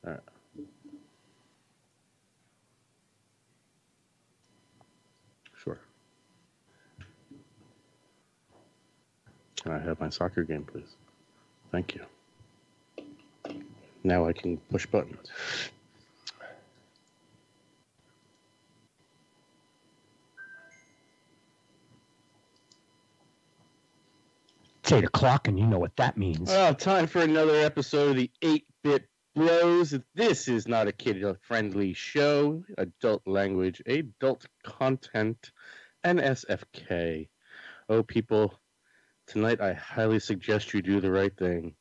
All right. Sure. Can I have my soccer game, please? Thank you. Now I can push buttons. It's 8 o'clock, and you know what that means. Well, time for another episode of the 8-Bit Bros. This is not a kid-friendly show. Adult language, adult content, NSFK. Oh, people, tonight I highly suggest you do the right thing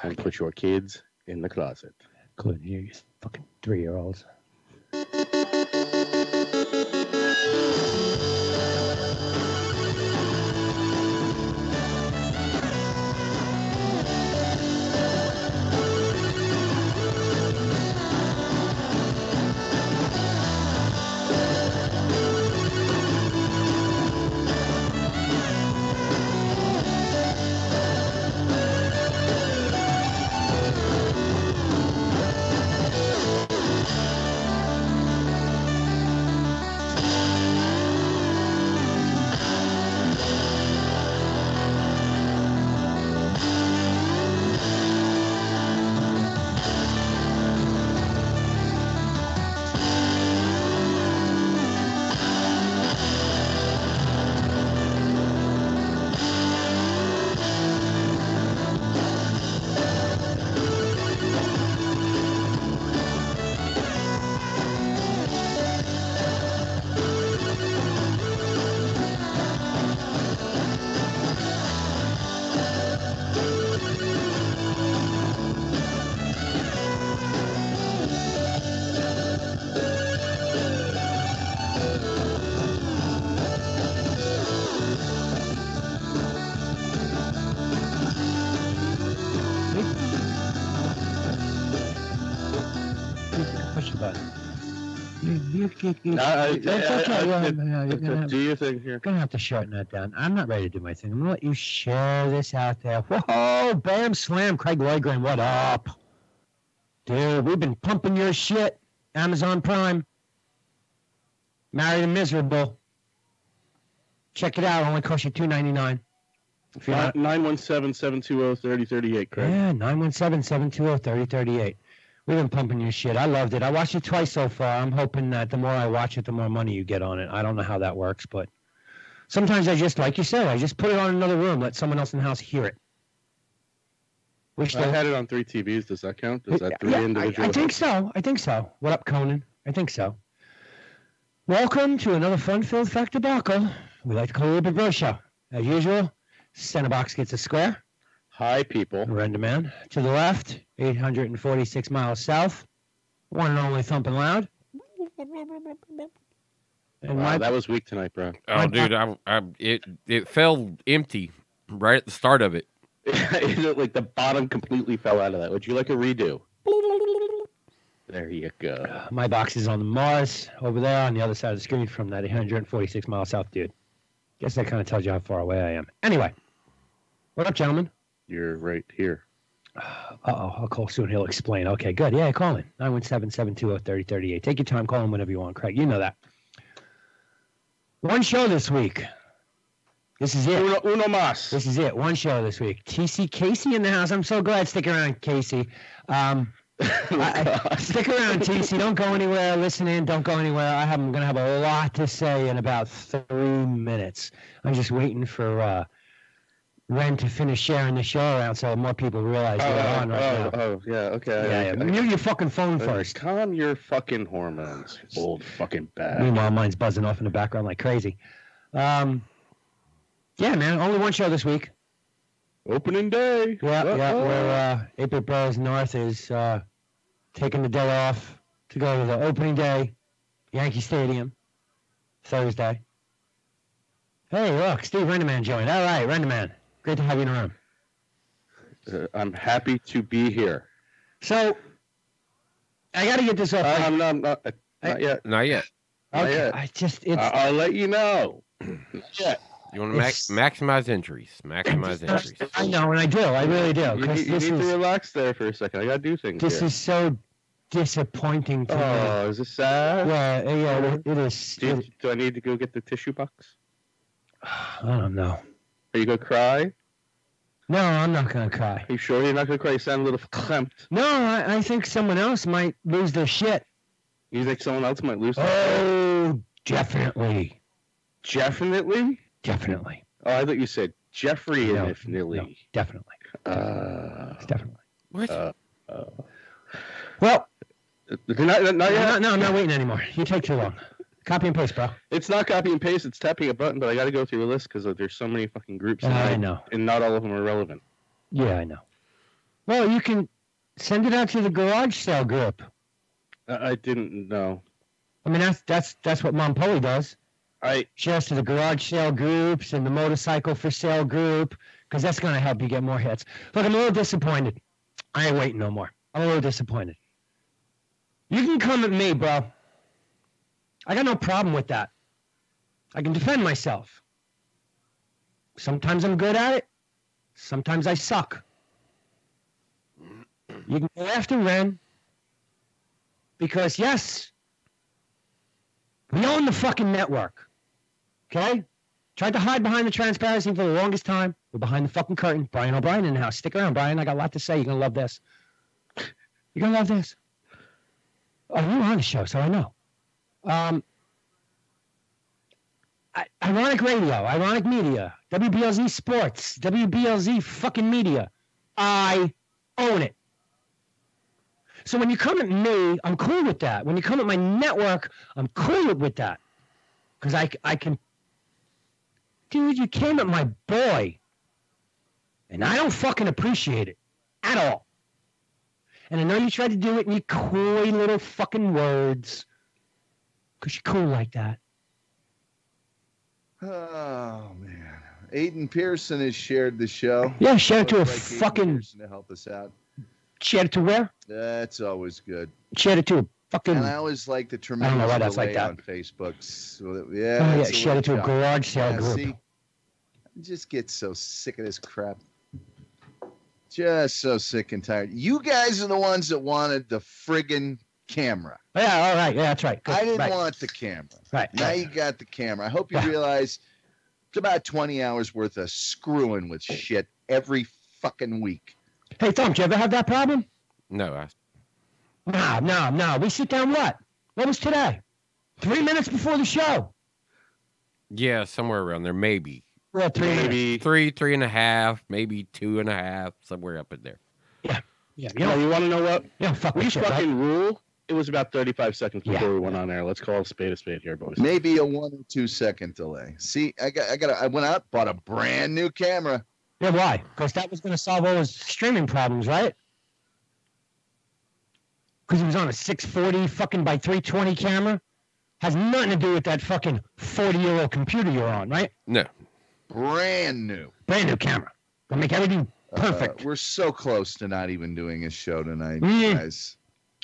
and put your kids in the closet. Good, you fucking 3-year-olds. That's okay. Do your thing here. You're going to have to shorten that down. I'm not ready to do my thing. I'm going to let you share this out there. Whoa, bam, slam. Craig Loigren, what up? Dude, we've been pumping your shit. Amazon Prime. Married and Miserable. Check it out. Only costs you $2.99. 917-720-3038, Craig. Yeah, 917-720-3038. We've been pumping your shit. I loved it. I watched it twice so far. I'm hoping that the more I watch it, the more money you get on it. I don't know how that works, but sometimes I just, like you said, I just put it on another room, let someone else in the house hear it. I had it on 3 TVs. Does that count? Is that 3 individual? I think so. I think so. What up, Conan? I think so. Welcome to another fun-filled fact debacle. We like to call it a bro show. As usual, center box gets a square. Hi, people. Render man. To the left, 846 miles south. One and only Thumping Loud. And wow, that was weak tonight, bro. Oh, dude, it fell empty right at the start of it. Like the bottom completely fell out of that. Would you like a redo? There you go. My box is on the Mars over there on the other side of the screen from that 846 miles south, dude. Guess that kind of tells you how far away I am. Anyway, what up, gentlemen? You're right here. I'll call soon. He'll explain. Okay, good. Yeah, call in. 917-720-3038. Take your time. Call in whenever you want, Craig. You know that. One show this week. This is it. Uno más. This is it. One show this week. TC Casey in the house. I'm so glad. Stick around, Casey. Stick around, TC. Don't go anywhere. Listen in. Don't go anywhere. I'm going to have a lot to say in about 3 minutes. I'm just waiting for Ren to finish sharing the show around so more people realize we're on right now. Oh, yeah, okay. Yeah. Mute your fucking phone first. Calm your fucking hormones, old fucking bag. Meanwhile, mine's buzzing off in the background like crazy. Yeah, man, only one show this week. Opening day. Yeah, where 8-Bit Bros North is taking the day off to go to the opening day, Yankee Stadium, Thursday. Hey, look, Steve Renderman joined. All right, Renderman. Great to have you in the room. I'm happy to be here. So, I got to get this off. Not yet. Not yet. Okay, I'll let you know. Not yet. You want to maximize entries. Maximize entries. I know, and I do. I really do. You need to relax there for a second. I got to do things. This is so disappointing to me. Oh, is it sad? Yeah, it is. Do I need to go get the tissue box? I don't know. Are you gonna cry? No, I'm not gonna cry. Are you sure you're not gonna cry? You sound a little cramped. No, I think someone else might lose their shit. You think someone else might lose their Oh, definitely. Definitely? Definitely. Oh, I thought you said Jeffrey No, and if Nilly. no, definitely. Definitely. What? Well, not yet? no, I'm not waiting anymore. You take too long. Copy and paste, bro. It's not copy and paste. It's tapping a button, but I got to go through a list because there's so many fucking groups. I know. And not all of them are relevant. Yeah, I know. Well, you can send it out to the garage sale group. I didn't know. I mean, that's what Mom Polly does. I Shares to the garage sale groups and the motorcycle for sale group, because that's going to help you get more hits. Look, I'm a little disappointed. I ain't waiting no more. I'm a little disappointed. You can come at me, bro. I got no problem with that. I can defend myself. Sometimes I'm good at it. Sometimes I suck. You can go after Ren. Because, yes, we own the fucking network. Okay? Tried to hide behind the transparency for the longest time. We're behind the fucking curtain. Brian O'Brien in the house. Stick around, Brian. I got a lot to say. You're going to love this. You're going to love this. Oh, you were on the show, so I know. Ironic radio, ironic media, WBLZ sports, WBLZ fucking media. I own it. So when you come at me, I'm cool with that. When you come at my network, I'm cool with that. Because I can... Dude, you came at my boy. And I don't fucking appreciate it. At all. And I know you tried to do it in your coy little fucking words. Because you're cool like that. Oh, man. Aiden Pearson has shared the show. Yeah, share it to a Looks like Aiden fucking... Pearson to help us out. Share it to where? That's always good. Share it to a fucking... And I always like the I don't tremendous know why that's like delay that. on Facebook. So, Oh, yeah, yeah, it's share it to a little garage sale Yeah, group. see? I just get so sick of this crap. Just so sick and tired. You guys are the ones that wanted the friggin' camera. Yeah, all right. Yeah, that's right. Good. I didn't right. want the camera. Right. Now right. you got the camera. I hope you Yeah. realize it's about 20 hours worth of screwing with shit every fucking week. Hey, Tom, do you ever have that problem? No, No. We sit down what? What was today? 3 minutes before the show. yeah, somewhere around there, maybe We're at 3 minutes. maybe. 3.5, maybe 2.5, somewhere up in there. Yeah. Oh, you want to know what? Yeah, fuck We with shit, right? fucking rule. It was about 35 seconds before Yeah. we went on air. Let's call a spade here, boys. Maybe a 1 or 2 second delay. See, I went out, bought a brand new camera. Yeah, why? Because that was going to solve all his streaming problems, right? Because he was on a 640 fucking by 320 camera. Has nothing to do with that fucking 40-year-old computer you're on, right? No, Brand new. Brand new camera. Gonna make everything perfect. We're so close to not even doing a show tonight, Mm. guys.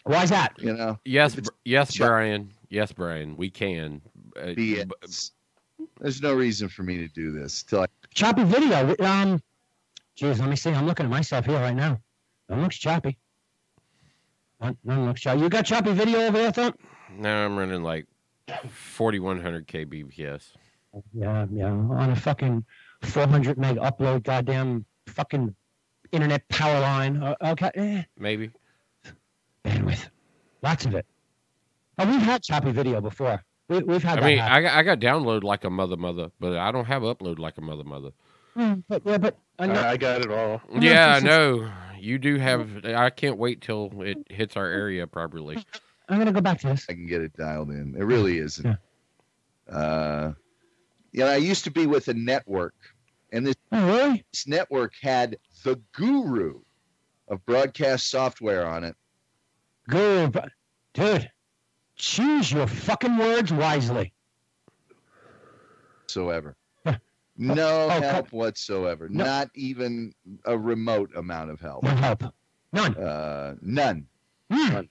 Why's that? You know, yes, If it's yes, Chuck- Brian, yes, Brian, we can. BS. There's no reason for me to do this till I Choppy video. Geez, let me see. I'm looking at myself here right now. It looks choppy. None looks choppy. You got choppy video over there, Thump? Now I'm running like 4100 kbps. Yeah. On a fucking 400 meg upload, goddamn fucking internet power line. Okay. Maybe. Bandwidth. Lots of it. Oh, we've had choppy video before. We've had I that mean, happen. I got download like a mother, but I don't have upload like a mother. But I got it all. Yeah, I know. You do have. I can't wait till it hits our area properly. I'm going to go back to this. can get it dialed in. It really isn't. Yeah. I used to be with a network, and this Oh, really? network had the guru of broadcast software on it. Good. Dude, choose your fucking words wisely. Whatsoever. Yeah. No Oh, help whatsoever. No. Not even a remote amount of help. No help. None. None. Mm.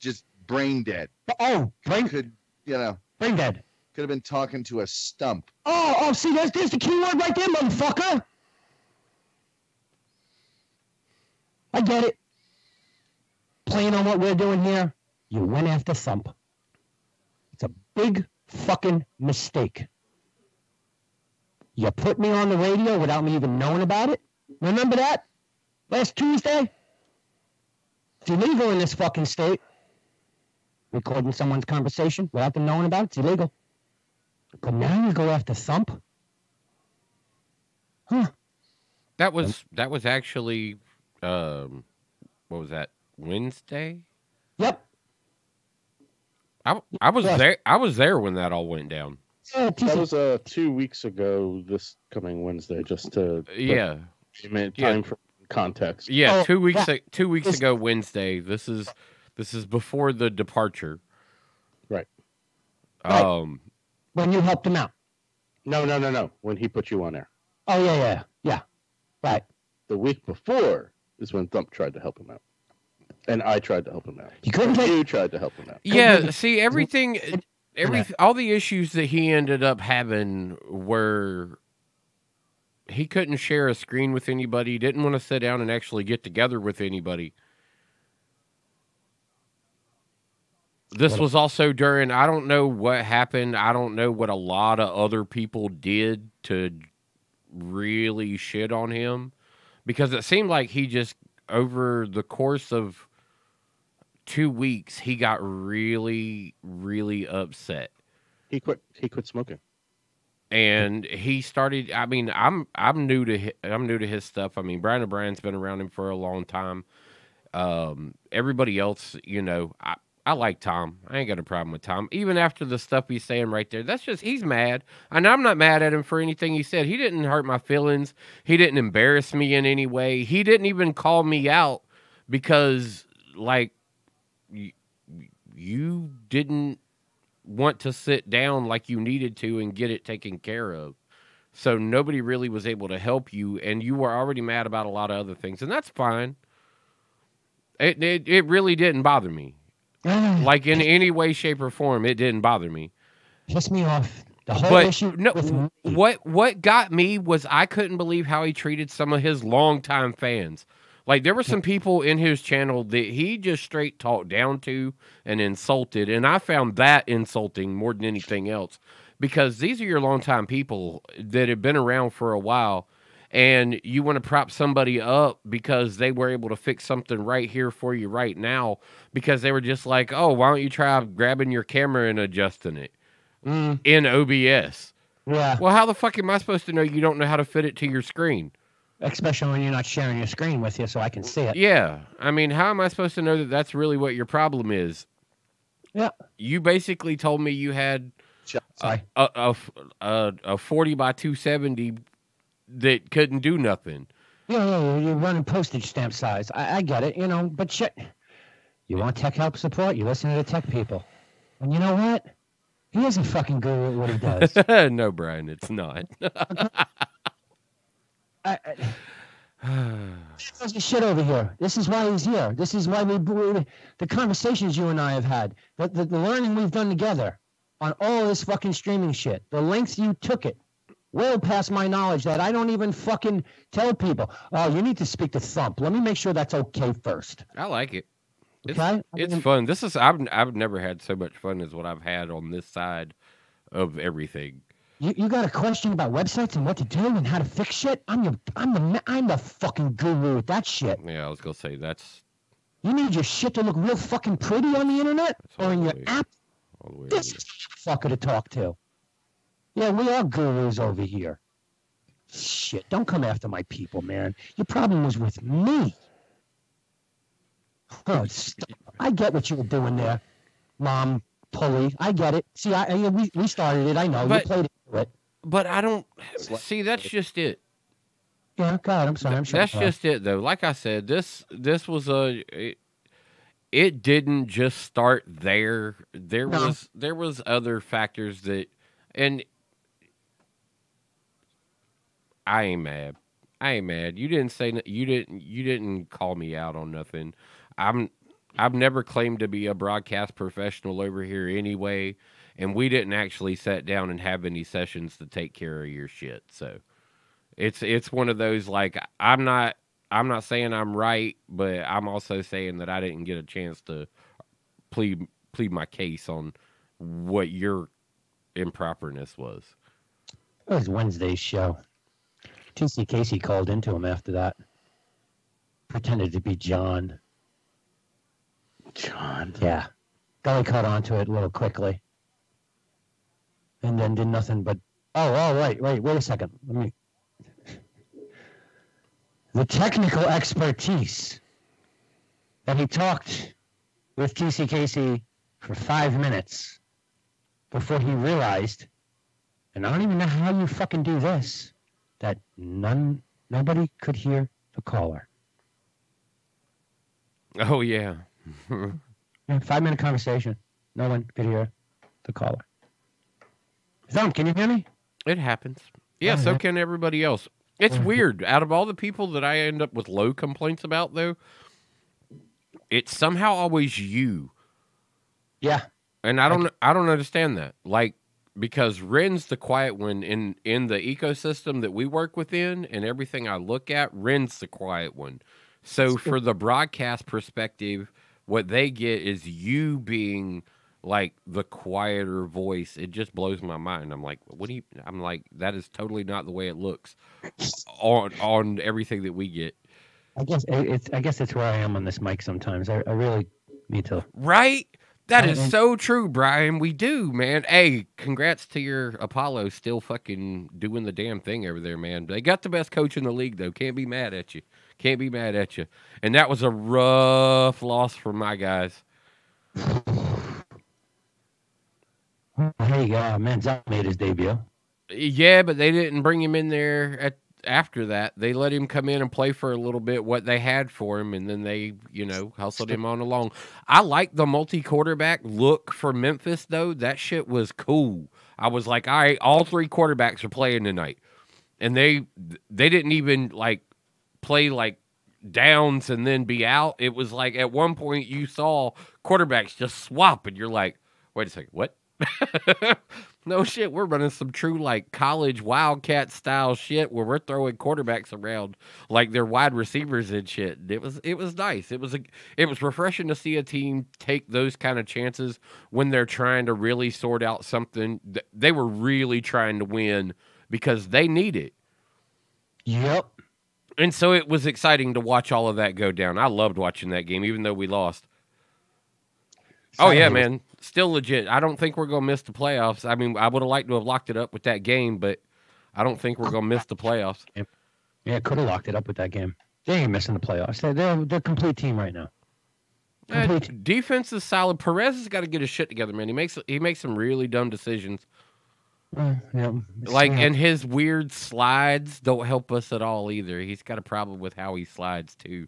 Just brain dead. Oh, brain Could dead. have been talking to a stump. Oh, see, there's the keyword right there, motherfucker. I get it. playing on what we're doing here, you went after Thump. It's a big fucking mistake. You put me on the radio without me even knowing about it. Remember that? Last Tuesday? It's illegal in this fucking state. Recording someone's conversation without them knowing about it, it's illegal. But now you go after Thump? Huh. That was actually, what was that, Wednesday? Yep. I was there. I was there when that all went down. That was 2 weeks ago. This coming Wednesday, just to time for context. Yeah, Oh, 2 weeks. yeah. 2 weeks ago Wednesday. This is before the departure. Right. When you helped him out. No. When he put you on air. Oh, yeah. Right. The week before is when Thump tried to help him out. And I tried to help him out. You couldn't You tried to help him out. Yeah, see, all the issues that he ended up having were he couldn't share a screen with anybody, didn't want to sit down and actually get together with anybody. This was also during, I don't know what happened. I don't know what a lot of other people did to really shit on him, because it seemed like he just, over the course of 2 weeks, he got really, really upset. He quit smoking. And he started. I mean, I'm new to his stuff. I mean, Brian O'Brien's been around him for a long time. Everybody else, I like Tom. I ain't got a problem with Tom. Even after the stuff he's saying right there, that's just, he's mad. And I'm not mad at him for anything he said. He didn't hurt my feelings. He didn't embarrass me in any way. He didn't even call me out because, like, you didn't want to sit down like you needed to and get it taken care of. So nobody really was able to help you, and you were already mad about a lot of other things, and that's fine. It really didn't bother me. Like, in any way, shape, or form, it didn't bother me. Pissed me off. The whole issue with me. What got me was I couldn't believe how he treated some of his longtime fans. Like, there were some people in his channel that he just straight talked down to and insulted, and I found that insulting more than anything else, because these are your longtime people that have been around for a while, and you want to prop somebody up because they were able to fix something right here for you right now, because they were just like, oh, why don't you try grabbing your camera and adjusting it in OBS? Yeah. Well, how the fuck am I supposed to know you don't know how to fit it to your screen? Especially when you're not sharing your screen with you so I can see it. Yeah. I mean, how am I supposed to know that that's really what your problem is? Yeah. You basically told me you had a 40 by 270 that couldn't do nothing. Yeah, you're running postage stamp size. I get it, but shit. You want tech help support? You listen to the tech people. And you know what? He isn't fucking good at what he does. No, Brian, it's not. There's the shit over here. This is why he's here. This is why the conversations you and I have had, the learning we've done together on all this fucking streaming shit, the lengths you took it, well past my knowledge that I don't even fucking tell people. Oh, you need to speak to Thump. Let me make sure that's okay first. I like it. Okay? It's fun. This is I've never had so much fun as what I've had on this side of everything. You got a question about websites and what to do and how to fix shit? I'm the fucking guru at that shit. Yeah, I was gonna say that's. You need your shit to look real fucking pretty on the internet or in your app. This is the fucker to talk to. Yeah, we are gurus over here. Shit, don't come after my people, man. Your problem was with me. Oh, I get what you were doing there, Mom. Pulley, I get it. See, we started it. I know you played into it. But I don't see. That's just it. Yeah, God, I'm sorry. I'm sure that's just it, though. Like I said, this was it didn't just start there. There was other factors that, and I ain't mad. You didn't say you didn't call me out on nothing. I've never claimed to be a broadcast professional over here anyway, and we didn't actually sit down and have any sessions to take care of your shit. So it's one of those, like, I'm not I'm not saying I'm right, but I'm also saying that I didn't get a chance to plead my case on what your improperness was. It was Wednesday's show. TC Casey called into him after that. Pretended to be John. John. Yeah. Gully caught onto it a little quickly. And then did nothing but, wait a second. The technical expertise that he talked with TC Casey for 5 minutes before he realized, and I don't even know how you fucking do this, that nobody could hear the caller. Oh, yeah. 5-minute conversation. No one could hear the caller. Thumb, can you hear me? It happens. Yeah, so can everybody else. It's weird. Out of all the people that I end up with low complaints about, though, it's somehow always you. Yeah. And I don't understand that. Like, because Ren's the quiet one in the ecosystem that we work within, and everything I look at, Ren's the quiet one. So for the broadcast perspective, what they get is you being like the quieter voice. It just blows my mind. I'm like, I'm like, that is totally not the way it looks on everything that we get. I guess it's where I am on this mic sometimes. I really need to. Right? That is so true, Brian. We do, man. Hey, congrats to your Apollo still fucking doing the damn thing over there, man. They got the best coach in the league, though. Can't be mad at you. Can't be mad at you. And that was a rough loss for my guys. Hey, Manziel made his debut. Yeah, but they didn't bring him in there after that. They let him come in and play for a little bit what they had for him, and then they, hustled him on along. I like the multi-quarterback look for Memphis, though. That shit was cool. I was like, all right, all 3 quarterbacks are playing tonight. And they didn't even, like, play, like, downs and then be out. It was like at one point you saw quarterbacks just swap, and you're like, wait a second, what? No shit, we're running some true like college Wildcat style shit where we're throwing quarterbacks around like they're wide receivers and shit. It was nice. It was refreshing to see a team take those kind of chances when they're trying to really sort out something. They were really trying to win because they need it. Yep. And so it was exciting to watch all of that go down. I loved watching that game, even though we lost. Oh, yeah, man. Still legit. I don't think we're going to miss the playoffs. I mean, I would have liked to have locked it up with that game, but I don't think we're going to miss the playoffs. Yeah, could have locked it up with that game. They ain't missing the playoffs. They're a complete team right now. Defense is solid. Perez has got to get his shit together, man. He makes some really dumb decisions. And his weird slides don't help us at all either. He's got a problem with how he slides, too.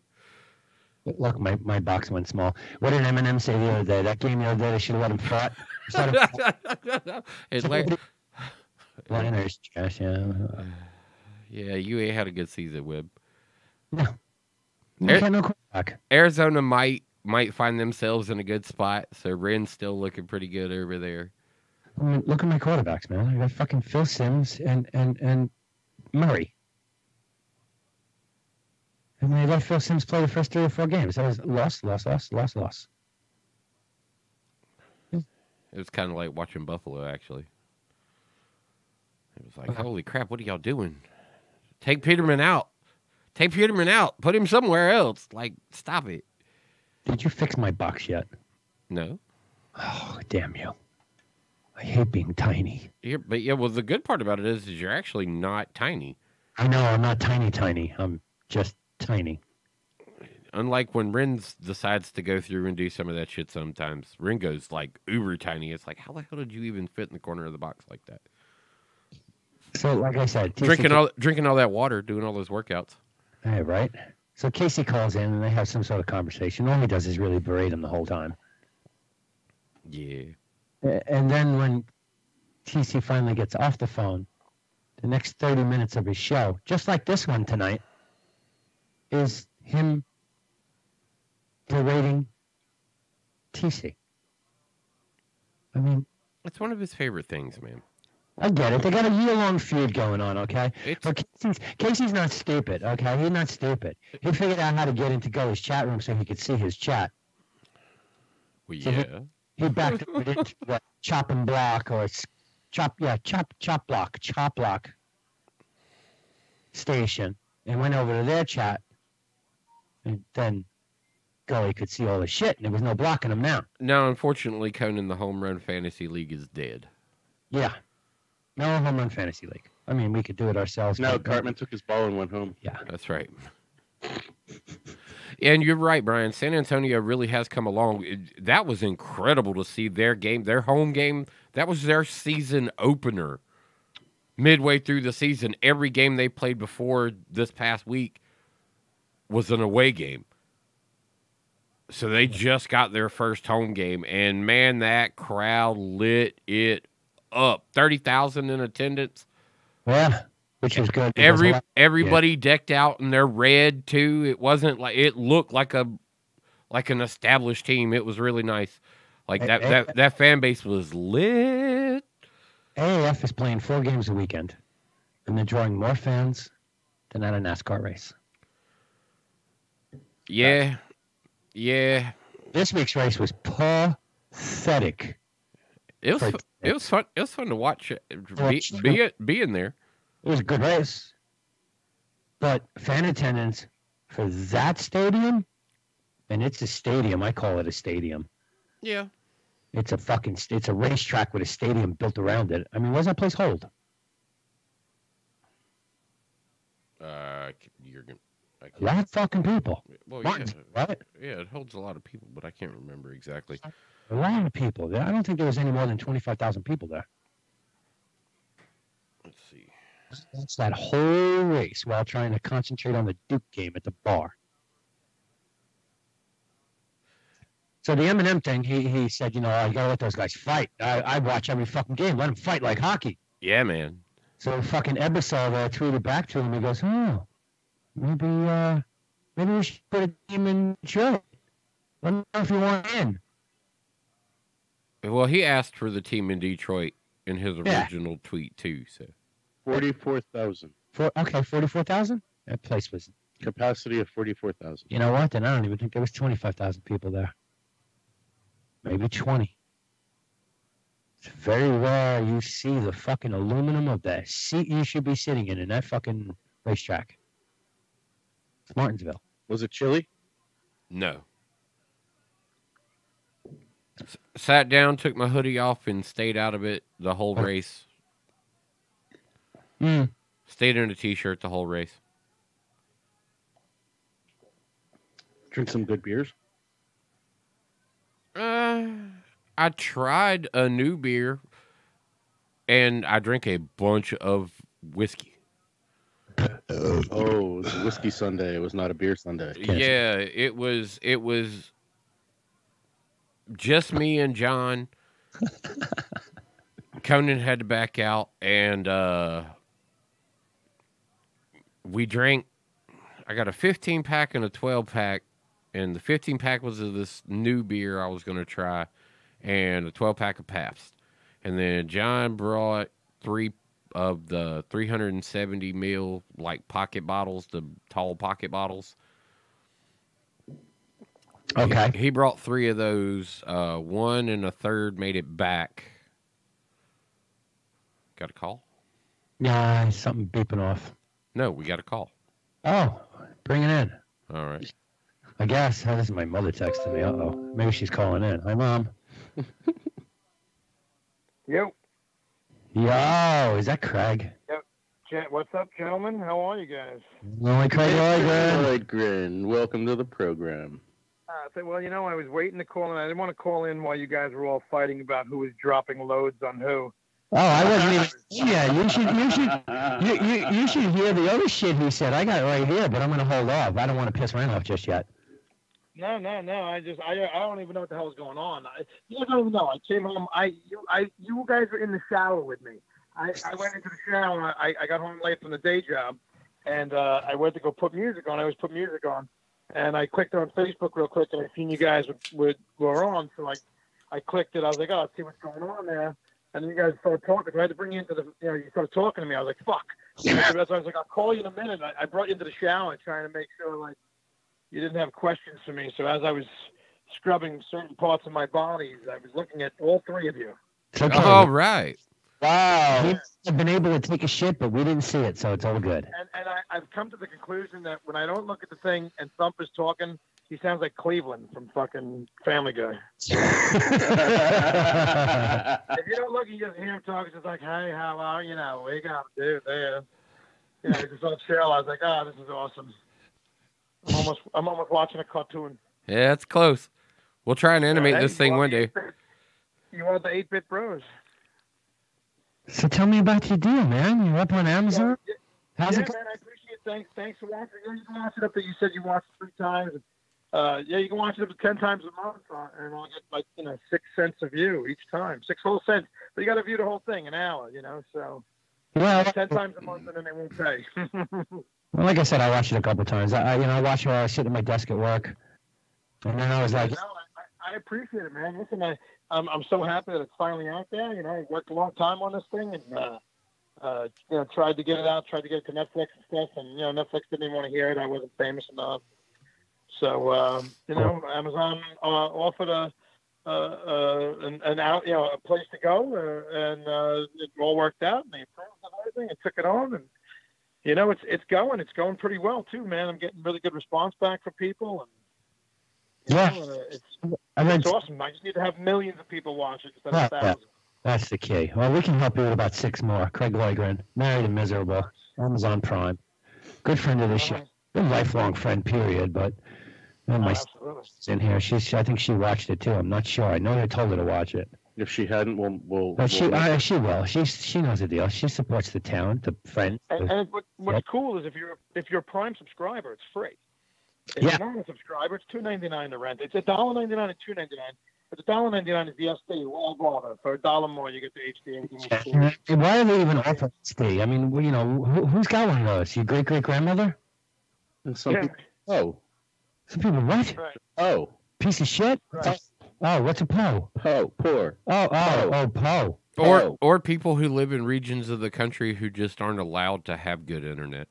Look, my box went small. What did Eminem say the other day? That game the other day, they should have let him fight. Liners, Josh, yeah, you ain't had a good season, Webb. No. No quarterback. Arizona might find themselves in a good spot, so Ren's still looking pretty good over there. I mean, look at my quarterbacks, man. I got fucking Phil Simms and Murray. And they let Phil Simms play the first 3 or 4 games. That was loss. It was kind of like watching Buffalo, actually. It was like, holy crap, what are y'all doing? Take Peterman out. Put him somewhere else. Like, stop it. Did you fix my box yet? No. Oh, damn you. I hate being tiny. Well, the good part about it is you're actually not tiny. I know, I'm not tiny. I'm just tiny. Unlike when Ren decides to go through and do some of that shit sometimes. Ren goes like uber tiny. It's like, how the hell did you even fit in the corner of the box like that? So, like I said, drinking all that water, doing all those workouts. Hey, right. So Casey calls in and they have some sort of conversation. All he does is really berate him the whole time. Yeah. And then when TC finally gets off the phone, the next 30 minutes of his show, just like this one tonight, is him berating TC. I mean, it's one of his favorite things, man. I get it. They got a year-long feud going on, okay? It's But Casey's not stupid, okay? He's not stupid. He figured out how to get into Gully's chat room so he could see his chat. well, So yeah. He backed it into what, Chop and Block or Chop Block station and went over to their chat, and then Gully could see all the shit, and there was no blocking him now. Now, unfortunately, Conan the Home Run Fantasy League is dead. Yeah. No home run fantasy league. I mean, we could do it ourselves. No, but- Cartman took his ball and went home. Yeah. That's right. And you're right, Brian. San Antonio really has come along. That was incredible to see their game, their home game. That was their season opener. Midway through the season, every game they played before this past week was an away game. So they just got their first home game, and man, that crowd lit it up. 30,000 in attendance. Yeah, which is good. because a lot- Everybody decked out in their red too. It wasn't like it looked like an established team. It was really nice. Like that fan base was lit. AAF is playing 4 games a weekend, and they're drawing more fans than at a NASCAR race. Yeah. Yeah. This week's race was pathetic. It was fun. It was fun to watch. Be in there. It was a good race, but fan attendance for that stadium, and it's a stadium. I call it a stadium. Yeah. It's a racetrack with a stadium built around it. I mean, what does that place hold? You're gonna. A lot of fucking people. Well, Martins, yeah, right? yeah, it holds a lot of people, but I can't remember exactly. A lot of people. I don't think there was any more than 25,000 people there. Let's see. That's that whole race while trying to concentrate on the Duke game at the bar. So the Eminem thing, he said, you gotta let those guys fight. I watch every fucking game. Let them fight like hockey. Yeah, man. So fucking Ebersol there tweeted back to him. He goes, oh, maybe we should put a team in Detroit. Let me know if you want in. Well, he asked for the team in Detroit in his original tweet too. So 44,000. 44,000? That place was Capacity of 44,000. You know what? Then I don't even think there was 25,000 people there. Maybe 20. It's very rare you see the fucking aluminum of the seat you should be sitting in that fucking racetrack. It's Martinsville. Was it chilly? no. Sat down, took my hoodie off, and stayed out of it the whole race. Stayed in a t-shirt the whole race. Drink some good beers. I tried a new beer, and I drank a bunch of whiskey. Oh, it was a whiskey Sunday. It was not a beer Sunday. Yeah, it was just me and John. Conan had to back out, and we drank. I got a 15-pack and a 12-pack, and the 15-pack was of this new beer I was going to try, and a 12-pack of Pabst. And then John brought 3 of the 370 ml like pocket bottles, the tall pocket bottles. Okay. He brought 3 of those. 1 and a third made it back. Got a call? Nah, something beeping off. No, we got a call. Oh, bring it in. All right. I guess. Oh, this is my mother texting me. Uh-oh. Maybe she's calling in. Hi, Mom. Yo. Yo, is that Craig? What's up, gentlemen? How are you guys? Only Craig Lloyd. Lloyd. Welcome to the program. Well, I was waiting to call in. I didn't want to call in while you guys were all fighting about who was dropping loads on who. Oh, I wasn't even. Yeah, you should hear the other shit he said. I got it right here, but I'm gonna hold off. I don't want to piss Ryan off just yet. No. I don't even know what the hell is going on. You guys don't even know. I came home. You guys were in the shower with me. I went into the shower. I got home late from the day job, and I went to go put music on. I was putting music on, and I clicked on Facebook real quick, and I seen you guys were on. So I clicked it. I was like, oh, let's see what's going on there. And then you guys started talking. So I had to bring you into the, you started talking to me. I was like, fuck. That's why I was like, I'll call you in a minute. I brought you into the shower trying to make sure, like, you didn't have questions for me. So as I was scrubbing certain parts of my body, I was looking at all three of you. Okay. All right. Wow. We've been able to take a shit, but we didn't see it, so it's all good. And I've come to the conclusion that when I don't look at the thing and Thump is talking, he sounds like Cleveland from fucking Family Guy. If you don't look, you just hear him talking. It's just like, hey, how are you? Know, we got to do there. Just on chill. I was like, oh, this is awesome. I'm almost watching a cartoon. Yeah, it's close. We'll try and animate this thing one day. You want the 8-Bit Bros? So tell me about your deal, man. You're up on Amazon? How's it going? Man, I appreciate it. Thanks for watching. You can watch it up there. You said you watched it 3 times. You can watch it up to 10 times a month, and I'll get 6 cents a view each time, 6 whole cents. But you got to view the whole thing, an hour, so well, 10 times a month, and then they won't pay. Well, like I said, I watched it a couple of times. I watched it while I was sitting at my desk at work, and then I was like, I appreciate it, man. Listen, I'm so happy that it's finally out there. I worked a long time on this thing, and tried to get it out, tried to get it to Netflix and stuff, and Netflix didn't even want to hear it. I wasn't famous enough, so Amazon offered a place to go, and it all worked out, and they approved and everything, and took it on, and it's going pretty well too, man. I'm getting really good response back from people, and it's awesome. I just need to have millions of people watch it instead of thousands. That's the key. Well, we can help you with about 6 more. Craig Loigren, married and miserable, Amazon Prime, good friend of the show, a lifelong friend, period. But my sister's in here. I think she watched it too. I'm not sure. I know I told her to watch it. If she hadn't, we'll. But she will. She knows the deal. She supports the talent, the friends. And what's cool is if you're a Prime subscriber, it's free. If you're not a subscriber, it's $2.99 to rent. It's $1.99 and $2.99. But the $1.99 is the SD. Well, bother. For $1 more, you get the HD. Why are they even offering SD? I mean, who's got one of those? Your great grandmother? Some people. Oh. Some people what? Right. Oh. Piece of shit. Right. Oh, what's a PO? Poor. PO. Or people who live in regions of the country who just aren't allowed to have good internet.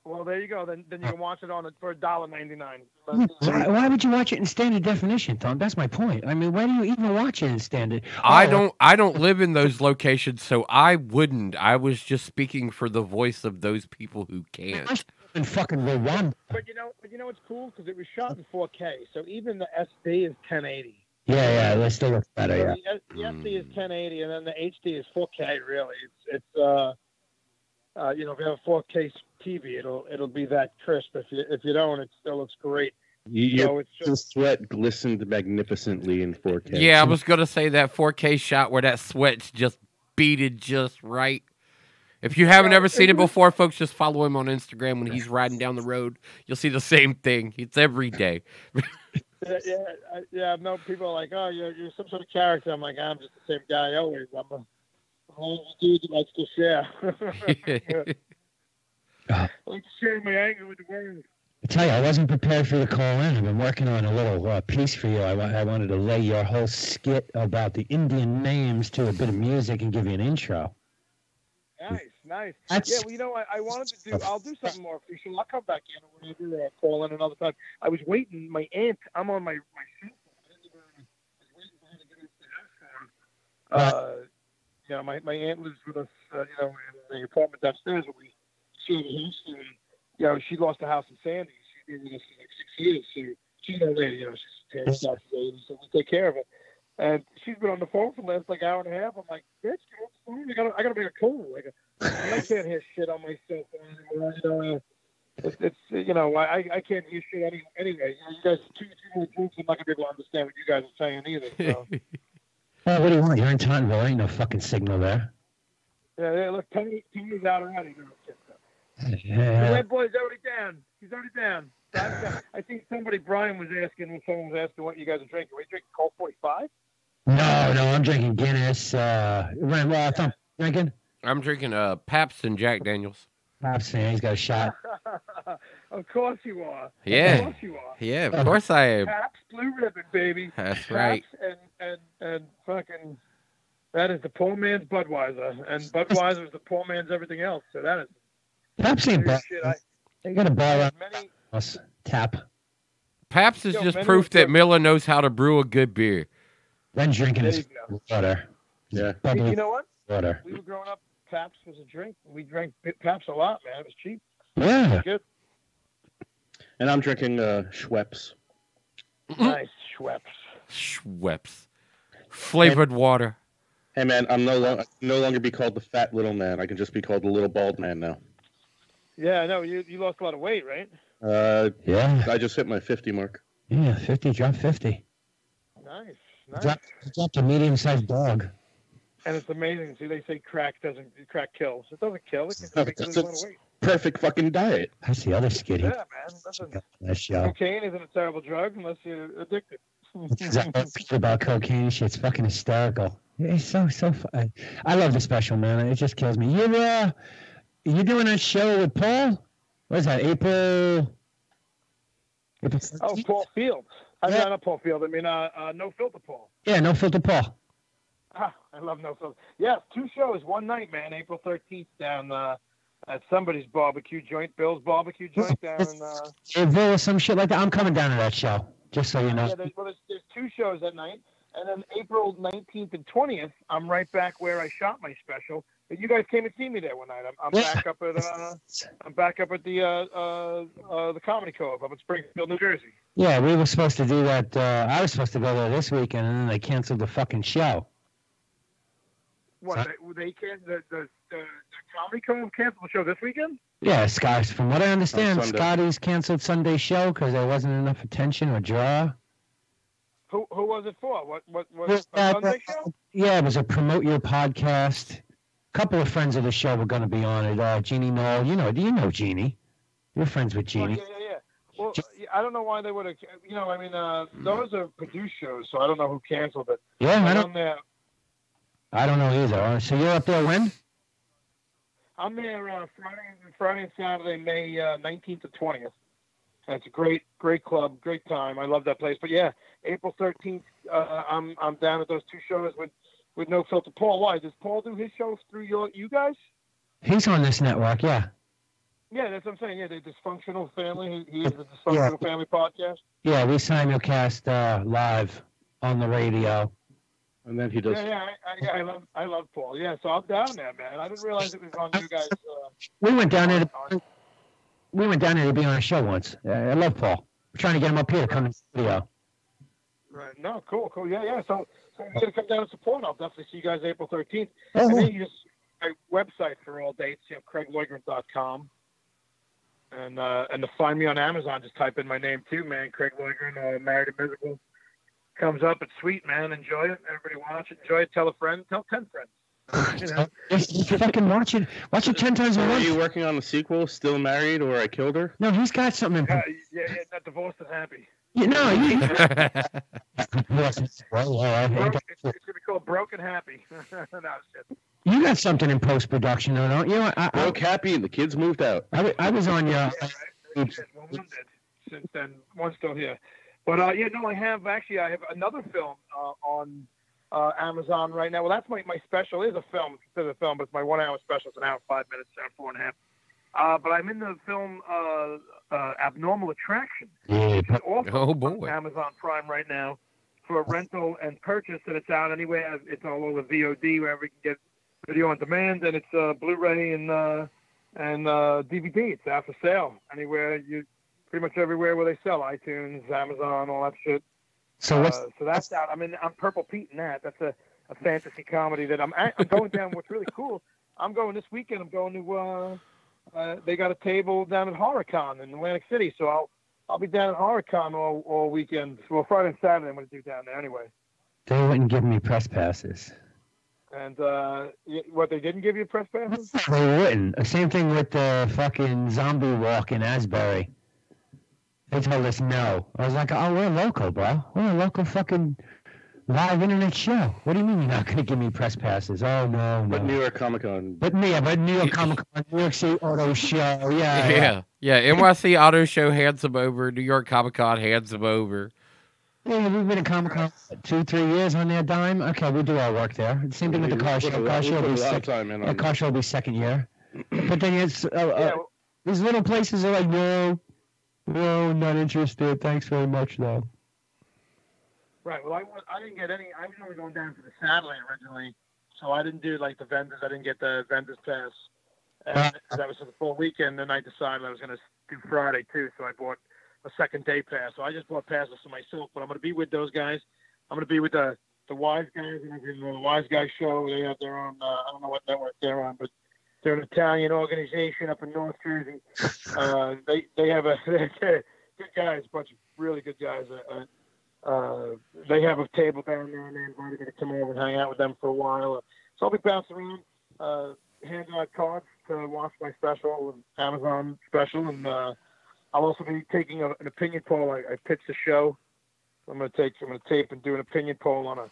Well, there you go. Then you can watch it for $1.99. Why would you watch it in standard definition, Tom? That's my point. I mean, why do you even watch it in standard? I don't live in those locations, so I wouldn't. I was just speaking for the voice of those people who can't. In fucking Rwanda. But you know what's cool? Because it was shot in 4K, so even the SD is 1080. Yeah, this still looks better. So the SD is 1080, and then the HD is 4K. Really, it's if you have a 4K TV, it'll be that crisp. If you don't, it still looks great. The sweat glistened magnificently in 4K. Yeah, I was gonna say that 4K shot where that sweat's just beaded just right. If you haven't ever seen it before, folks, just follow him on Instagram when he's riding down the road. You'll see the same thing. It's every day. Yeah. No, people are like, oh, you're some sort of character. I'm like, I'm just the same guy always. I'm a dude that likes to share. I like to share my anger with the world. I tell you, I wasn't prepared for the call in. I've been working on a little piece for you. I wanted to lay your whole skit about the Indian names to a bit of music and give you an intro. Nice. I wanted to do. I'll do something more official. I'll come back in when I do that call in another time. I was waiting. My aunt. I'm on my cell phone. I was waiting for her to get off the house phone. My aunt lives with us. In the apartment downstairs. And we share the house. And, she lost a house in Sandy. She's been with us for like 6 years. So she's an old lady. She's 80, so we take care of it. And she's been on the phone for the last hour and a half. I'm like, bitch, get off the phone. I gotta make a call. I can't hear shit on my cell phone anymore. I can't hear shit anyway. You guys, two more drinks, I'm not gonna be able to understand what you guys are saying either. So. What do you want? You're in Tauntonville. Ain't no fucking signal there. Yeah. Look, Tony's out already. Yeah. That boy's already down. He's already down. I think Brian was asking, someone was asking what you guys are drinking. Are you drinking Colt 45? No, I'm drinking Guinness. I'm drinking? I'm drinking Pabst and Jack Daniels. Pabst, he's got a shot. Of course you are. Yeah. Of course you are. Yeah, of course I am. Pabst Blue Ribbon, baby. That's right. And fucking That is the poor man's Budweiser, and Budweiser is the poor man's everything else. So that is Pepsi and serious Bud. shit. They got a bar on Many, us. Tap. Pabst is Yo, just many proof of that the- Miller knows how to brew a good beer. Then drinking There his you go. water. Yeah. Bubbly you know what? water. We were growing up. Pabst was a drink. We drank Pabst a lot, man. It was cheap. Yeah. Good. And I'm drinking Schweppes. Nice Schweppes. Schweppes. Flavored water. Hey man, I'm no longer be called the fat little man. I can just be called the little bald man now. Yeah, I know. You lost a lot of weight, right? Yeah. I just hit my 50 mark. Yeah. 50. Drop 50. Nice. Dropped a medium-sized dog. And it's amazing. See, they say crack kills. It doesn't kill. It just No, makes you it's lose a lot of weight. Perfect fucking diet. That's the other skitty. Yeah, man. Listen, That show. cocaine isn't a terrible drug unless you're addicted. Exactly about cocaine shit's fucking hysterical. It's so fun. I love the special, man. It just kills me. You doing a show with Paul? What is that? April Oh, 13th? Paul Fields. Yeah. Not Paul Field. I mean, No Filter Paul. Yeah, No Filter Paul. Ah, I love No Filter. Yeah, 2 shows, one night, man. April 13th down at somebody's barbecue joint, Bill's barbecue joint down in. Seville or some shit like that. I'm coming down to that show, just so you know. Yeah, there's 2 shows that night, and then April 19th and 20th, I'm right back where I shot my special. But you guys came and see me there one night. I'm Yeah. back up at the Comedy Cove up in Springfield, New Jersey. Yeah, we were supposed to do that. I was supposed to go there this weekend, and then they canceled the fucking show. What they canceled the Comedy Cove canceled the show this weekend? Yeah, Scott. From what I understand, On Sunday. Scotty's canceled Sunday show because there wasn't enough attention or draw. Who was it for? What Was a that, Sunday show? Yeah, it was a promote your podcast. A couple of friends of the show were going to be on it. Jeannie Knoll, do you know Jeannie? You're friends with Oh, Jeannie. yeah. Well, I don't know why they would have. Those are produced shows, so I don't know who canceled it. Yeah, I'm I don't know either. So you're up there when? I'm there Friday and Saturday, May 19th to 20th. And it's a great club, great time. I love that place. But yeah, April 13th, I'm down at those 2 shows with No Filter Paul. Why does Paul do his shows through you guys? He's on this network, yeah. Yeah, that's what I'm saying. Yeah, the Dysfunctional Family. He is the Dysfunctional Family podcast. Yeah, we simulcast live on the radio. And then he does. I love Paul. Yeah, so I'm down there, man. I didn't realize it was on you guys. We went down there. We went down there to be on a show once. I love Paul. We're trying to get him up here to come to the studio. Right. No, cool. Yeah. So you're gonna come down and support. I'll definitely see you guys April 13th. Oh, And then you just my website for all dates, CraigLoigrant.com. And to find me on Amazon, just type in my name too, man. Craig Loigrant, Married and Miserable. Comes up. It's sweet, man. Enjoy it. Everybody watch it. Enjoy it. Tell a friend. Tell 10 friends. Just fucking watch it. Watch it 10 times a Are month. you working on the sequel, Still Married, or I Killed Her? No, he's got something. Yeah. Not divorced and happy. You know, It's gonna be called Broken Happy. No, shit. you got something in post production, though, don't you? Broke happy and the kids moved out. I was on your. Yeah, right. Well, one did. Since then, one's still here. But I have another film on Amazon right now. Well, that's my special. It is a film. It's a film, but it's my 1 hour special. It's an hour, 5 minutes, 4.5. But I'm in the film Abnormal Attraction. Yeah, Which is also Oh, boy. on Amazon Prime right now for rental and purchase, and it's out anywhere. It's all over VOD, wherever you can get video on demand, and it's Blu-ray and DVD. It's out for sale anywhere. Pretty much everywhere where they sell, iTunes, Amazon, all that shit. So what's So that's out. I'm Purple Pete in that. That's a fantasy comedy that I'm going down. What's really cool, I'm going this weekend. I'm going to they got a table down at HorrorCon in Atlantic City, so I'll be down at HorrorCon all weekend. Well, Friday and Saturday I'm going to do down there anyway. they wouldn't give me press passes. And what, they didn't give you press passes? They wouldn't. The same thing with the fucking zombie walk in Asbury. They told us no. I was like, oh, we're local, bro. We're a local fucking live internet show. What do you mean you're not going to give me press passes? Oh, no. But New York Comic Con. But New York Comic Con, New York City Auto Show. Yeah. Yeah. NYC Auto Show hands them over. New York Comic Con hands them over. Yeah, we've been at Comic Con 2-3 years on their dime. Okay, we do our work there. Same thing with the car show. Car show will be second year. But then it's these little places are like, no, not interested. Thanks very much, though. Right. Well, I didn't get any. I was only going down to the satellite originally, so I didn't do like the vendors. I didn't get the vendors pass, and that was for the full weekend. Then I decided I was going to do Friday too, so I bought a second day pass. So I just bought passes for myself, but I'm going to be with those guys. I'm going to be with the Wise Guys, and the Wise Guys show. They have their own. I don't know what network they're on, but they're an Italian organization up in North Jersey. They have they're good guys, a bunch of really good guys. They have a table down there, and they invited me to come over and hang out with them for a while. So I'll be bouncing around, handing out cards to watch my special, and Amazon special, and I'll also be taking an opinion poll. I pitched a show. I'm going to tape and do an opinion poll on a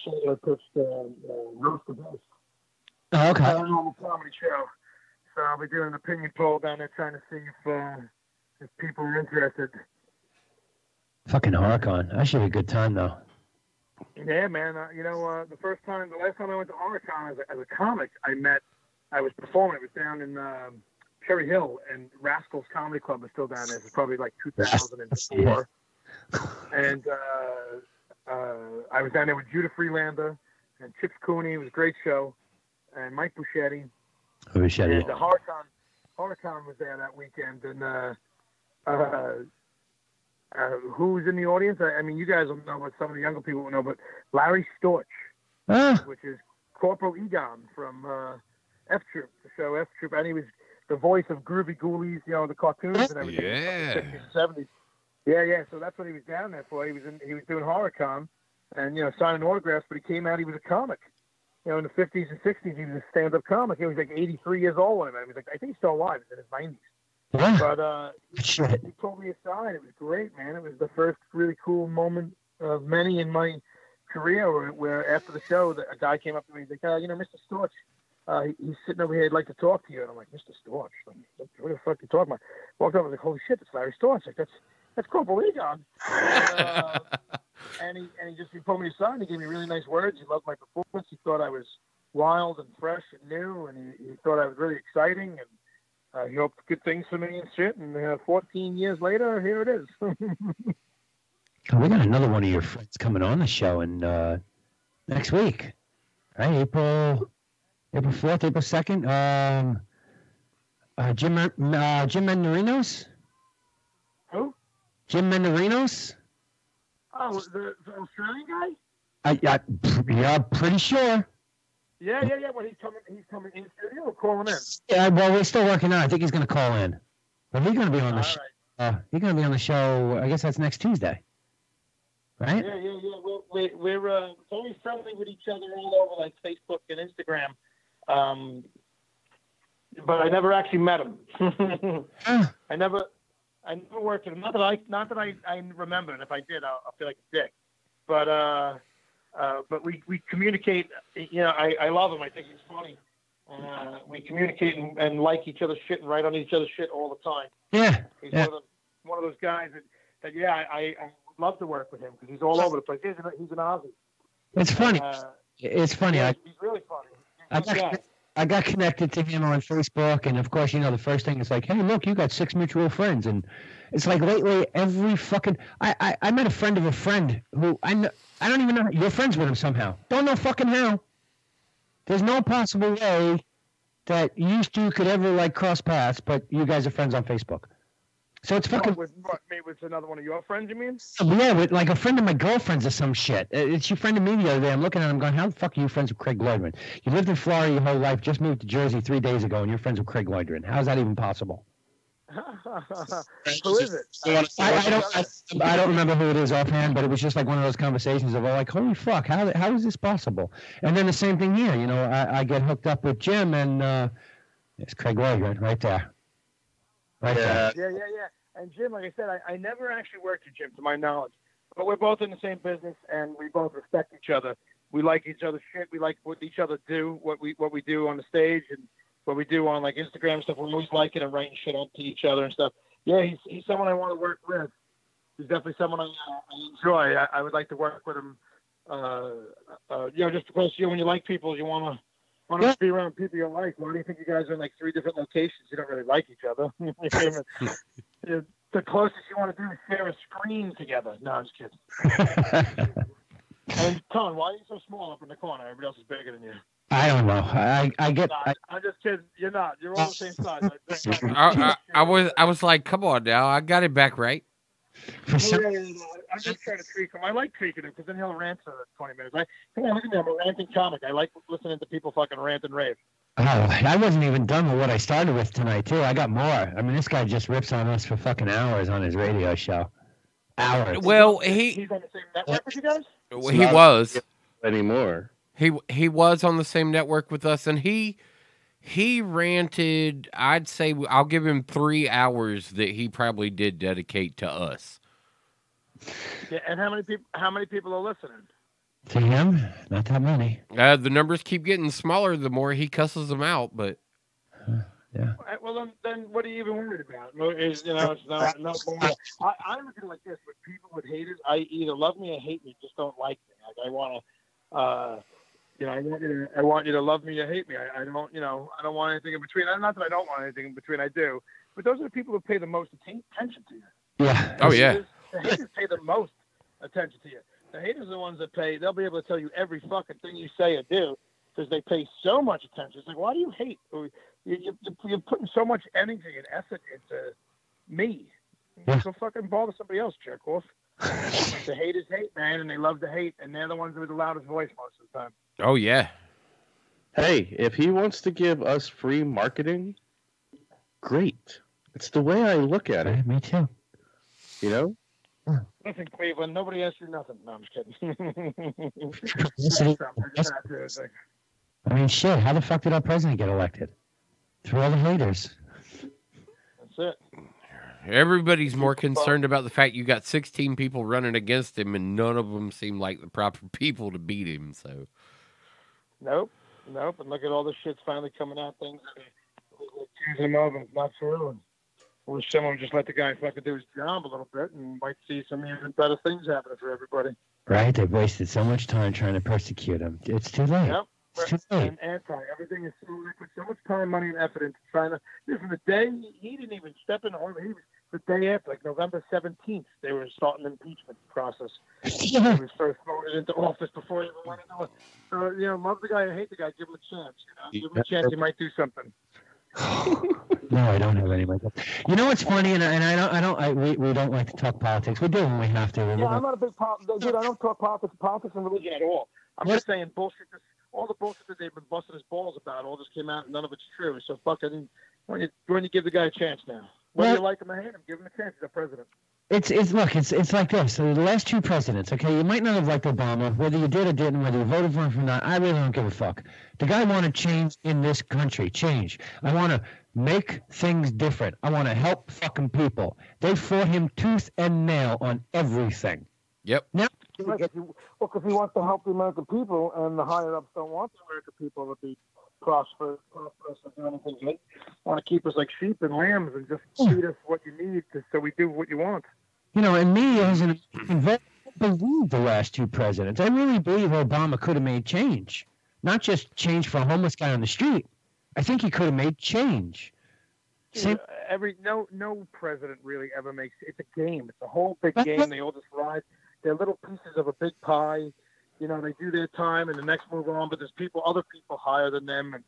show that I pitched, Roast the Best. Oh, okay. Paranormal comedy show. So I'll be doing an opinion poll down there, trying to see if people are interested. Fucking HorrorCon. That should be a good time, though. Yeah, man. The last time I went to HorrorCon as a comic, I was performing. It was down in Cherry Hill, and Rascals Comedy Club is still down there. It's probably like 2004. And I was down there with Judah Freelander and Chips Cooney. It was a great show. And Mike Buschetti. And the HorrorCon was there that weekend. And who's in the audience? I mean, you guys will know, but some of the younger people will know. But Larry Storch, which is Corporal Egon from F Troop, the show F Troop, and he was the voice of Groovy Ghoulies, the cartoons and everything. Yeah. In the 60s, 70s. Yeah. So that's what he was down there for. He was doing HorrorCon, and signing autographs. But he came out. He was a comic. In the 50s and 60s, he was a stand-up comic. He was like 83 years old when he met. He was like, I think he's still alive. He's in his 90s. Yeah. But he pulled me aside. It was great, man. It was the first really cool moment of many in my career where after the show, a guy came up to me. He's like, Mr. Storch, he's sitting over here. I'd like to talk to you. And I'm like, Mr. Storch? What the fuck are you talking about? Walked over and I was like, holy shit, it's Larry Storch. Like, that's Corporal Egon. And he pulled me aside and he gave me really nice words. He loved my performance. He thought I was wild and fresh and new, and he thought I was really exciting, and he hoped good things for me and shit. And 14 years later, here it is. We got another one of your friends coming on the show next week, right? April 4th, April 2nd. Jim Mendarinos. Who? Jim Mendarinos. Oh, the Australian guy? Yeah, pretty sure. Yeah. Well, he's coming in studio or calling in? Yeah, well, we're still working on it. I think he's going to call in. But he's going to be on the show. Right. He's going to be on the show, I guess that's next Tuesday. Right? Yeah. We're very friendly with each other all over, like Facebook and Instagram. But I never actually met him. I never worked with him. Not that I remember, and if I did, I'll feel like a dick. But we communicate. I love him. I think he's funny. We communicate and like each other's shit and write on each other's shit all the time. Yeah. He's one of those guys that I would love to work with him because he's all over the place. He's an Aussie. It's funny. It's funny. Yeah, he's really funny. I got connected to him on Facebook, and of course, the first thing is like, hey, look, you got 6 mutual friends. And it's like lately, every fucking... I met a friend of a friend who I don't even know... You're friends with him somehow. Don't know fucking how. There's no possible way that you two could ever, cross paths, but you guys are friends on Facebook. So it's fucking... With another one of your friends, you mean? Yeah, with a friend of my girlfriend's or some shit. It's your friend of me the other day. I'm looking at him going, how the fuck are you friends with Craig Lloydman? You lived in Florida your whole life, just moved to Jersey 3 days ago, and you're friends with Craig Lloydman. How is that even possible? Who is it? I don't remember who it is offhand, but it was just like one of those conversations of holy fuck, how is this possible? And then the same thing here. I get hooked up with Jim, and it's Craig Lloydman right there. Right there. Yeah. And Jim, like I said, I never actually worked with Jim, to my knowledge. But we're both in the same business, and we both respect each other. We like each other's shit. We like what each other do, what we do on the stage, and what we do on Instagram stuff. We're always liking and writing shit up to each other and stuff. Yeah, he's someone I want to work with. he's definitely someone I enjoy. I would like to work with him. Just because when you like people, you want to be around people you like. Why do you think you guys are in like 3 different locations? You don't really like each other. The closest you want to do is share a screen together. No, I'm just kidding. And Colin, why are you so small up in the corner? Everybody else is bigger than you. I don't know. I'm just kidding. You're not. You're all the same size. I was like, come on now. I got it back right. I'm just trying to tweak him. I like tweaking him because then he'll rant for 20 minutes. Come on, look at me. I'm a ranting comic. I like listening to people fucking rant and rave. Oh, I wasn't even done with what I started with tonight, too. I got more. I mean, this guy just rips on us for fucking hours on his radio show. Hours. Well, he's on the same network with you guys? He was. Anymore. He was on the same network with us, and he ranted. I'd say I'll give him 3 hours that he probably did dedicate to us. Yeah, and how many people are listening? To him, not that many. The numbers keep getting smaller the more he cusses them out, but yeah. Well, then what are you even worried about? It's not I look at it like this: when people with haters, I either love me or hate me. Just don't like me. Like, I want to. I want you to love me or hate me. I don't want anything in between. Not that I don't want anything in between. I do, but those are the people who pay the most attention to you. Yeah. Oh yeah. The haters pay the most attention to you. The haters are the ones that pay. They'll be able to tell you every fucking thing you say or do because they pay so much attention. It's like, why do you hate? You're putting so much energy and effort into me. Yeah. So fucking bother somebody else, jerk off. The haters hate, man, and they love to hate, and they're the ones with the loudest voice most of the time. Oh yeah. Hey, if he wants to give us free marketing, great. It's the way I look at it. Me too. You know? Listen, Cleveland, nobody asked you nothing. No, I'm just kidding. I mean, shit, how the fuck did our president get elected? Through all the haters. That's it. Everybody's more concerned about the fact you got 16 people running against him, and none of them seem like the proper people to beat him. So, nope. And look at all this shit's finally coming out. Things that accusing him of, and it's not true. And I wish someone would just let the guy fucking do his job a little bit, and might see some even better things happening for everybody. Right? They've wasted so much time trying to persecute him. It's too late. Yep. It's too late. And everything is so they put so much time, money, and effort into trying to. From the day he didn't even step in, or he was the day after, like November 17th, they were starting the impeachment process. He was first voted into office before he even went into it. So love the guy or hate the guy, give him a chance. Give him a chance, he might do something. No, I don't have any makeup. You know what's funny, we don't like to talk politics. We do when we have to. Yeah, I'm not a big dude. I don't talk politics and religion at all. I'm just saying bullshit. All the bullshit that they've been busting his balls about, all just came out, and none of it's true. So fucking, when you give the guy a chance now, whether you like him or hate him, give him a chance. He's a president. It's like this. So the last 2 presidents, okay, you might not have liked Obama, whether you did or didn't, whether you voted for him or not, I really don't give a fuck. The guy wanted change in this country, change. I want to make things different. I want to help fucking people. They fought him tooth and nail on everything. Yep. Now, because he wants to help the American people, and the higher ups don't want the American people to be prosperous and do anything good. Want to keep us like sheep and lambs and just feed us what you need, so we do what you want. And me as an investor, I believe the last 2 presidents. I really believe Obama could have made change, not just change for a homeless guy on the street. I think he could have made change. No president really ever makes. It's a game. It's a whole big game. They all just ride. They're little pieces of a big pie. They do their time and the next move on. But there's other people higher than them, and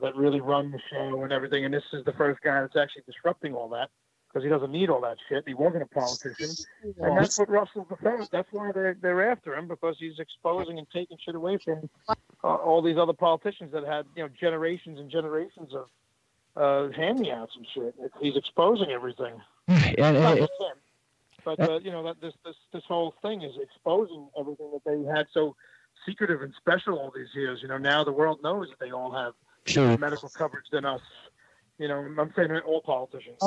that really run the show and everything. And this is the first guy that's actually disrupting all that because he doesn't need all that shit. He wasn't a politician, and that's what Russell's defense. That's why they're after him, because he's exposing and taking shit away from all these other politicians that had generations and generations of hand-me-outs and shit. He's exposing everything. Not just him. But that this whole thing is exposing everything that they had so secretive and special all these years. Now the world knows that they all have medical coverage than us. I'm saying all politicians.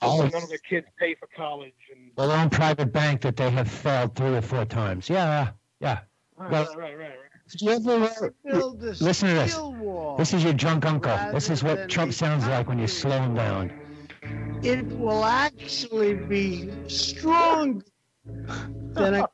None of their kids pay for college and their own private bank that they have failed 3 or 4 times. Yeah. Right. Did you ever listen to this? This is your drunk uncle. This is what Trump sounds like when you slow him down. It will actually be stronger then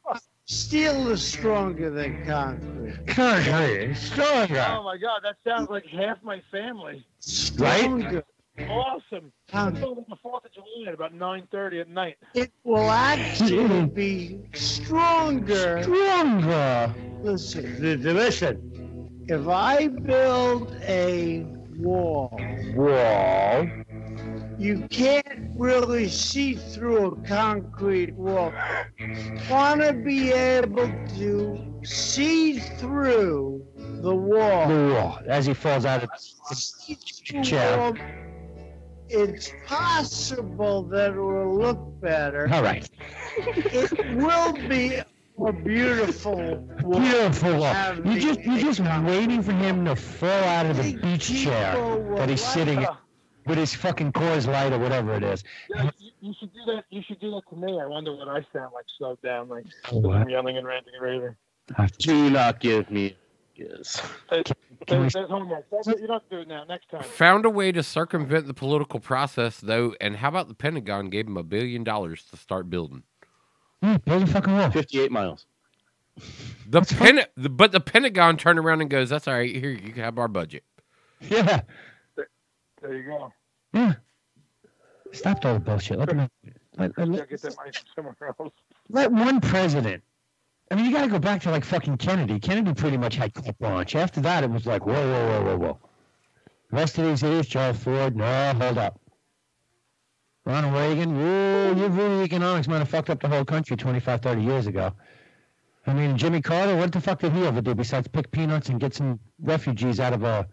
steel is stronger than concrete. Concrete, stronger. Oh my God, that sounds like half my family. Stronger. Awesome. It's over the 4th of July at about 9:30 at night. It will actually be stronger. Stronger. Listen, Listen. if I build a wall, you can't really see through a concrete wall. Want to be able to see through the wall. As he falls out of the chair. It's possible that it will look better. All right. It will be a beautiful wall. Beautiful wall. You're just waiting for him to fall out of the beach chair that he's sitting in with his fucking Coors Light or whatever it is. Yeah, you should do that. You should do that to me. I wonder what I sound like slowed down, like What? I'm yelling and ranting and raving. Do not give me yes. There's homework. You don't have to do it now. Next time. Found a way to circumvent the political process, though, and how about the Pentagon gave him $1 billion to start building? Build a fucking wall. 58 miles. But the Pentagon turned around and goes, "That's all right. Here, you can have our budget." Yeah. There you go. Yeah. Stop all the bullshit. Let Get that money from somewhere else. let one president. I mean, you got to go back to like fucking Kennedy. Kennedy pretty much had carte blanche. After that, it was like, whoa. The rest of these idiots, Gerald Ford, no, hold up. Ronald Reagan, your voodoo economics might have fucked up the whole country 25, 30 years ago. I mean, Jimmy Carter, what the fuck did he ever do besides pick peanuts and get some refugees off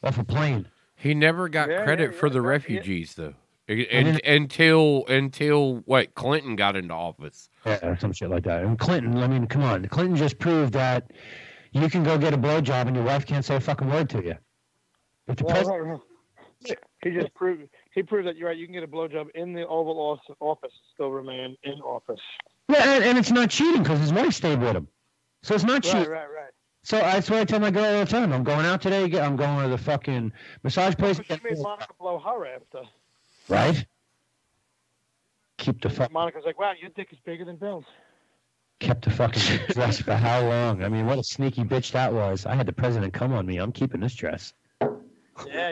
a plane? He never got credit for the refugees, though, until what Clinton got into office. Yeah, or some shit like that. And Clinton, I mean, come on. Clinton just proved that you can go get a blowjob and your wife can't say a fucking word to you. If the president, He just proved that you're right. You can get a blowjob in the Oval Office, still remain in office. yeah, and it's not cheating because his wife stayed with him, so it's not cheating. Right. So that's what I tell my girl all the time. I'm going out today. I'm going to the fucking massage place. But she made Monica blow her after. Right? Keep the fuck. Monica's like, wow, your dick is bigger than Bill's. Kept the fucking dress for how long? I mean, what a sneaky bitch that was. I had the president come on me. I'm keeping this dress. Yeah.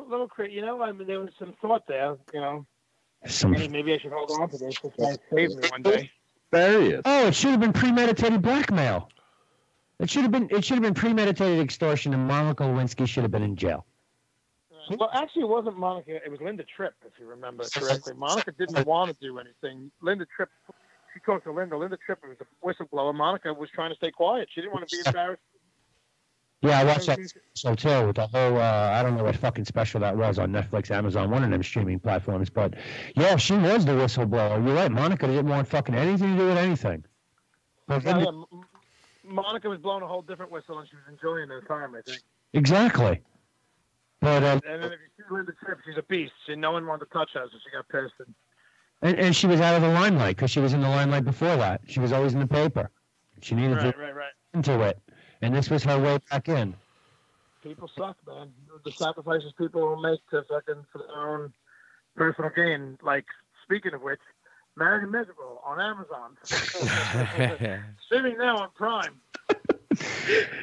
Little crazy. You know, I mean, there was some thought there. You know, Some. maybe I should hold on to this. This might save me one day. There he is. Oh, it should have been premeditated blackmail. It should have been premeditated extortion, and Monica Lewinsky should have been in jail. Well, actually, it wasn't Monica. It was Linda Tripp, if you remember correctly. Monica didn't want to do anything. Linda Tripp, she talked to Linda. Linda Tripp was a whistleblower. Monica was trying to stay quiet. She didn't want to be embarrassed. Yeah, I watched that show too with the whole, I don't know what fucking special that was on Netflix, Amazon, one of them streaming platforms. But yeah, she was the whistleblower. You're right. Monica didn't want fucking anything to do with anything. But Monica was blowing a whole different whistle, and she was enjoying the time, I think. Exactly. But and then if you see Linda Tripp, she's a beast. No one wanted to touch her, so she got pissed. and she was out of the limelight because she was in the limelight before that. She was always in the paper. She needed to Right. into it, and this was her way back in. People suck, man. The sacrifices people make to fucking for their own personal gain. Like, speaking of which, Married and Miserable on Amazon. Streaming now on Prime.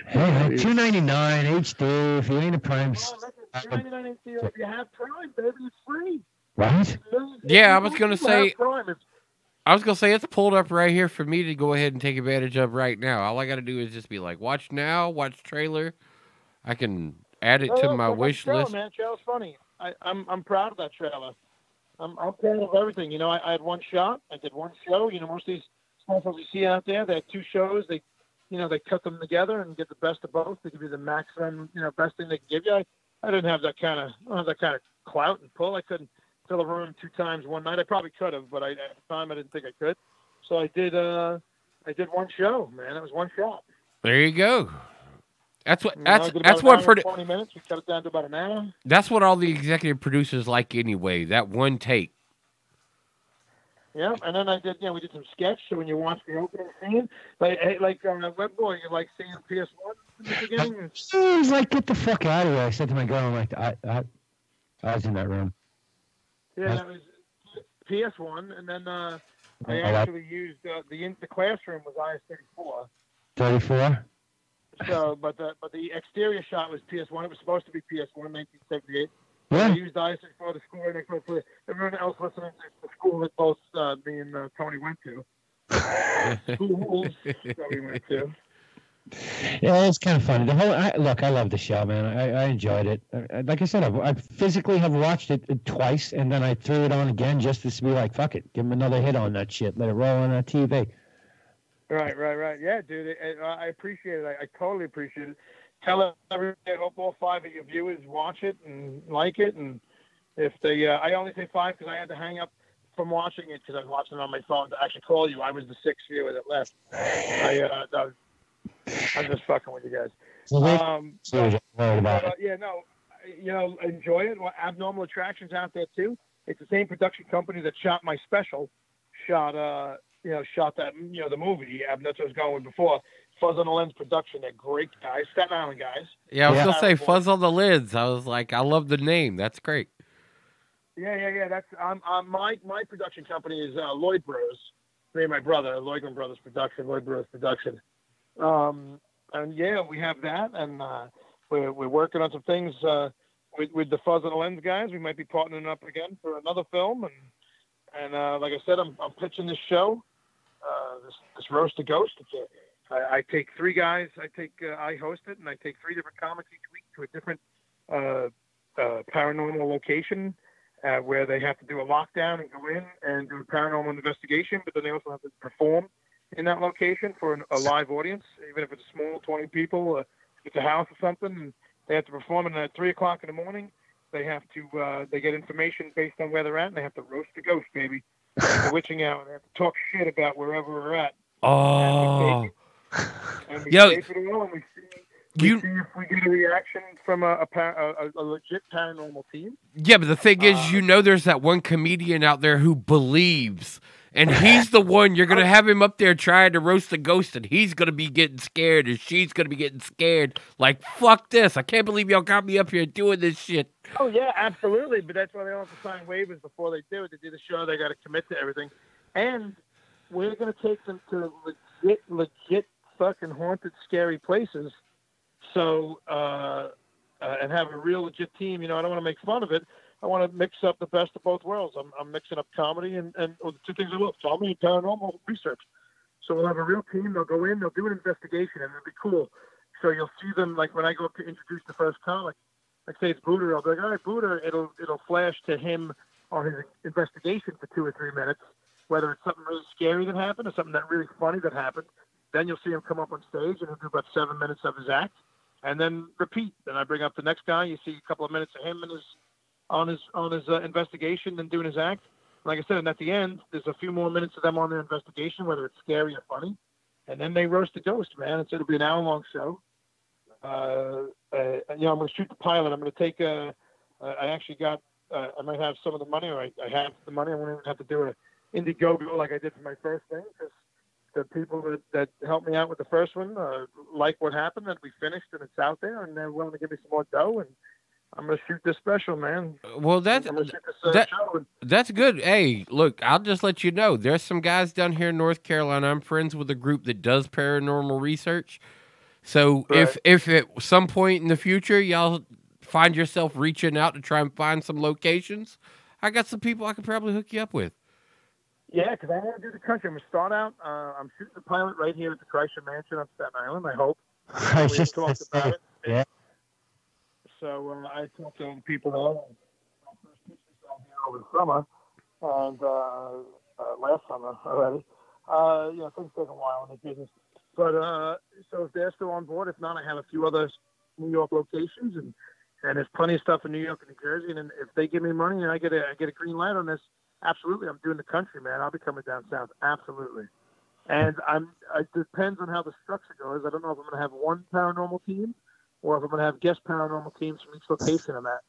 Hey, $2.99 HD. If you ain't a Prime, $2.99 if you have Prime, baby, it's free. right? Yeah, I was gonna say. Prime, it's I was gonna say it's pulled up right here for me to go ahead and take advantage of right now. All I got to do is just be like, watch now, watch trailer. I can add it to my wish list. Man, trailer's funny. I'm proud of that trailer. I'm proud of everything. You know, I had one shot. I did one show. You know, most of these specials you see out there, they had two shows. They cut them together and get the best of both. They give you the maximum, best thing they can give you. I didn't have that kind of clout and pull. I couldn't fill a room 2 times one night. I probably could have, but at the time I didn't think I could. So I did one show, man. It was one shot. There you go. That's what. I did That's about what for 20 minutes. We cut it down to about an hour. That's what all the executive producers like anyway. That one take. Yeah, and then we did some sketch. So when you watch the opening scene, like Web Boy, you like seeing PS1 in the beginning. It was like, get the fuck out of here. I said to my girl, I'm like, I was in that room. Yeah, that was PS1, and then I actually used the classroom was IS-34. 34. So, but the exterior shot was PS1. It was supposed to be PS1, 1978. Yeah. I used IS-34 to score, and for everyone else listening to the school that both me and Tony went to. Schools that we went to. Yeah, it's kind of funny. Look, I love the show, man. I enjoyed it. Like I said, I physically have watched it twice, and then I threw it on again just to be like, fuck it, give him another hit on that shit, let it roll on that TV. Right. Yeah, dude, I appreciate it. I totally appreciate it. Tell everybody, I hope all 5 of your viewers watch it and like it. And if they, I only say 5 because I had to hang up from watching it because I was watching it on my phone to actually call you. I was the 6th viewer that left. I'm just fucking with you guys. Enjoy it. Well, Abnormal Attractions out there too. It's the same production company that shot my special. Shot that, the movie. That's what I was going with before. Fuzz on the Lens production. They're great guys. Staten Island guys. Yeah, I was gonna say Fuzz on the Lens. I was like, I love the name. That's great. Yeah. That's my production company is Lloyd Bros. Me and my brother, Lloyd Brothers Production, Lloyd Bros Production. And yeah, we have that, and we're working on some things with the Fuzz on the Lens guys. We might be partnering up again for another film, and like I said, I'm pitching this show, this Roast to Ghost. I take 3 guys. I host it, and I take 3 different comics each week to a different paranormal location where they have to do a lockdown and go in and do a paranormal investigation, but then they also have to perform in that location for a live audience, even if it's small, 20 people, it's a house or something, and they have to perform. And at 3 o'clock in the morning, they have to, they get information based on where they're at, and they have to roast the ghost, baby. The witching hour. They have to talk shit about wherever we're at. Oh. And we tape it all, and we see if we get a reaction from a legit paranormal team. Yeah, but the thing is, there's that one comedian out there who believes, and he's the one you're going to have him up there trying to roast the ghost, and he's going to be getting scared, and she's going to be getting scared. Like, fuck this. I can't believe y'all got me up here doing this shit. Oh, yeah, absolutely. But that's why they all have to sign waivers before they do it. They do the show. They got to commit to everything. And we're going to take them to legit fucking haunted, scary places. So, and have a real legit team. I don't want to make fun of it. I want to mix up the best of both worlds. I'm mixing up comedy and the 2 things I love, comedy and paranormal research. So we'll have a real team. They'll go in, they'll do an investigation, and it'll be cool. So you'll see them, like when I go up to introduce the first comic, like say it's Buddha, I'll be like, all right, Buddha, it'll flash to him on his investigation for 2 or 3 minutes, whether it's something really scary that happened or something that really funny that happened. Then you'll see him come up on stage and he'll do about 7 minutes of his act. And then repeat. Then I bring up the next guy. You see a couple of minutes of him and on his investigation and doing his act. Like I said, and at the end, there's a few more minutes of them on their investigation, whether it's scary or funny. And then they roast the ghost, man. It'll be an hour-long show. I'm going to shoot the pilot. I'm going to take I actually got, I might have some of the money, or I have the money. I won't even have to do an Indiegogo like I did for my first thing, because the people that helped me out with the first one like what happened, that we finished and it's out there, and they're willing to give me some more dough, and I'm gonna shoot this special, man. Well, that's good. Hey, look, I'll just let you know, there's some guys down here in North Carolina. I'm friends with a group that does paranormal research. So right. if at some point in the future y'all find yourself reaching out to try and find some locations, I got some people I could probably hook you up with. Yeah, because I want to do the country. I'm going to start out. I'm shooting the pilot right here at the Kreischer Mansion on Staten Island, I hope. I was just talked about it. Yeah. So I talked to people there over the summer and last summer already. Things take a while in the business. But so if they're still on board, if not, I have a few other New York locations, and there's plenty of stuff in New York and New Jersey. And if they give me money and I get a green light on this, absolutely, I'm doing the country, man. I'll be coming down south, absolutely. And it depends on how the structure goes. I don't know if I'm going to have one paranormal team or if I'm going to have guest paranormal teams from each location I'm at.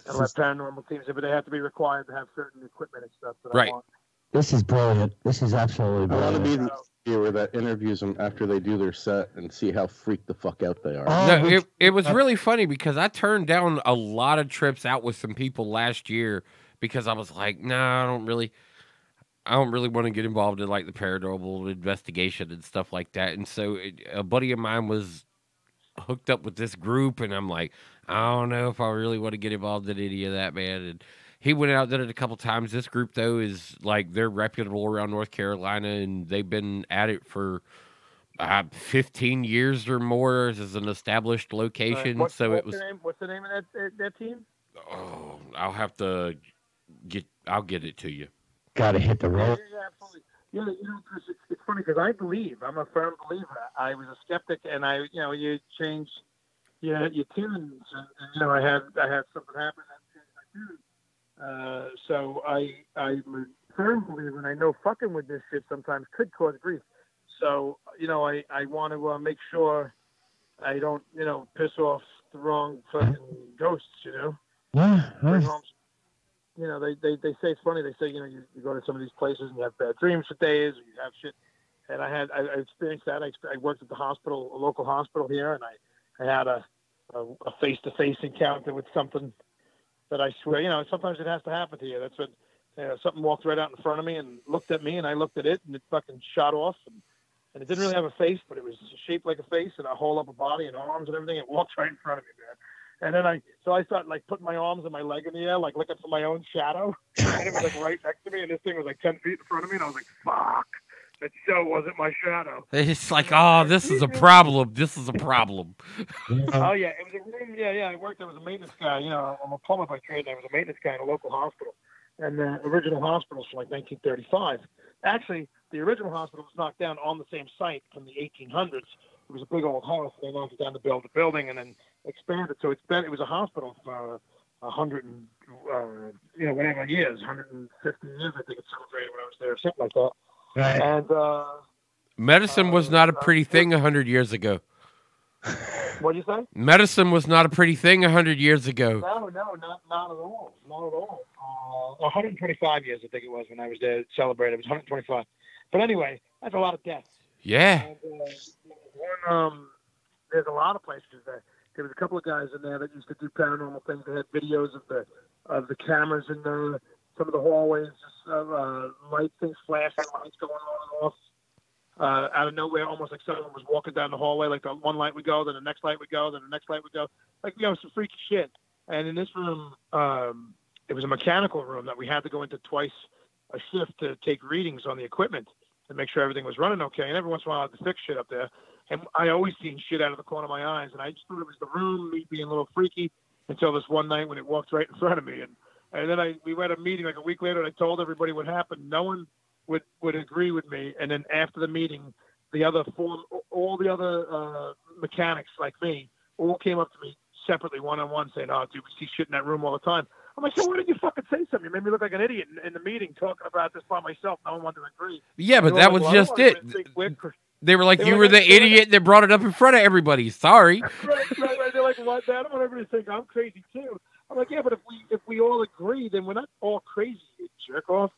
And let paranormal teams, if they have to be required to have certain equipment and stuff that I want. This is brilliant. This is absolutely I want to brilliant. be the viewer that interviews them after they do their set and see how freaked the fuck out they are. No, it was really funny because I turned down a lot of trips out with some people last year because I was like, nah, I don't really. I don't really want to get involved in like the paranormal investigation and stuff like that. And so a buddy of mine was hooked up with this group, and I'm like, I don't know if I really want to get involved in any of that, man. And he went out and did it a couple times. This group though is like they're reputable around North Carolina, and they've been at it for 15 years or more as an established location. What's it the was. name? What's the name of that team? Oh, I'll have to get. I'll get it to you. Got to hit the road. Yeah, absolutely. Yeah, Chris, it's funny because I believe, I'm a firm believer. I was a skeptic, and you change, your tunes, and I had something happen that changed my tune. So I'm a firm believer, and I know fucking with this shit sometimes could cause grief. So I want to make sure I don't piss off the wrong fucking ghosts. Yeah. Bring home. They say it's funny. They say, you go to some of these places and you have bad dreams for days, or you have shit. And I experienced that. I worked at the hospital, a local hospital here, and I had a face-to-face encounter with something that I swear, sometimes it has to happen to you. That's what, something walked right out in front of me and looked at me, and I looked at it, and it fucking shot off. And it didn't really have a face, but it was shaped like a face and a whole upper body and arms and everything. It walked right in front of me, man. And then I started like putting my arms and my leg in the air, like looking for my own shadow. And it was like right next to me, and this thing was like 10 feet in front of me, and I was like, "Fuck, that show wasn't my shadow." It's like, oh, this is a problem. This is a problem. Oh yeah, it was a room. Yeah. I worked. I was a maintenance guy. I'm a plumber by trade. And I was a maintenance guy in a local hospital, and the original hospital from like 1935. Actually, the original hospital was knocked down on the same site from the 1800s. It was a big old house, and they knocked it down to build the building, and then expanded. So it was a hospital for 100 and whatever years, 150 years. I think it celebrated when I was there, something like that. Right. And Medicine was not a pretty thing 100 years ago. What do you say? Medicine was not a pretty thing 100 years ago. No, not at all. Not at all. 125 years, I think it was, when I was there celebrated. It was 125. But anyway, that's a lot of deaths. Yeah. And, there's a lot of places there. There was a couple of guys in there that used to do paranormal things. They had videos of the cameras in some of the hallways, just light things flashing, lights going on and off. Out of nowhere, almost like someone was walking down the hallway. Like the one light would go, then the next light would go, then the next light would go. Like some freaky shit. And in this room, it was a mechanical room that we had to go into twice a shift to take readings on the equipment and make sure everything was running okay. And every once in a while, I had to fix shit up there. And I always seen shit out of the corner of my eyes. And I just thought it was the room, me being a little freaky, until this one night when it walked right in front of me. And then we went to a meeting like a week later, and I told everybody what happened. No one would agree with me. And then after the meeting, all the other mechanics like me all came up to me separately, one-on-one, saying, "Oh, dude, we see shit in that room all the time." I'm like, "So why didn't you fucking say something? You made me look like an idiot in the meeting talking about this by myself. No one wanted to agree." Yeah, but that was just it. They were like, "You were the idiot that brought it up in front of everybody. Sorry." Right. They're like, "What? I don't want everybody to think I'm crazy too." I'm like, "Yeah, but if we all agree, then we're not all crazy, you jerk off.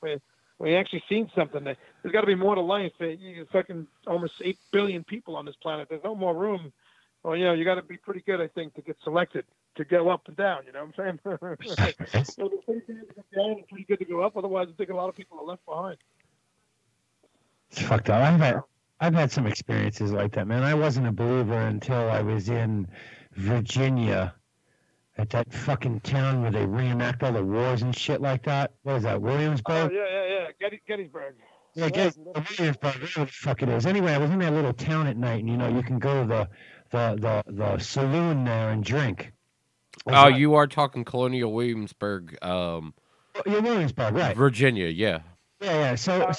We actually seen something. There's got to be more to life. You fucking almost 8 billion people on this planet. There's no more room. Well, you got to be pretty good, I think, to get selected to go up and down. You know what I'm saying? So it's pretty good to go down and pretty good to go up. Otherwise, I think a lot of people are left behind." It's fucked up. I've had some experiences like that, man. I wasn't a believer until I was in Virginia at that fucking town where they reenact all the wars and shit like that. What is that, Williamsburg? Oh, yeah. Gettysburg. Yeah, Williamsburg, whatever the fuck it is. Anyway, I was in that little town at night, and you can go to the saloon there and drink. Oh, you are talking Colonial Williamsburg. Yeah, Williamsburg, right? Virginia, yeah. Yeah. So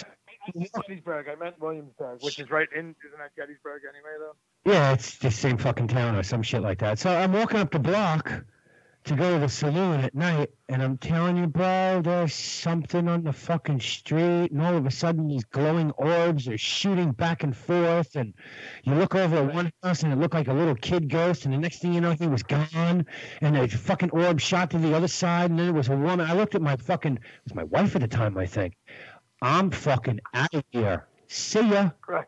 Gettysburg. I meant Williamsburg, which is right in. Isn't that Gettysburg anyway, though? Yeah, it's the same fucking town or some shit like that. So I'm walking up the block to go to the saloon at night, and I'm telling you, bro, there's something on the fucking street, and all of a sudden these glowing orbs are shooting back and forth, and you look over at one house, and it looked like a little kid ghost, and the next thing you know, he was gone, and the fucking orb shot to the other side, and then it was a woman. I looked at it was my wife at the time, I think. I'm fucking out of here. See ya. Right.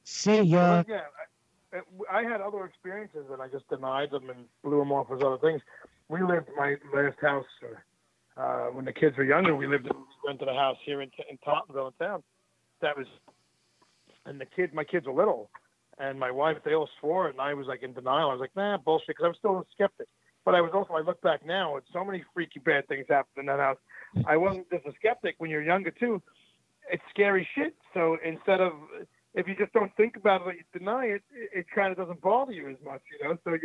See ya. Well, yeah. I had other experiences, and I just denied them and blew them off as other things. We lived my last house. when the kids were younger, we rented a house here in Tottenville in town. That was, and my kids were little, and my wife, they all swore it, and I was like in denial. I was like, nah, bullshit, because I was still a skeptic. But I look back now, and so many freaky bad things happened in that house. I wasn't just a skeptic. When you're younger too, it's scary shit. So instead of, if you just don't think about it or you deny it, it kind of doesn't bother you as much, you know. So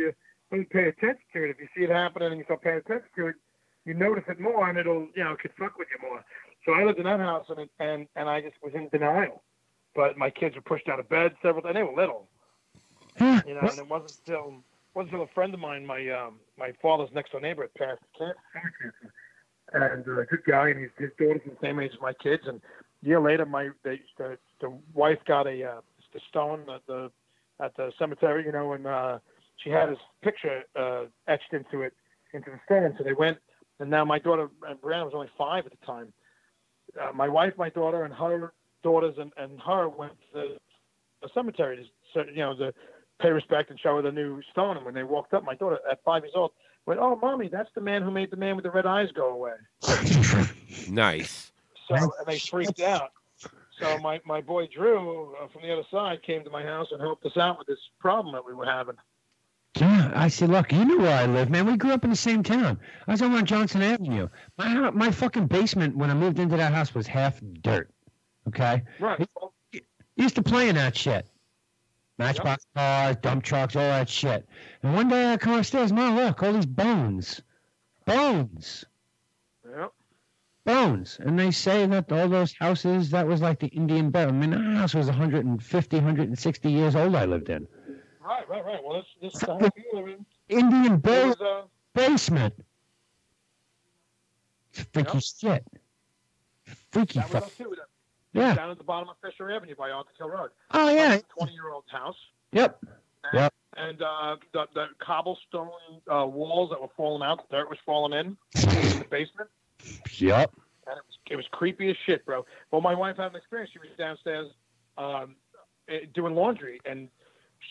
when you pay attention to it, if you see it happening and you start paying attention to it, you notice it more, and it'll, you know, it could fuck with you more. So I lived in that house, and I just was in denial. But my kids were pushed out of bed several times, and they were little, you know. And it wasn't until a friend of mine, my father's next door neighbor, had passed cancer, and a good guy, and his daughter's the same age as my kids. And a year later, the wife got the stone at the cemetery, you know, and she had his picture etched into the stone. So they went, and now my daughter, Brianna, was only 5 at the time. My wife, my daughter, and her daughters and her went to the cemetery to pay respect and show her the new stone. And when they walked up, my daughter, at 5 years old, went, "Oh, Mommy, that's the man who made the man with the red eyes go away." Nice. So, and they freaked out. So my boy Drew from the other side came to my house and helped us out with this problem that we were having. Yeah, I see. Look, you know where I live, man. We grew up in the same town. I was over on Johnson Avenue. My fucking basement when I moved into that house was half dirt. Okay? Right. You used to play in that shit. Matchbox cars, dump trucks, all that shit. And one day I come upstairs, Mom, look, all these bones. Bones. Yep. Bones. And they say that all those houses, that was like the Indian burial. I mean, that house was 150, 160 years old I lived in. Right. Well, this is the house we live in. Indian burial basement. It's freaky shit. Freaky That was fuck. us too. Yeah. Down at the bottom of Fisher Avenue by Arthur Hill Road. Oh, yeah. 20-year-old house. Yep. Yep. And the cobblestone walls that were falling out, the dirt was falling in the basement. Yep. And it was creepy as shit, bro. Well, my wife had an experience. She was downstairs doing laundry, and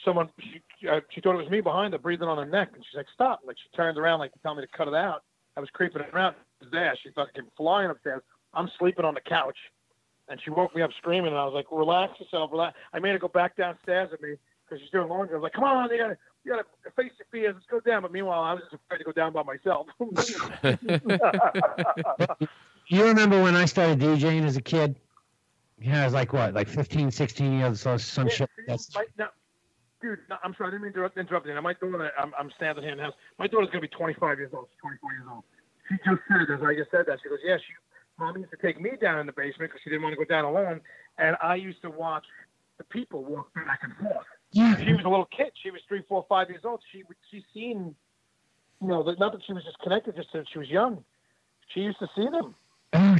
someone, she thought it was me behind her, breathing on her neck, and she's like, "Stop!" Like, she turned around like to tell me to cut it out. I was creeping around. It was there. She fucking came flying upstairs. I'm sleeping on the couch, and she woke me up screaming, and I was like, "Relax yourself, relax." I made her go back downstairs with me because she's doing laundry. I was like, "Come on, you gotta face your fears. Let's go down." But meanwhile, I was just afraid to go down by myself. You remember when I started DJing as a kid? Yeah, I was like, what, like 15, 16 years old, some shit. Dude, no, I'm sorry, I didn't mean to interrupt you. Now, my daughter, I'm standing here in the house. My daughter's going to be 25 years old. She's 24 years old. She just said, as I just said that, she goes, "Yeah, Mommy used to take me down in the basement because she didn't want to go down alone. And I used to watch the people walk back and forth." Yeah. She was a little kid. She was 3, 4, 5 years old. She's seen, not that she was just connected, just that she was young. She used to see them. Oh, I'm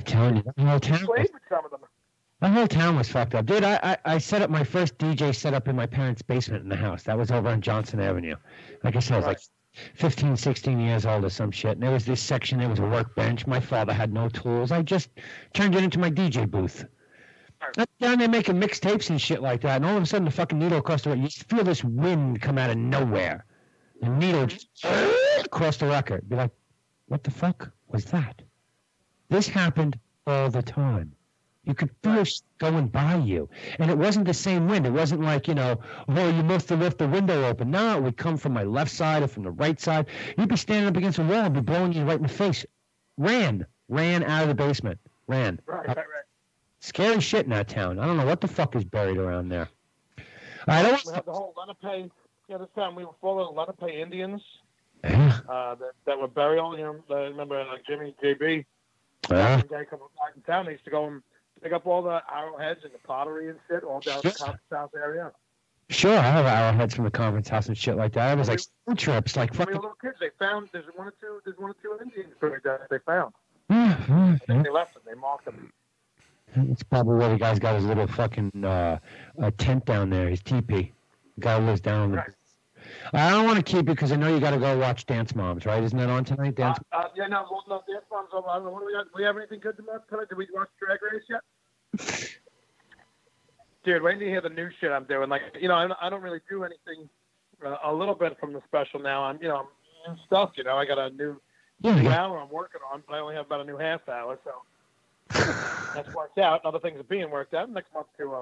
telling you, the whole town. Played with some of them. The whole town was fucked up. Dude, I set up my first DJ setup in my parents' basement in the house. That was over on Johnson Avenue. Like I said, I was like 15, 16 years old or some shit. And there was this section, there was a workbench. My father had no tools. I just turned it into my DJ booth. I'm down there making mixtapes and shit like that. And all of a sudden, the fucking needle across the record. You just feel this wind come out of nowhere. The needle just across the record. Be like, what the fuck was that? This happened all the time. You could feel shit going by you. And it wasn't the same wind. It wasn't like, you must have left the window open. No, it would come from my left side or from the right side. You'd be standing up against a wall and be blowing you right in the face. Ran out of the basement. Ran. Right. Scary shit in that town. I don't know what the fuck is buried around there. All right, We had the whole Lenape. This time we were full of Lenape Indians that were burial. Remember Jimmy JB? Guy coming back in town. They used to go and pick up all the arrowheads and the pottery and shit all down the Conference House area. Sure, I have arrowheads from the Conference House and shit like that. It was like food trips, like fucking. We were little kids. They found there's one or two Indians buried that they found. Yeah. They left them. They marked them. It's probably where the guy's got his little fucking tent down there, his teepee. The guy lives down on the. Right. I don't want to keep you because I know you got to go watch Dance Moms, right? Isn't that on tonight? Dance. No, Dance Moms. I don't know. Do we have anything good to watch tonight? Did we watch Drag Race yet? Dude, wait till you hear the new shit I'm doing. Like, I don't really do anything. A little bit from the special now. I'm new stuff. I got a new Yeah, new yeah. hour I'm working on, but I only have about a new half hour, so that's worked out. Other things are being worked out. Next month, too,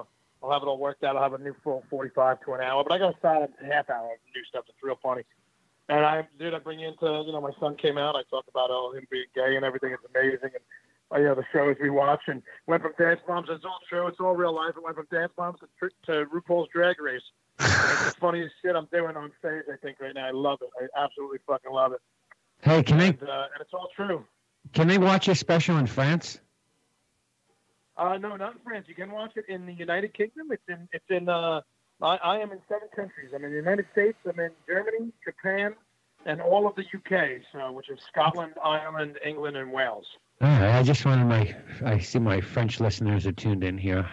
I'll have it all worked out. I'll have a new full 45 to an hour, but I got to start a half hour of new stuff that's real funny. And I bring into, my son came out. I talked about him being gay and everything. It's amazing. And, the shows we watch and went from Dance Moms. It's all true. It's all real life. It went from Dance Moms to RuPaul's Drag Race. It's the funniest shit I'm doing on stage, I think, right now. I love it. I absolutely fucking love it. Hey, And it's all true. Can they watch your special in France? No, not in France. You can watch it in the United Kingdom. It's in. I am in 7 countries. I'm in the United States. I'm in Germany, Japan, and all of the UK. So, which is Scotland, Ireland, England, and Wales. All right, I just wanted I see my French listeners are tuned in here.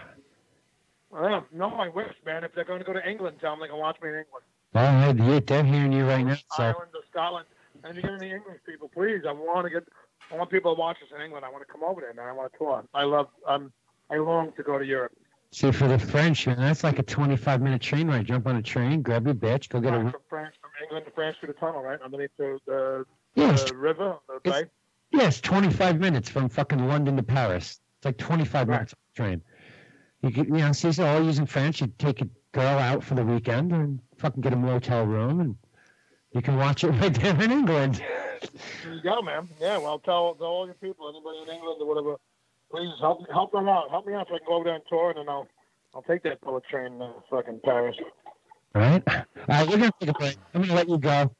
No, I wish, man. If they're going to go to England, tell them they can watch me in England. Well, they're hearing you right now. So. Ireland or Scotland. And if you get any English people, please. I want people to watch us in England. I want to come over there, man. I want to tour. I long to go to Europe. See, for the French, that's like a 25-minute train ride. Jump on a train, grab your bitch, go get from England to France through the tunnel, right? Underneath the river, the bay. Yes, 25 minutes from fucking London to Paris. It's like 25 minutes on the train. You could, see, so all using French, you take a girl out for the weekend and fucking get a motel room, and you can watch it right there in England. There you go, man. Yeah, well, tell all your people, anybody in England or whatever, please help them out. Help me out so I can go over there and tour, and then I'll take that bullet train to fucking Paris. All right. All right, we're going to take a break. I'm going to let you go.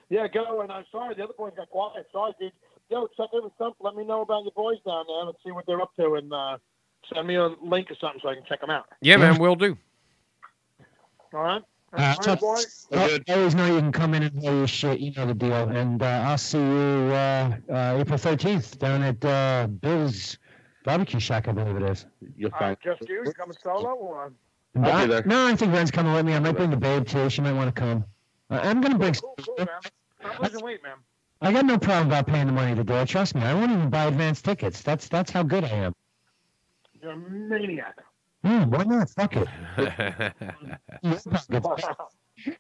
Yeah, go, and I'm sorry, the other boys got quiet. Sorry, dude. Yo, check in with something. Let me know about your boys down there and see what they're up to, and send me a link or something so I can check them out. Yeah, man, we'll do. All right? So, boys. I always know you can come in and hear your shit. You know the deal. And I'll see you April 13th down at Bill's Barbecue Shack, I believe it is. You'll find Just you? You coming solo? Or? I'll be there. No, I think Ren's coming with me. I might bring the babe too. She might want to come. I'm going to bring... Cool, man. I'm losing weight, man. I got no problem about paying the money to do it. Trust me. I won't even buy advance tickets. That's how good I am. You're a maniac. Why not? Fuck it. It's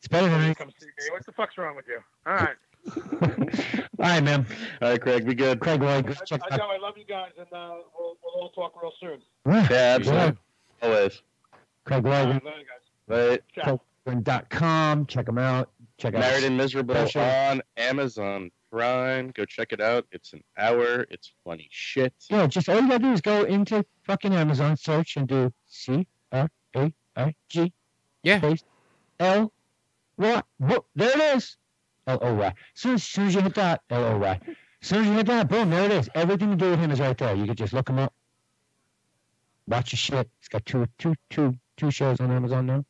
better than Come see me. What the fuck's wrong with you? All right. All right, man. All right, Craig, be good. Craig Lloyd, I love you guys, and we'll all talk real soon. Yeah, absolutely. Always. Craig All Lloyd. right, love you guys. Right. Ciao. .com. Check them out. Check out Married and Miserable Special. on Amazon Prime. Go check it out. It's an hour. It's funny shit. Yeah, just all you gotta do is go into fucking Amazon, search, and do C-R-A-I-G. Yeah. Space L-Y. Whoop, there it is. L-O-Y. As soon as you hit that, L-O-Y. As soon as you hit that, boom, there it is. Everything to do with him is right there. You could just look him up. Watch your shit. He's got two shows on Amazon now.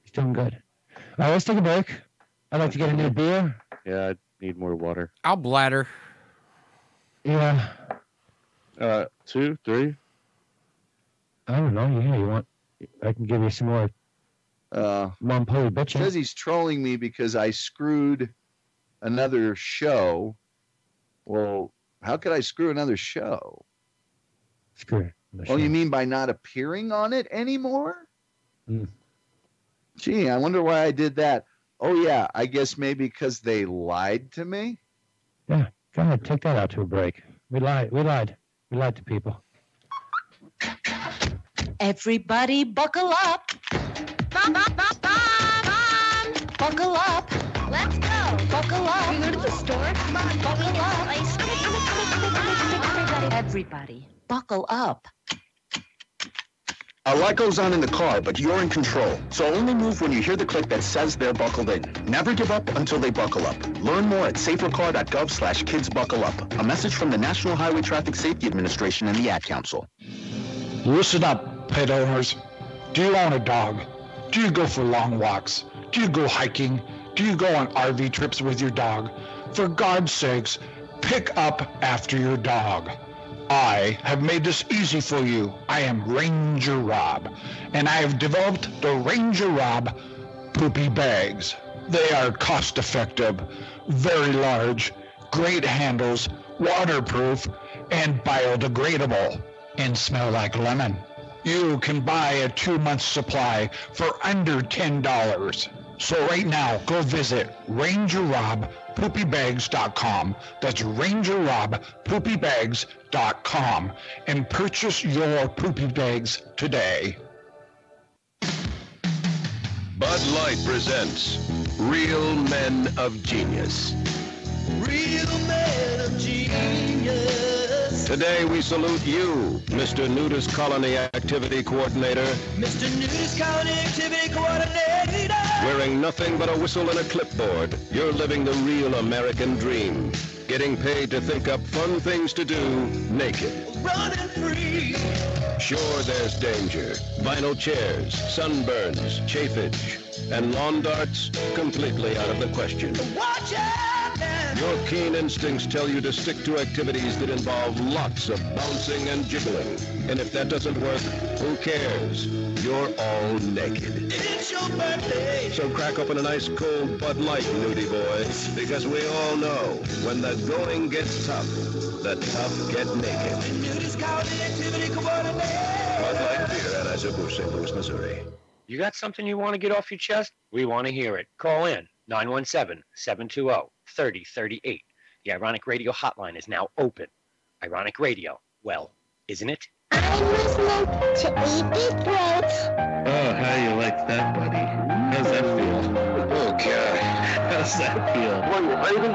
He's doing good. All right, let's take a break. I'd like to get a new beer. Yeah, I need more water. I'll bladder. Yeah. 2, 3. I don't know. Yeah, you want? I can give you some more Mom Polly bitching. Says he's trolling me because I screwed another show. Well, how could I screw another show? Screw. Oh, you mean by not appearing on it anymore? Mm. Gee, I wonder why I did that. Oh, yeah, I guess maybe because they lied to me. Yeah, go ahead. Take that out to a break. We lied. We lied to people. Everybody buckle up. Buckle up. Let's go. Buckle up. We go to the store. Come on, buckle up. Everybody, buckle up. A lot goes on in the car, but you're in control. So only move when you hear the click that says they're buckled in. Never give up until they buckle up. Learn more at safercar.gov/kidsbuckleup. A message from the National Highway Traffic Safety Administration and the Ad Council. Listen up, pet owners. Do you own a dog? Do you go for long walks? Do you go hiking? Do you go on RV trips with your dog? For God's sakes, pick up after your dog. I have made this easy for you. I am Ranger Rob, and I have developed the Ranger Rob poopy bags. They are cost-effective, very large, great handles, waterproof, and biodegradable, and smell like lemon. You can buy a 2-month supply for under $10. So right now, go visit rangerrobpoopybags.com. That's rangerrobpoopybags.com and purchase your poopy bags today. Bud Light presents Real Men of Genius. Real men of genius. Today we salute you, Mr. Nudist Colony Activity Coordinator. Mr. Nudist Colony Activity Coordinator. Wearing nothing but a whistle and a clipboard, you're living the real American dream. Getting paid to think up fun things to do naked. Running free. Sure, there's danger. Vinyl chairs, sunburns, chafage, and lawn darts completely out of the question. Watch out now. Your keen instincts tell you to stick to activities that involve lots of bouncing and jiggling. And if that doesn't work, who cares? You're all naked. It's your birthday. So crack open a nice cold Bud Light, nudie boy, because we all know when the going gets tough, the tough get naked. Nudist Colony Activity Coordinator. Bud Light Beer, Anheuser-Busch, St. Louis, Missouri. You got something you want to get off your chest? We want to hear it. Call in 917-720-3038. The Ironic Radio hotline is now open. Ironic Radio, well, isn't it? I'm listening to 8-Bit Bros. Oh, how you like that, buddy? How's that feel? Oh, God. How's that feel? What, you baby?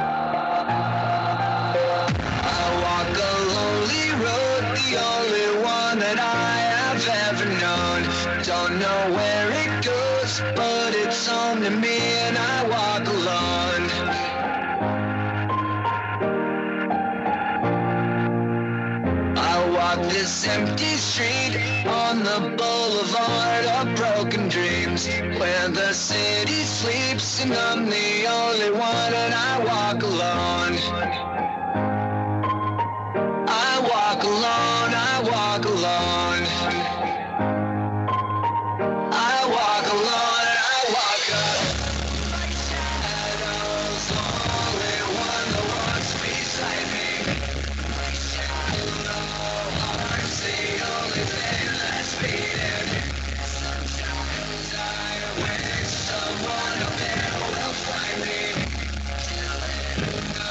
I walk a lonely road, the only one that I have ever known. Don't know where it goes, but it's home to me and I walk alone. I walk this empty street on the boulevard of broken dreams, where the city sleeps and I'm the only one and I walk alone. I walk alone, I walk alone. I walk alone, I walk up. My shadow's the only one that walks beside me. My shadow, heart's the only thing that's beating. Sometimes I wish someone up there will find me. Till then I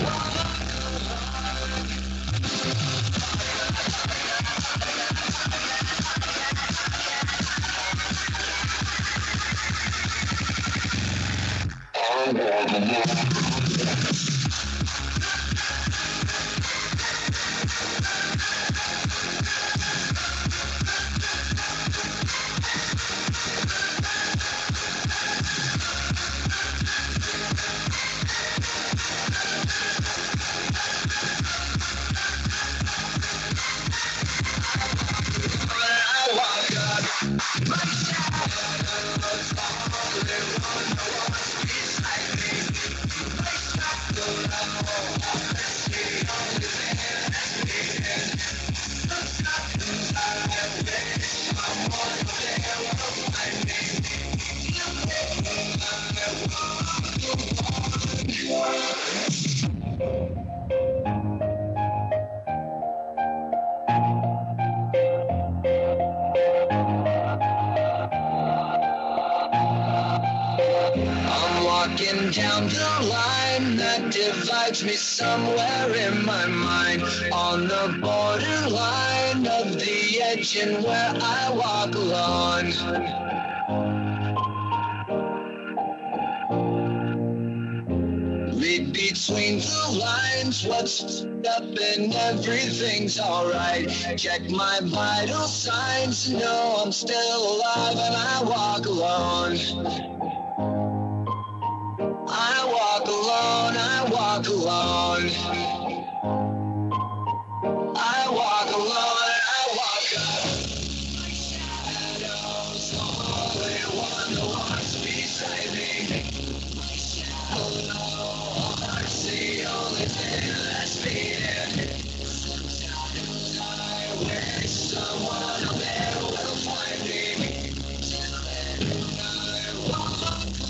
walk alone. I'm walking down the line that divides me somewhere in my mind, on the borderline of the edge and where I walk alone. Read between the lines, what's up and everything's alright. Check my vital signs, know I'm still alive and I walk alone. I walk alone, I walk alone. I walk alone, I walk up. My shadow's the only one that walks beside me. My shadow, heart's the only thing that's beating. Sometimes I wish someone up there will find me. Till then I walk alone.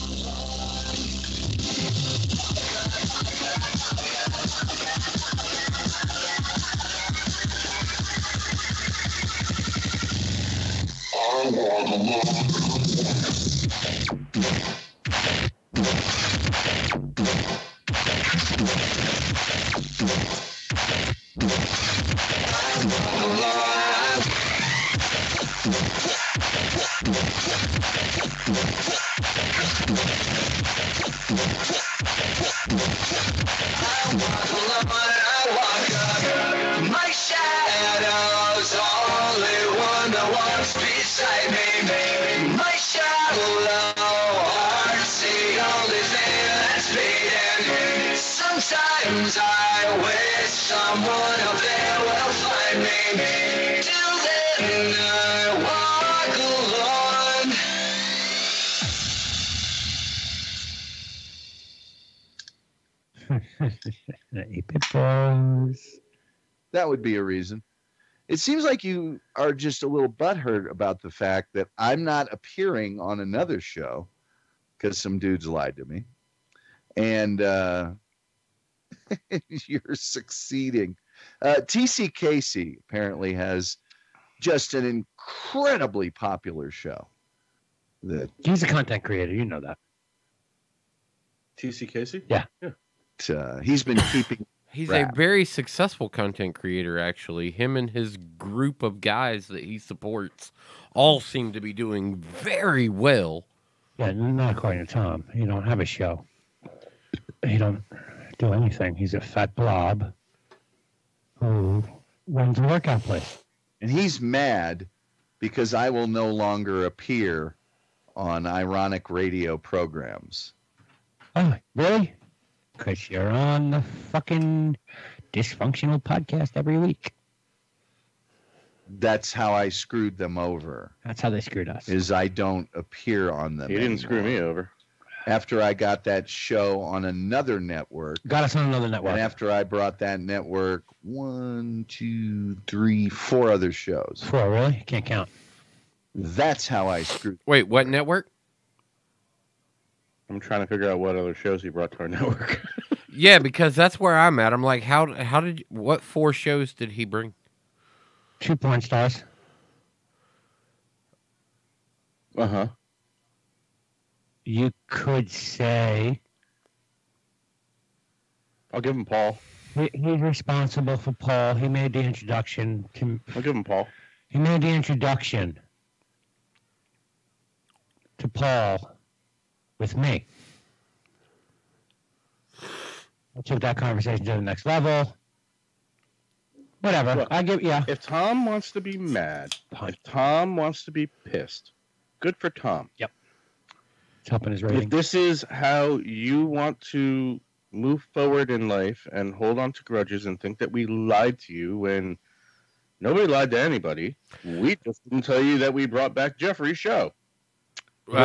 My shadow's only one that walks beside me. My shallow heart's the only thing that's beating. Sometimes I wish someone out there will find me. Till then I walk alone. Eight-bit bros. That would be a reason. It seems like you are just a little butthurt about the fact that I'm not appearing on another show because some dudes lied to me. And you're succeeding. TC Casey apparently has just an incredibly popular show. He's a content creator. You know that. TC Casey? Yeah. He's been keeping. He's a very successful content creator, actually. Him and his group of guys that he supports all seem to be doing very well. Yeah, not according to Tom. He don't have a show. He don't do anything. He's a fat blob who runs a workout place. And he's mad because I will no longer appear on ironic radio programs. Oh, really? Because you're on the fucking dysfunctional podcast every week. That's how I screwed them over. That's how they screwed us. Is I don't appear on them. He didn't screw me over. After I got that show on another network. Got us on another network. And after I brought that network 1, 2, 3, 4 other shows. 4, really? Can't count. That's how I screwed. Wait, what network? I'm trying to figure out what other shows he brought to our network. Yeah, because that's where I'm at. I'm like, what 4 shows did he bring? 2 porn stars. Uh-huh. You could say... I'll give him Paul. He's responsible for Paul. He made the introduction to... I'll give him Paul. He made the introduction to Paul with me. I took that conversation to the next level. Whatever. Look, I give, yeah. If Tom wants to be mad, if Tom wants to be pissed, good for Tom. Yep. It's helping his rating. If this is how you want to move forward in life and hold on to grudges and think that we lied to you when nobody lied to anybody, we just didn't tell you that we brought back Jeffrey's show. Which,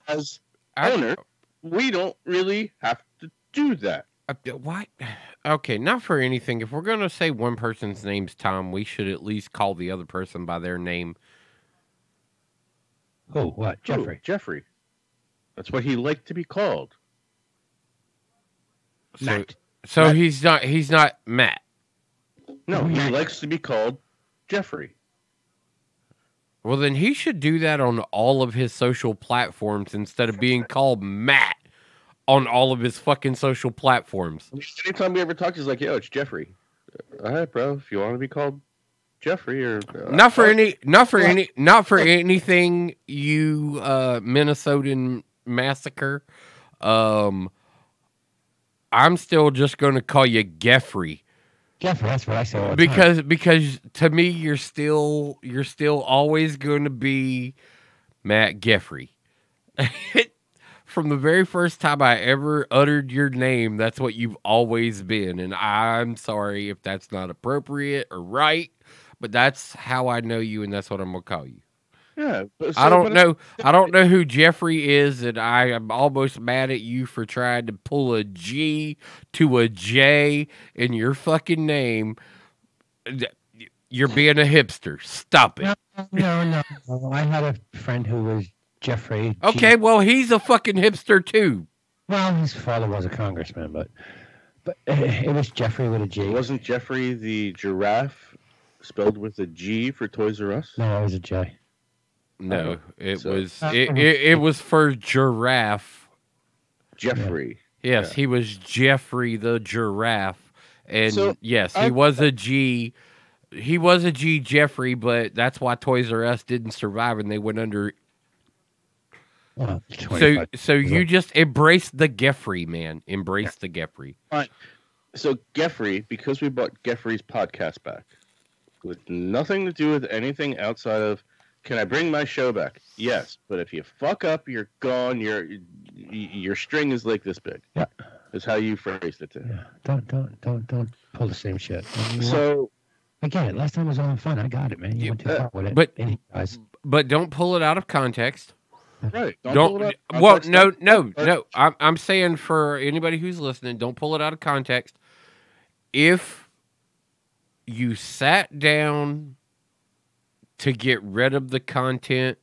as owner, we don't really have to do that. What? Okay, not for anything. If we're going to say one person's name's Tom, we should at least call the other person by their name. Oh, what? Jeffrey. Ooh, Jeffrey. That's what he liked to be called. So Matt. he's not Matt. No, he likes to be called Jeffrey. Well, then he should do that on all of his social platforms instead of being called Matt on all of his fucking social platforms. Anytime we ever talk, he's like, "Yo, it's Jeffrey." All right, bro. If you want to be called Jeffrey, or not for anything, you Minnesotan massacre. I'm still just going to call you Geffrey. Jeffrey, that's what I say all the because to me you're still always going to be Matt Geffrey. From the very first time I ever uttered your name, that's what you've always been, and I'm sorry if that's not appropriate or right, but that's how I know you, and that's what I'm gonna call you. Yeah, I don't know who Jeffrey is, and I am almost mad at you for trying to pull a G to a J in your fucking name. You're being a hipster. Stop it. No. I had a friend who was Jeffrey. Okay, well, he's a fucking hipster too. Well, his father was a congressman, but it was Jeffrey with a G. Wasn't Jeffrey the giraffe spelled with a G for Toys R Us? No, it was a J. No, it was for giraffe. Jeffrey. Yes, yeah. He was Jeffrey the giraffe, and so, yes, he was a G. He was a G, Jeffrey, but that's why Toys R Us didn't survive, and they went under Well, So 25. so you just embrace the Geffrey, man. Embrace the Geffrey. So Geffrey, because we brought Geffrey's podcast back, with nothing to do with anything outside of, can I bring my show back? Yes, but if you fuck up, you're gone. Your string is like this big. Yeah. Is how you phrased it. Yeah. Don't pull the same shit. So I get it. Last time was all fun. I got it, man. You went too far with it. But guys. but don't pull it out of context. right. Don't. pull it out Well, of context. no. I'm saying for anybody who's listening, don't pull it out of context. If you sat down to get rid of the content,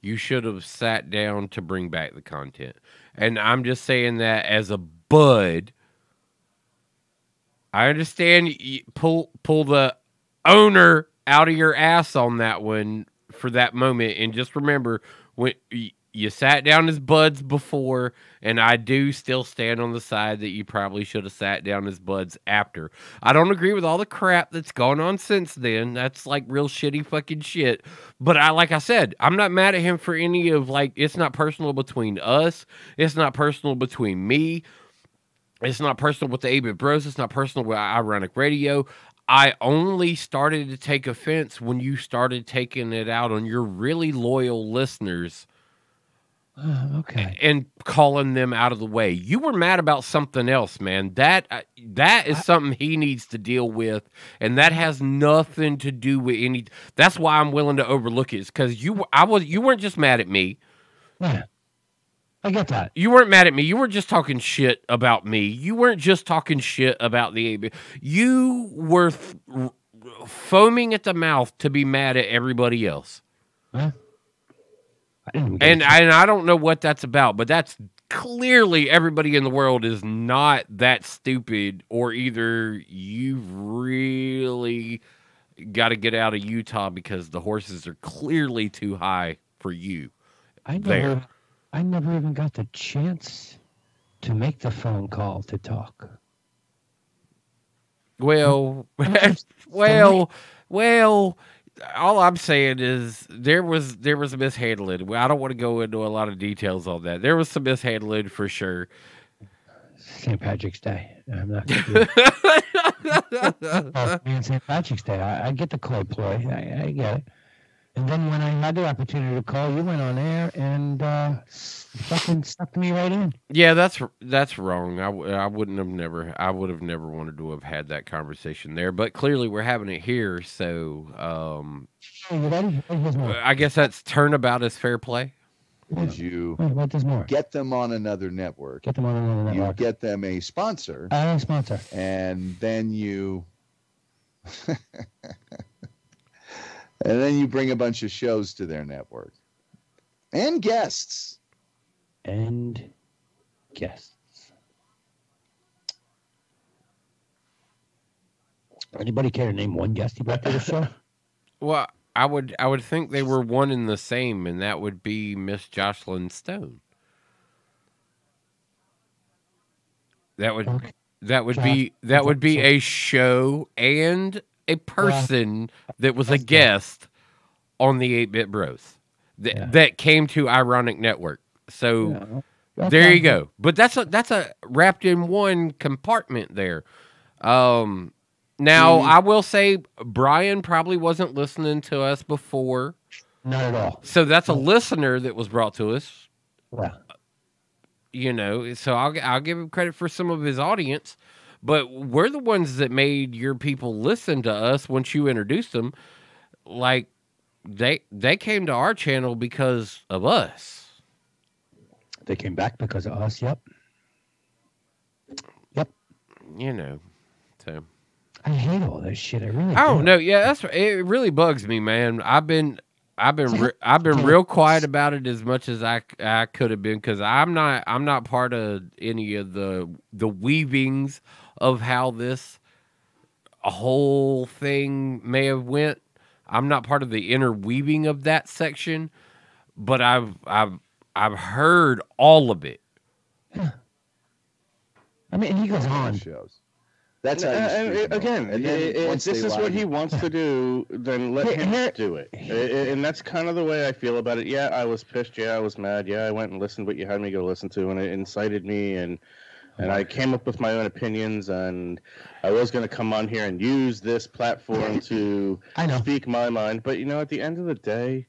you should have sat down to bring back the content. And I'm just saying that as a bud. I understand you pull the owner out of your ass on that one for that moment, and just remember when you sat down as buds before, and I do still stand on the side that you probably should have sat down as buds after. I don't agree with all the crap that's gone on since then. That's like real shitty fucking shit. But like I said, I'm not mad at him for any of, like, it's not personal between us. It's not personal between me. It's not personal with the 8-Bit Bros. It's not personal with Ironic Radio. I only started to take offense when you started taking it out on your really loyal listeners. Okay. And calling them out of the way. You were mad about something else, man. That is something he needs to deal with, and that has nothing to do with any. That's why I'm willing to overlook it, because you weren't just mad at me. Yeah, I get that. You weren't mad at me. You weren't just talking shit about me. You weren't just talking shit about the AB. You were foaming at the mouth to be mad at everybody else. Huh? And I don't know what that's about, but that's clearly everybody in the world is not that stupid, or either you really got to get out of Utah because the horses are clearly too high for you. I never even got the chance to make the phone call to talk. Well, all I'm saying is there was a mishandling. I don't want to go into a lot of details on that. There was some mishandling for sure. St. Patrick's Day. I'm not gonna do St. Patrick's Day. I get the cold ploy. I get it. And then when I had the opportunity to call, you went on air and fucking stuck me right in. Yeah, that's wrong. I would have never wanted to have had that conversation there. But clearly, we're having it here, so Are you ready? There's more. I guess that's turnabout as fair play. Is you What there's more? get them on another network. Get them on another You network. get them a sponsor, A sponsor. and then you and then you bring a bunch of shows to their network and guests. And guests. Anybody care to name one guest you brought to the show? Well, I would think they were one and the same, and that would be Miss Jocelyn Stone. That would be a show and a person that was a guest on the 8-Bit Bros that came to Ironic Network. So there you go. But that's a wrapped in one compartment there. Now I will say Brian probably wasn't listening to us before. Not at all. So that's a listener that was brought to us. Well, You know, so I'll give him credit for some of his audience, but we're the ones that made your people listen to us once you introduced them. Like they came to our channel because of us. they came back because of us. Yep. You know, so I hate all this shit. I really. I don't do. know. Yeah, it really bugs me, man. I've been real quiet about it as much as I could have been, because I'm not part of any of the weavings of how this whole thing may have went. I'm not part of the interweaving of that section, but I've heard all of it. I mean, and he goes on. Shows. That's how you And speak, again, and then if once this they is lie what to he you- wants to do, then let him do it. And that's kind of the way I feel about it. Yeah, I was pissed. Yeah, I was mad. Yeah, I went and listened what you had me go listen to, and it incited me, and I came up with my own opinions, and I was going to come on here and use this platform to speak my mind. But, at the end of the day,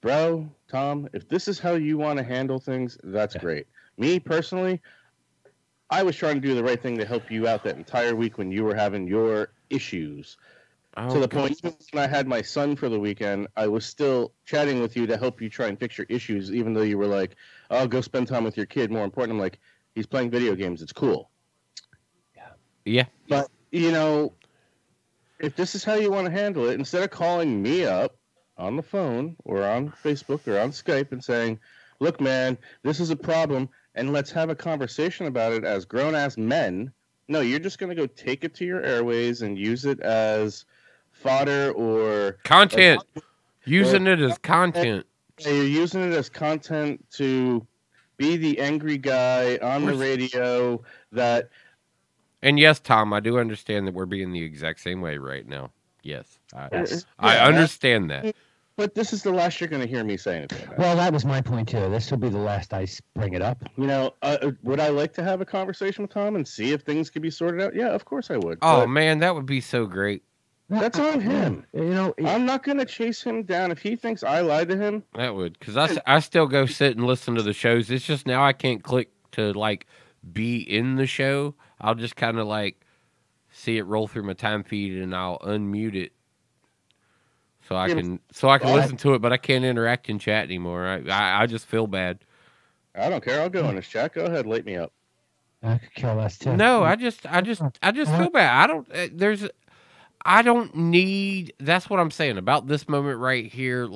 bro, Tom, if this is how you want to handle things, that's great. Me, personally, I was trying to do the right thing to help you out that entire week when you were having your issues. To the point, even when I had my son for the weekend, I was still chatting with you to help you try and fix your issues, even though you were like, oh, go spend time with your kid. More important, I'm like, he's playing video games. It's cool. Yeah. But, if this is how you want to handle it, instead of calling me up on the phone or on Facebook or on Skype and saying, look, man, this is a problem, and let's have a conversation about it as grown-ass men. No, you're just going to go take it to your airways and use it as fodder or... Content. Using it as content. You're using it as content to be the angry guy on the radio that... And yes, Tom, I do understand that we're being the exact same way right now. Yes. I understand that. But this is the last you're going to hear me say anything about. Well, that was my point, too. This will be the last I bring it up. Would I like to have a conversation with Tom and see if things could be sorted out? Yeah, of course I would. Oh, man, that would be so great. That's on him. I'm not going to chase him down. If he thinks I lied to him... That would, because I still go sit and listen to the shows. It's just now I can't click to, be in the show. I'll just kind of, see it roll through my time feed, and I'll unmute it. So I can listen to it, but I can't interact in chat anymore. I just feel bad. I don't care. I'll go in this chat. Go ahead, light me up. I could kill us too. No, I just feel bad. I don't need. That's what I'm saying about this moment right here.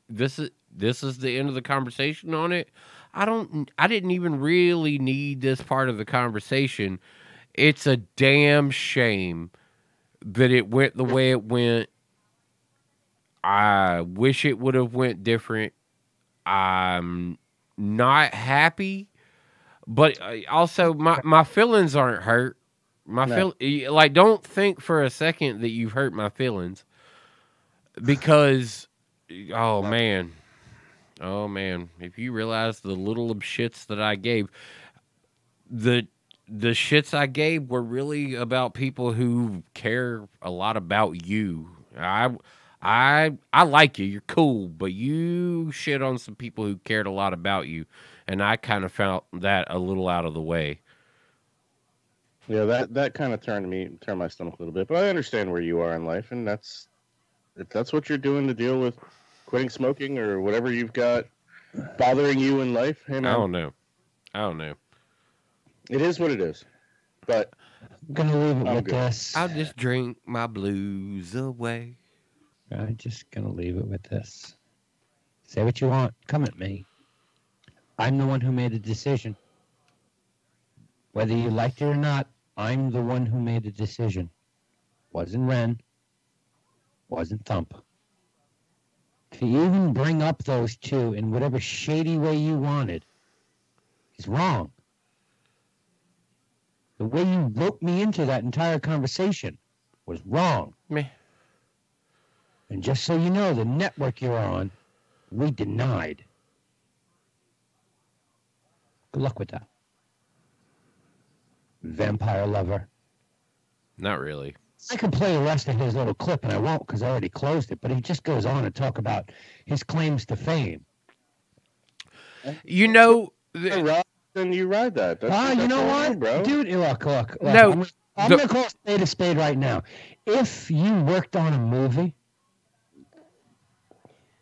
This is the end of the conversation on it. I didn't even really need this part of the conversation. It's a damn shame that it went the way it went. I wish it would have went different. I'm not happy, but also my feelings aren't hurt. Don't think for a second that you've hurt my feelings, because oh man, if you realize the little shits that I gave, the shits I gave were really about people who care a lot about you. I like you. You're cool, but you shit on some people who cared a lot about you, and I kind of felt that a little out of the way. Yeah, that kind of turned my stomach a little bit, but I understand where you are in life, and if that's what you're doing to deal with quitting smoking or whatever you've got bothering you in life. Hey, man, I don't know. It is what it is, but I'm gonna leave it with this. I'll just drink my blues away. I'm just going to leave it with this. Say what you want. Come at me. I'm the one who made the decision. Whether you liked it or not, I'm the one who made the decision. Wasn't Ren. Wasn't Thump. To even bring up those two in whatever shady way you wanted is wrong. The way you roped me into that entire conversation was wrong. Meh. And just so you know, the network you're on, we denied. Good luck with that. Vampire lover. Not really. I could play the rest of his little clip, and I won't because I already closed it, but he just goes on to talk about his claims to fame. You know... Then you ride that. You know what? Bro. Dude, look. No. I'm going to call a spade right now. If you worked on a movie...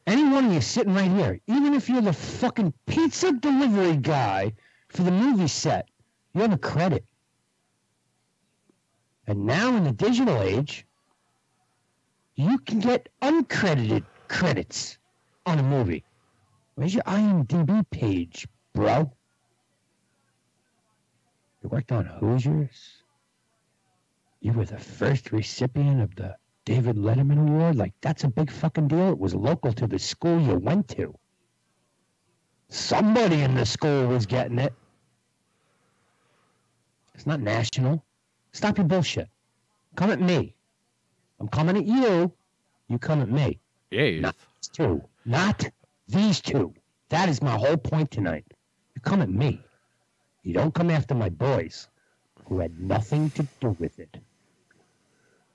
Any one of you sitting right here, even if you're the fucking pizza delivery guy for the movie set, you have a credit. And now in the digital age, you can get uncredited credits on a movie. Where's your IMDb page, bro? You worked on Hoosiers? You were the first recipient of the David Letterman Award? That's a big fucking deal. It was local to the school you went to. Somebody in the school was getting it. It's not national. Stop your bullshit. Come at me. I'm coming at you. You come at me. Yeah. Not these two. Not these two. That is my whole point tonight. You come at me. You don't come after my boys, who had nothing to do with it.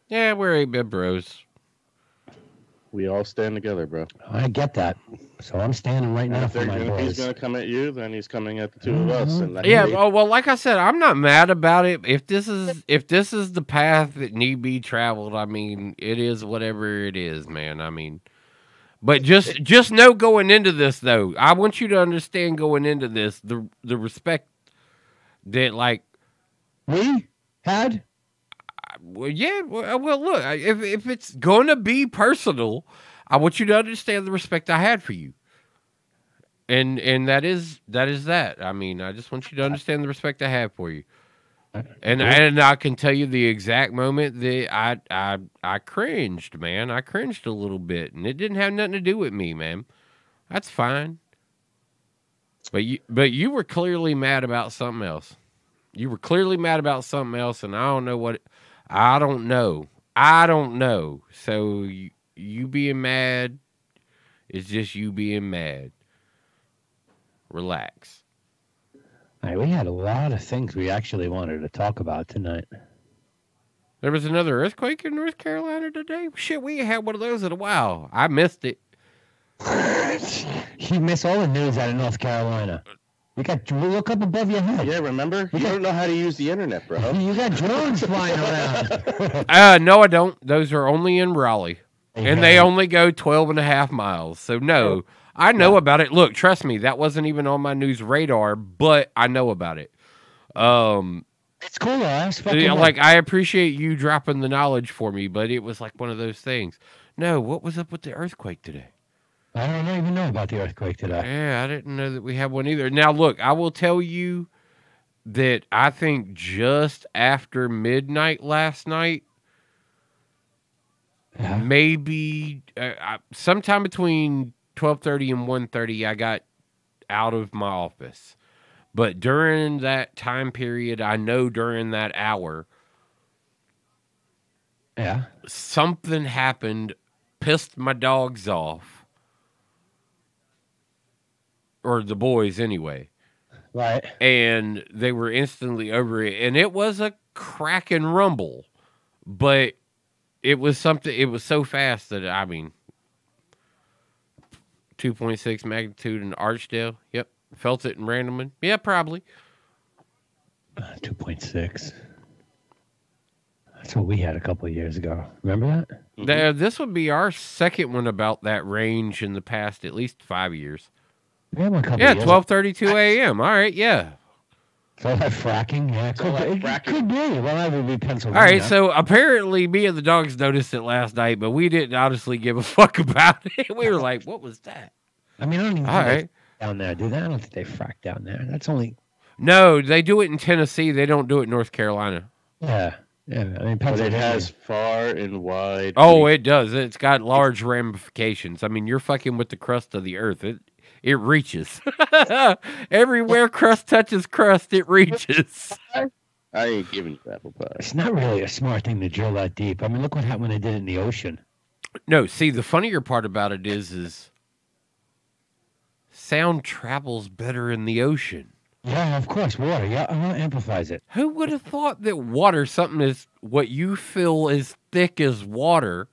Yeah, we're 8-bit bros. We all stand together, bro. I get that. So I'm standing right now If for my he's boys. going to come at you, then he's coming at the two of us. And that's Yeah, it. oh, well, like I said, I'm not mad about it. If this is the path that need be traveled, I mean, it is whatever it is, man. I mean, but just know going into this though, I want you to understand going into this the respect that like we had. Well, yeah. Well, look, if it's going to be personal, I want you to understand the respect I had for you. And that is that. I mean, I just want you to understand the respect I have for you. And I can tell you the exact moment that I cringed, man. I cringed a little bit, and it didn't have nothing to do with me, man. That's fine. But you were clearly mad about something else. You were clearly mad about something else, and I don't know what. I don't know. So you being mad is just you being mad. Relax. All right, we had a lot of things we actually wanted to talk about tonight. There was another earthquake in North Carolina today. Shit, we ain't had one of those in a while. I missed it. You miss all the news out of North Carolina. You look up above your head. Yeah, remember? You don't know how to use the internet, bro. You got drones flying around. No, I don't. Those are only in Raleigh. And they only go 12 and a half miles. So, no, I know about it. Look, trust me, that wasn't even on my news radar, but I know about it. It's cool, though. Like, I appreciate you dropping the knowledge for me, but it was like one of those things. No, what was up with the earthquake today? I don't even know about the earthquake today. Yeah, I didn't know that we had one either. Now, look, I will tell you that I think just after midnight last night, maybe sometime between 12:30 and 1:30, I got out of my office. But during that time period, I know during that hour, something happened, pissed my dogs off. Or the boys, anyway. Right. And they were instantly over it. And it was a crack and rumble. But it was something, it was so fast that, I mean, 2.6 magnitude in Archdale. Yep. Felt it in Randleman. Yeah, probably. 2.6. That's what we had a couple of years ago. Remember that? This would be our second one about that range in the past at least 5 years. We had one a couple Yeah, of years 12:32 a.m. All right, yeah. So that fracking? Yeah, it could be. Well, that would be Pennsylvania. All right, so apparently me and the dogs noticed it last night, but we didn't honestly give a fuck about it. We were like, what was that? I mean, I don't even All think right. they down there, do they? I don't think they frack down there. That's only... No, they do it in Tennessee. They don't do it in North Carolina. Yeah. I mean, But it Pennsylvania. has far and wide. Oh, it does. It's got large ramifications. I mean, you're fucking with the crust of the earth. It reaches. Everywhere crust touches crust, it reaches. I ain't giving you apple pie. It's not really a smart thing to drill that deep. I mean, look what happened when they did it in the ocean. No, see, the funnier part about it is sound travels better in the ocean. Yeah, of course, water. Yeah, amplifies it. Who would have thought that water, something is what you feel is thick as water?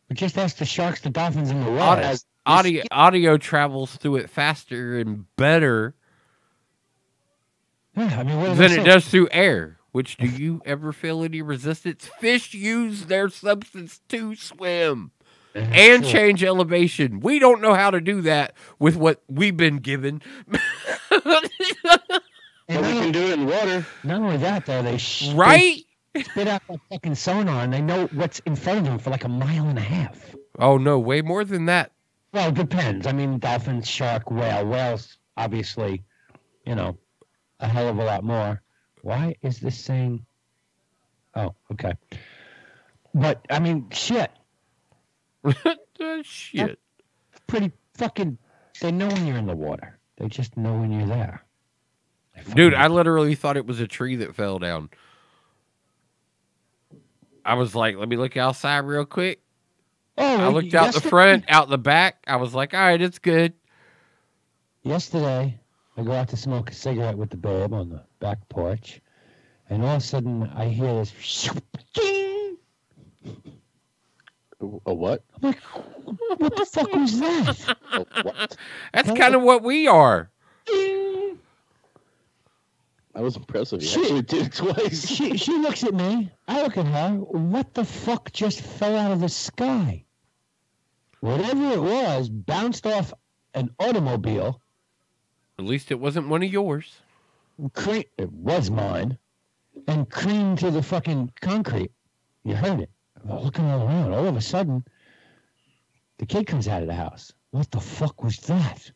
But just ask the sharks, the dolphins, and the whales. Audio travels through it faster and better Yeah, I mean, than it does through air. Which, do you ever feel any resistance? Fish use their substance to swim and change elevation. We don't know how to do that with what we've been given. But we can do it in water. Not only that, though, they Right? spit out that fucking sonar, and they know what's in front of them for like a mile and a half. Oh, no, way more than that. Well, it depends. I mean, dolphins, shark, whale. Whales, obviously, you know, a hell of a lot more. Why is this saying... Oh, okay. But, I mean, shit. Shit. Pretty fucking... They know when you're in the water. They just know when you're there. Dude, I literally thought it was a tree that fell down. I was like, let me look outside real quick. Oh, I looked out the front, out the back. I was like, all right, it's good. Yesterday, I go out to smoke a cigarette with the babe on the back porch, and all of a sudden I hear this. A what? I'm like, what the fuck was that? A what? That's kind of what we are. That was impressive. You She- actually did it twice. She looks at me. I look at her. What the fuck just fell out of the sky? Whatever it was bounced off an automobile. At least it wasn't one of yours. It was mine. And creamed to the fucking concrete. You heard it. I'm looking all around. All of a sudden, the kid comes out of the house. What the fuck was that?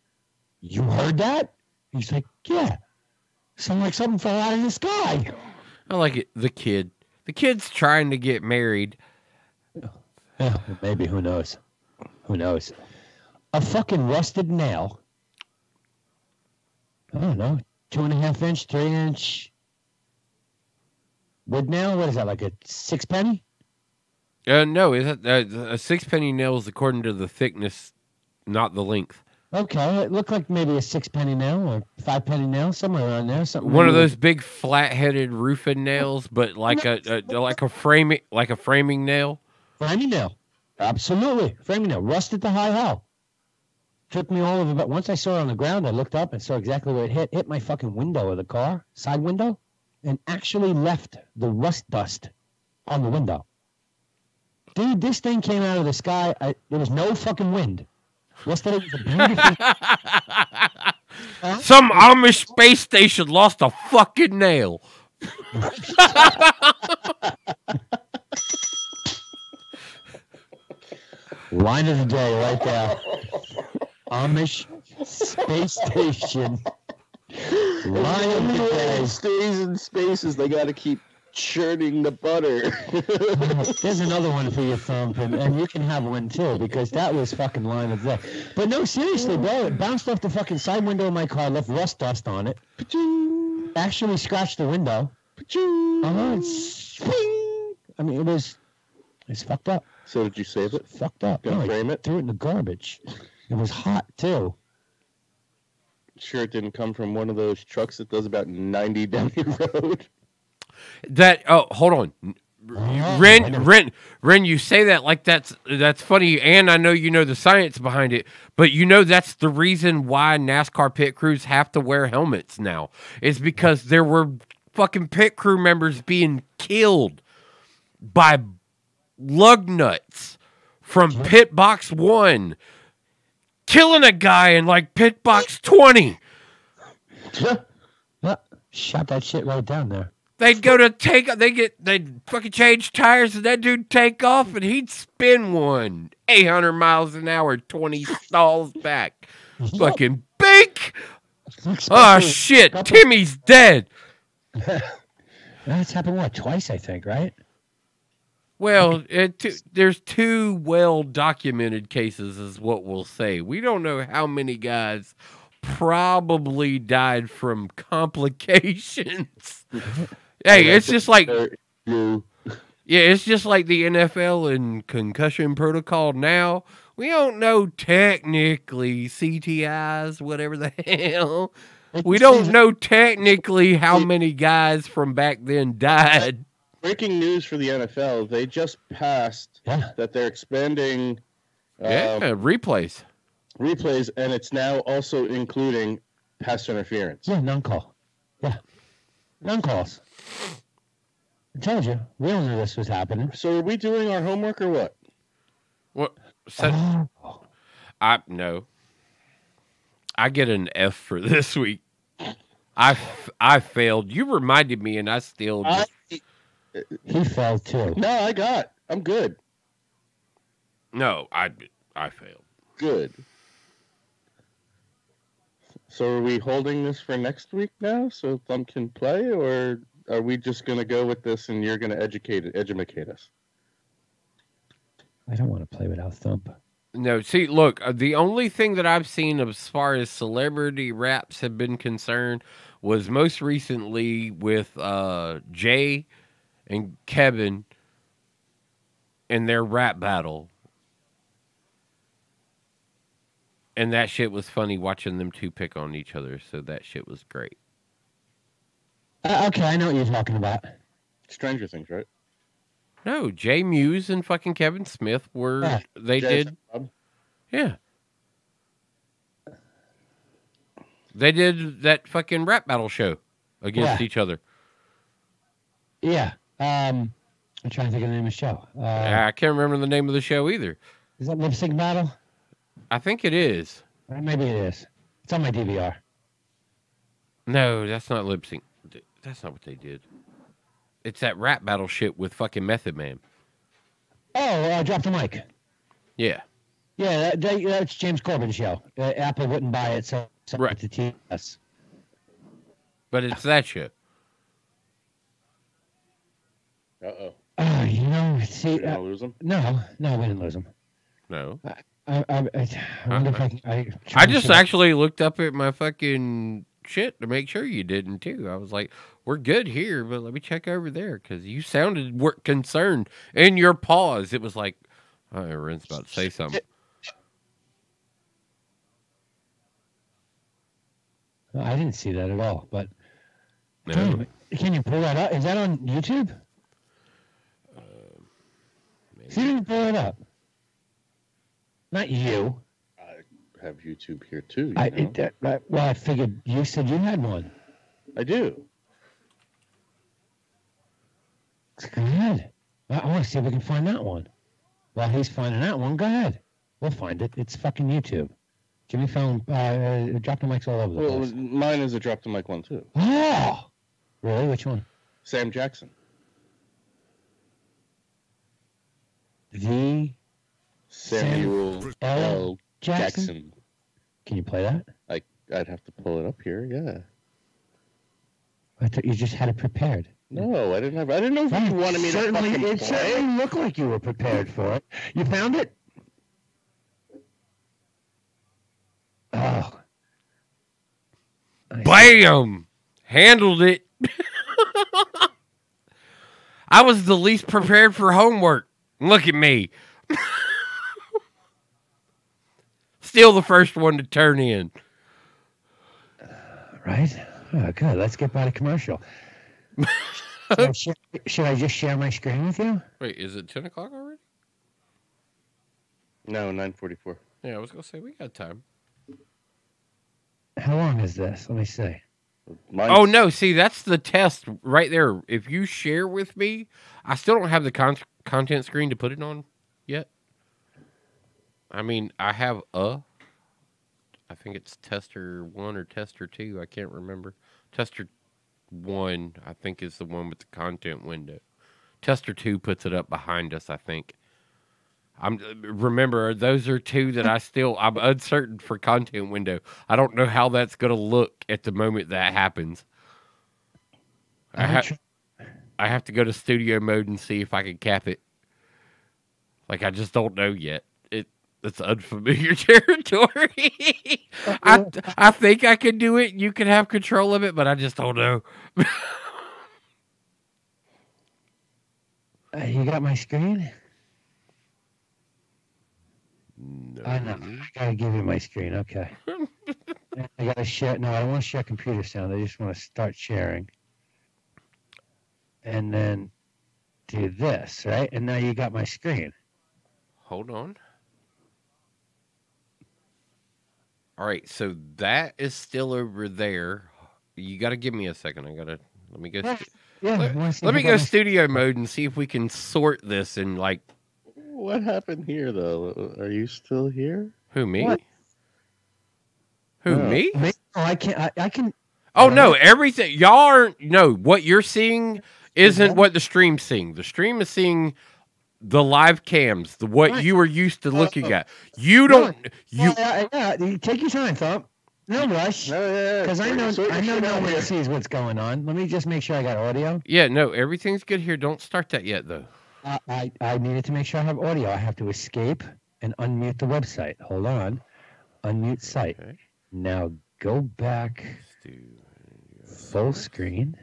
You heard that? He's like, yeah. Sounded like something fell out of the sky. I like it. The kid. The kid's trying to get married. Yeah, maybe. Who knows? Who knows? A fucking rusted nail. I don't know. 2.5 inch, 3 inch wood nail. What is that? Like a 6 penny? No, a 6 penny nail is according to the thickness, not the length. Okay, it looked like maybe a 6 penny nail or 5 penny nail, somewhere around there. Something. One of maybe- those big flat-headed roofing nails, but like a framing nail. Framing nail. Absolutely. Framing nail. Rusted to high hell. Took me all of about. Once I saw it on the ground, I looked up and saw exactly where it hit. Hit my fucking window of the car, side window, and actually left the rust dust on the window. Dude, this thing came out of the sky. There was no fucking wind. Yesterday was a beautiful. Some Amish space station lost a fucking nail. Line of the day right there. Amish space station. Line of the day. It stays in spaces. They got to keep churning the butter. There's another one for your thumb, and you can have one too, because that was fucking line of the day. But no, seriously, bro, it bounced off the fucking side window of my car, left rust dust on it. Actually scratched the window. I mean, it's fucked up. So did you save it? Fucked up. Gonna No, I frame it? threw it in the garbage. It was hot too. Sure, it didn't come from one of those trucks that does about 90 down your road. Hold on. Ren, you say that like that's funny, and I know you know the science behind it, but you know that's the reason why NASCAR pit crews have to wear helmets now. Is because there were fucking pit crew members being killed by lug nuts from pit box 1, killing a guy in like pit box 20. Yeah, shot that shit right down there. They'd go to they'd fucking change tires, and that dude take off, and he'd spin one 800 miles an hour, 20 stalls back. Fucking bink! Oh shit, Timmy's dead. That's happened what, twice I think, right? Well, there's 2 well-documented cases, is what we'll say. We don't know how many guys probably died from complications. Hey, it's just like it's just like the NFL and concussion protocol now. We don't know technically CTIs, whatever the hell. We don't know technically how many guys from back then died. Breaking news for the NFL. They just passed that they're expanding replays, and it's now also including pass interference. Yeah, non-call. Yeah, non-calls. I told you, we all knew this was happening. So are we doing our homework or what? What? No. I get an F for this week. I failed. You reminded me, and I still. He fell too. No, I'm good. No, I failed. Good. So are we holding this for next week now, so Thumb can play, or are we just going to go with this and you're going to educate us? I don't want to play without Thump. No, see, look, the only thing that I've seen as far as celebrity raps have been concerned was most recently with Jay and Kevin in their rap battle. And that shit was funny watching them two pick on each other. So that shit was great. Okay, I know what you're talking about. Stranger Things, right? No, Jay Muse and fucking Kevin Smith were Yeah. they Jazz did Bob? yeah. They did that fucking rap battle show against Yeah. each other. Yeah. I'm trying to think of the name of the show. I can't remember the name of the show either. Is that Lip Sync Battle? I think it is. Or maybe it is. It's on my DVR. No, that's not lip sync. That's not what they did. It's that rap battle shit with fucking Method Man. Oh, Drop the Mic. Yeah. Yeah, that's James Corbin's show. Apple wouldn't buy it, so Right. to TS. But it's that shit. Uh-oh. You know, see, Did I lose him? no, we didn't lose him. No. I wonder if I can. I just actually looked up at my fucking shit to make sure you didn't too. I was like, we're good here, but let me check over there because you sounded concerned in your pause. It was like, oh, Ren's about to say something. I didn't see that at all, but No. can you pull that up? Is that on YouTube? See if you can pull it up. Not you. I have YouTube here too. Well, I figured you said you had one. I do. Go ahead. I want to see if we can find that one. While he's finding that one, go ahead. We'll find it. It's fucking YouTube. Jimmy found Drop the Mics all over the Well, place. mine is a Drop the Mic one too. Oh! Really? Which one? Sam Jackson. The Samuel L. Jackson? Jackson. Can you play that? I'd have to pull it up here. Yeah. I thought you just had it prepared. No, I didn't have. I didn't know if you wanted me to fucking play. It certainly looked like you were prepared for it. You found it? Oh. Bam! Handled it. I was the least prepared for homework. Look at me. Still the first one to turn in. Right? Oh, good. Let's get by the commercial. So should I just share my screen with you? Wait, is it 10 o'clock already? No, 9:44. Yeah, I was going to say, we got time. How long is this? Let me see. Oh, no. See, that's the test right there. If you share with me, I still don't have the content screen to put it on yet. I mean, I have I think it's tester 1 or tester 2. I can't remember. Tester 1, I think, is the one with the content window. Tester 2 puts it up behind us, I think. Remember, those are two that I'm uncertain for content window. I don't know how that's going to look at the moment that happens. I have to go to studio mode and see if I can cap it. Like, I just don't know yet. It's unfamiliar territory. I think I can do it. You can have control of it, but I just don't know. You got my screen? No. I know. I gotta give you my screen. Okay. I gotta share. No, I don't want to share computer sound. I just want to start sharing. And then do this, right? And now you got my screen. Hold on. All right, so that is still over there. You got to give me a second. Let me go. Let me go studio mode and see if we can sort this and like. What happened here, though? Are you still here? Who, me? What? Who, me? Oh, I can. I can. Oh no! Everything y'all aren't. No, what you're seeing isn't what the stream's seeing. The stream is seeing the live cams, what you were used to looking at. You don't. Yeah, take your time, Thump. No rush. Because I know no one sees what's going on. Let me just make sure I got audio. Yeah, no, everything's good here. Don't start that yet, though. I needed to make sure I have audio. I have to escape and unmute the website. Hold on. Unmute site. Okay. Now go back. Full screen.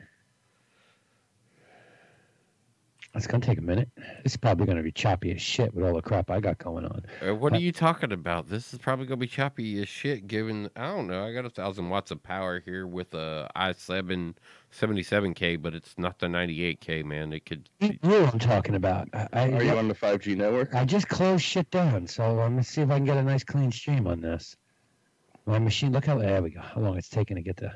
It's going to take a minute. It's probably going to be choppy as shit with all the crap I got going on. What are you talking about? This is probably going to be choppy as shit given, I don't know, I got 1,000 watts of power here with a i7 77K, but it's not the 98K, man. It could... You know what I'm talking about. Are you on the 5G network? I just closed shit down, so I'm going to see if I can get a nice clean stream on this. My machine, look how, there we go. How long it's taking to get the...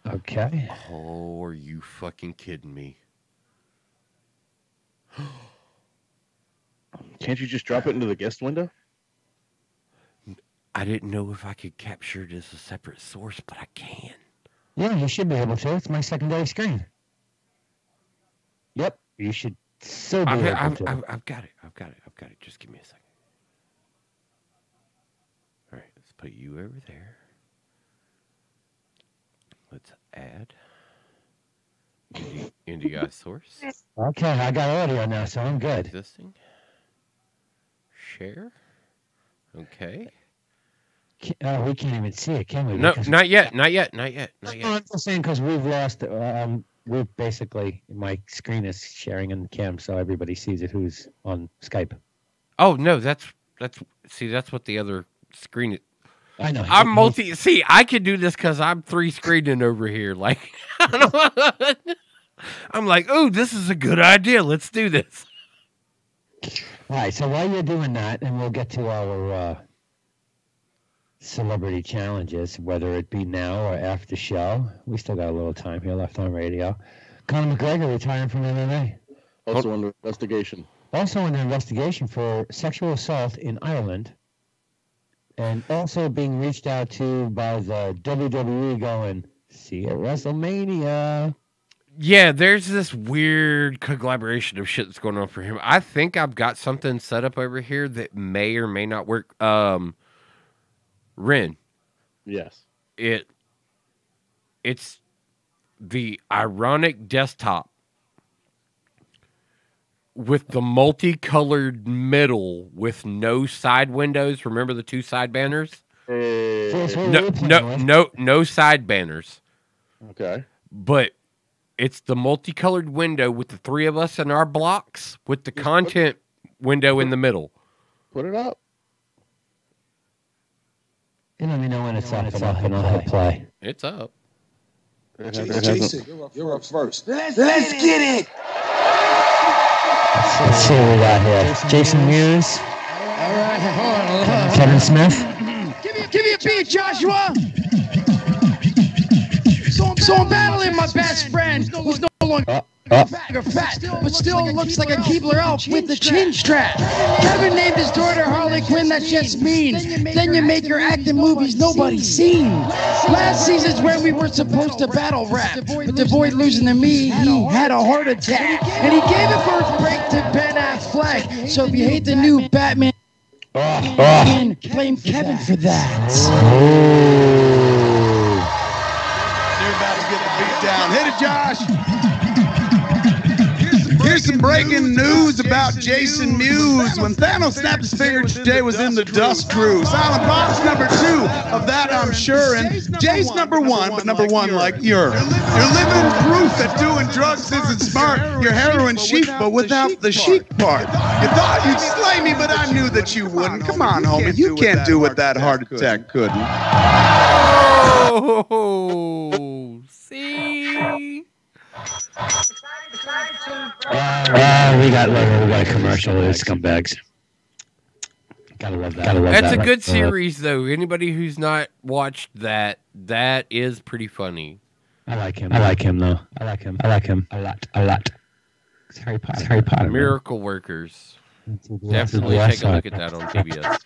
Okay. Oh, are you fucking kidding me? Can't you just drop it into the guest window? I didn't know if I could capture it as a separate source, but I can. Yeah, you should be able to. It's my secondary screen. Yep, you should so be able to. I've got it. I've got it. Just give me a second. All right, let's put you over there. Let's add NDI source. Okay, I got audio now, so I'm good. Existing. Share. Okay. We can't even see it, can we? No, Because not yet. Not yet. No, I'm just saying because we've lost. We've basically my screen is sharing in the cam, so everybody sees it. Who's on Skype? Oh no, that's what the other screen is. I know. I'm multi. See, I can do this because I'm 3 screening over here. Like, I'm like, oh, this is a good idea. Let's do this. All right. So while you're doing that, and we'll get to our celebrity challenges, whether it be now or after the show. We still got a little time here left on radio. Conor McGregor retiring from MMA. Also under investigation. Also under investigation for sexual assault in Ireland. And also being reached out to by the WWE going, see you at WrestleMania. Yeah, there's this weird collaboration of shit that's going on for him. I think I've got something set up over here that may or may not work. Ren. Yes. It's the ironic desktop with the multicolored middle with no side windows. Remember the 2 side banners? No side banners. Okay. But it's the multicolored window with the 3 of us in our blocks with the content window in the middle. Put it up. You let me know when it's up and I'll hit play. It's up. Jason, you're up first. Let's get it. Let's see what we got here. Jason Mewes. All right, hold on. Kevin Smith. Give me a beat, Joshua. So I'm battling my best friend, who's no longer fat, but still looks like a Keebler elf with the chin strap. Kevin named his daughter Harley Quinn. That's just mean. Then you make her act in movies nobody's seen. Last season's where we were supposed to battle rap, but the boy losing to me, he had a heart attack, and he gave a first break to Ben Affleck. So if you hate the new Batman, blame Kevin for that. You're about to get the beat down. Hit it, Josh. Here's some breaking news about Jason Mewes. When Thanos snapped his finger, Jay was in the dust crew. Silent Box number 2 of that, I'm sure. And Jay's number 1, but number 1 like you're living proof that doing drugs isn't smart. You're heroin chic, but without the chic part. You thought you'd slay me, but I knew that you wouldn't. Come on, homie. You can't do what that heart attack couldn't. Oh, see? We got a commercial. It's scumbags. Gotta love that. That's a good series, though. Anybody who's not watched that is pretty funny. I like him, though. I like him a lot. It's Harry Potter. Miracle Workers. Definitely take a look at that on TBS.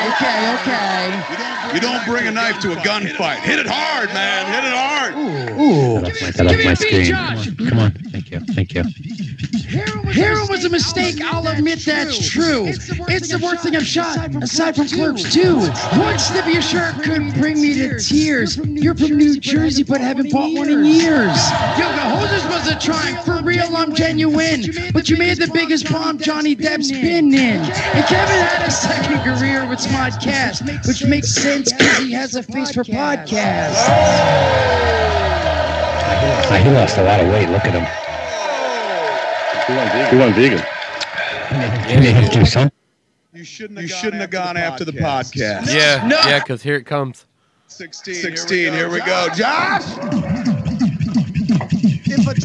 Okay. You don't bring a knife to a gunfight. Hit it hard, man. Hit it hard. Ooh. Get off my screen. Come on. Thank you. Heroin was a mistake, I'll admit that's true. It's the worst thing I've shot, aside from Clerks 2. One snip of your shirt could bring me to tears. You're from New Jersey, but haven't bought one in years. Yoga Hosers was a trying, for real, I'm genuine. But you made the biggest bomb Johnny Depp's been in. And Kevin had a second career with Smodcast, which makes sense because he has a face for podcasts. He lost a lot of weight. Look at him. He went vegan. He may have to do something. You shouldn't have gone after the podcast. Yeah, yeah, because here it comes. 16. Here we go. Josh!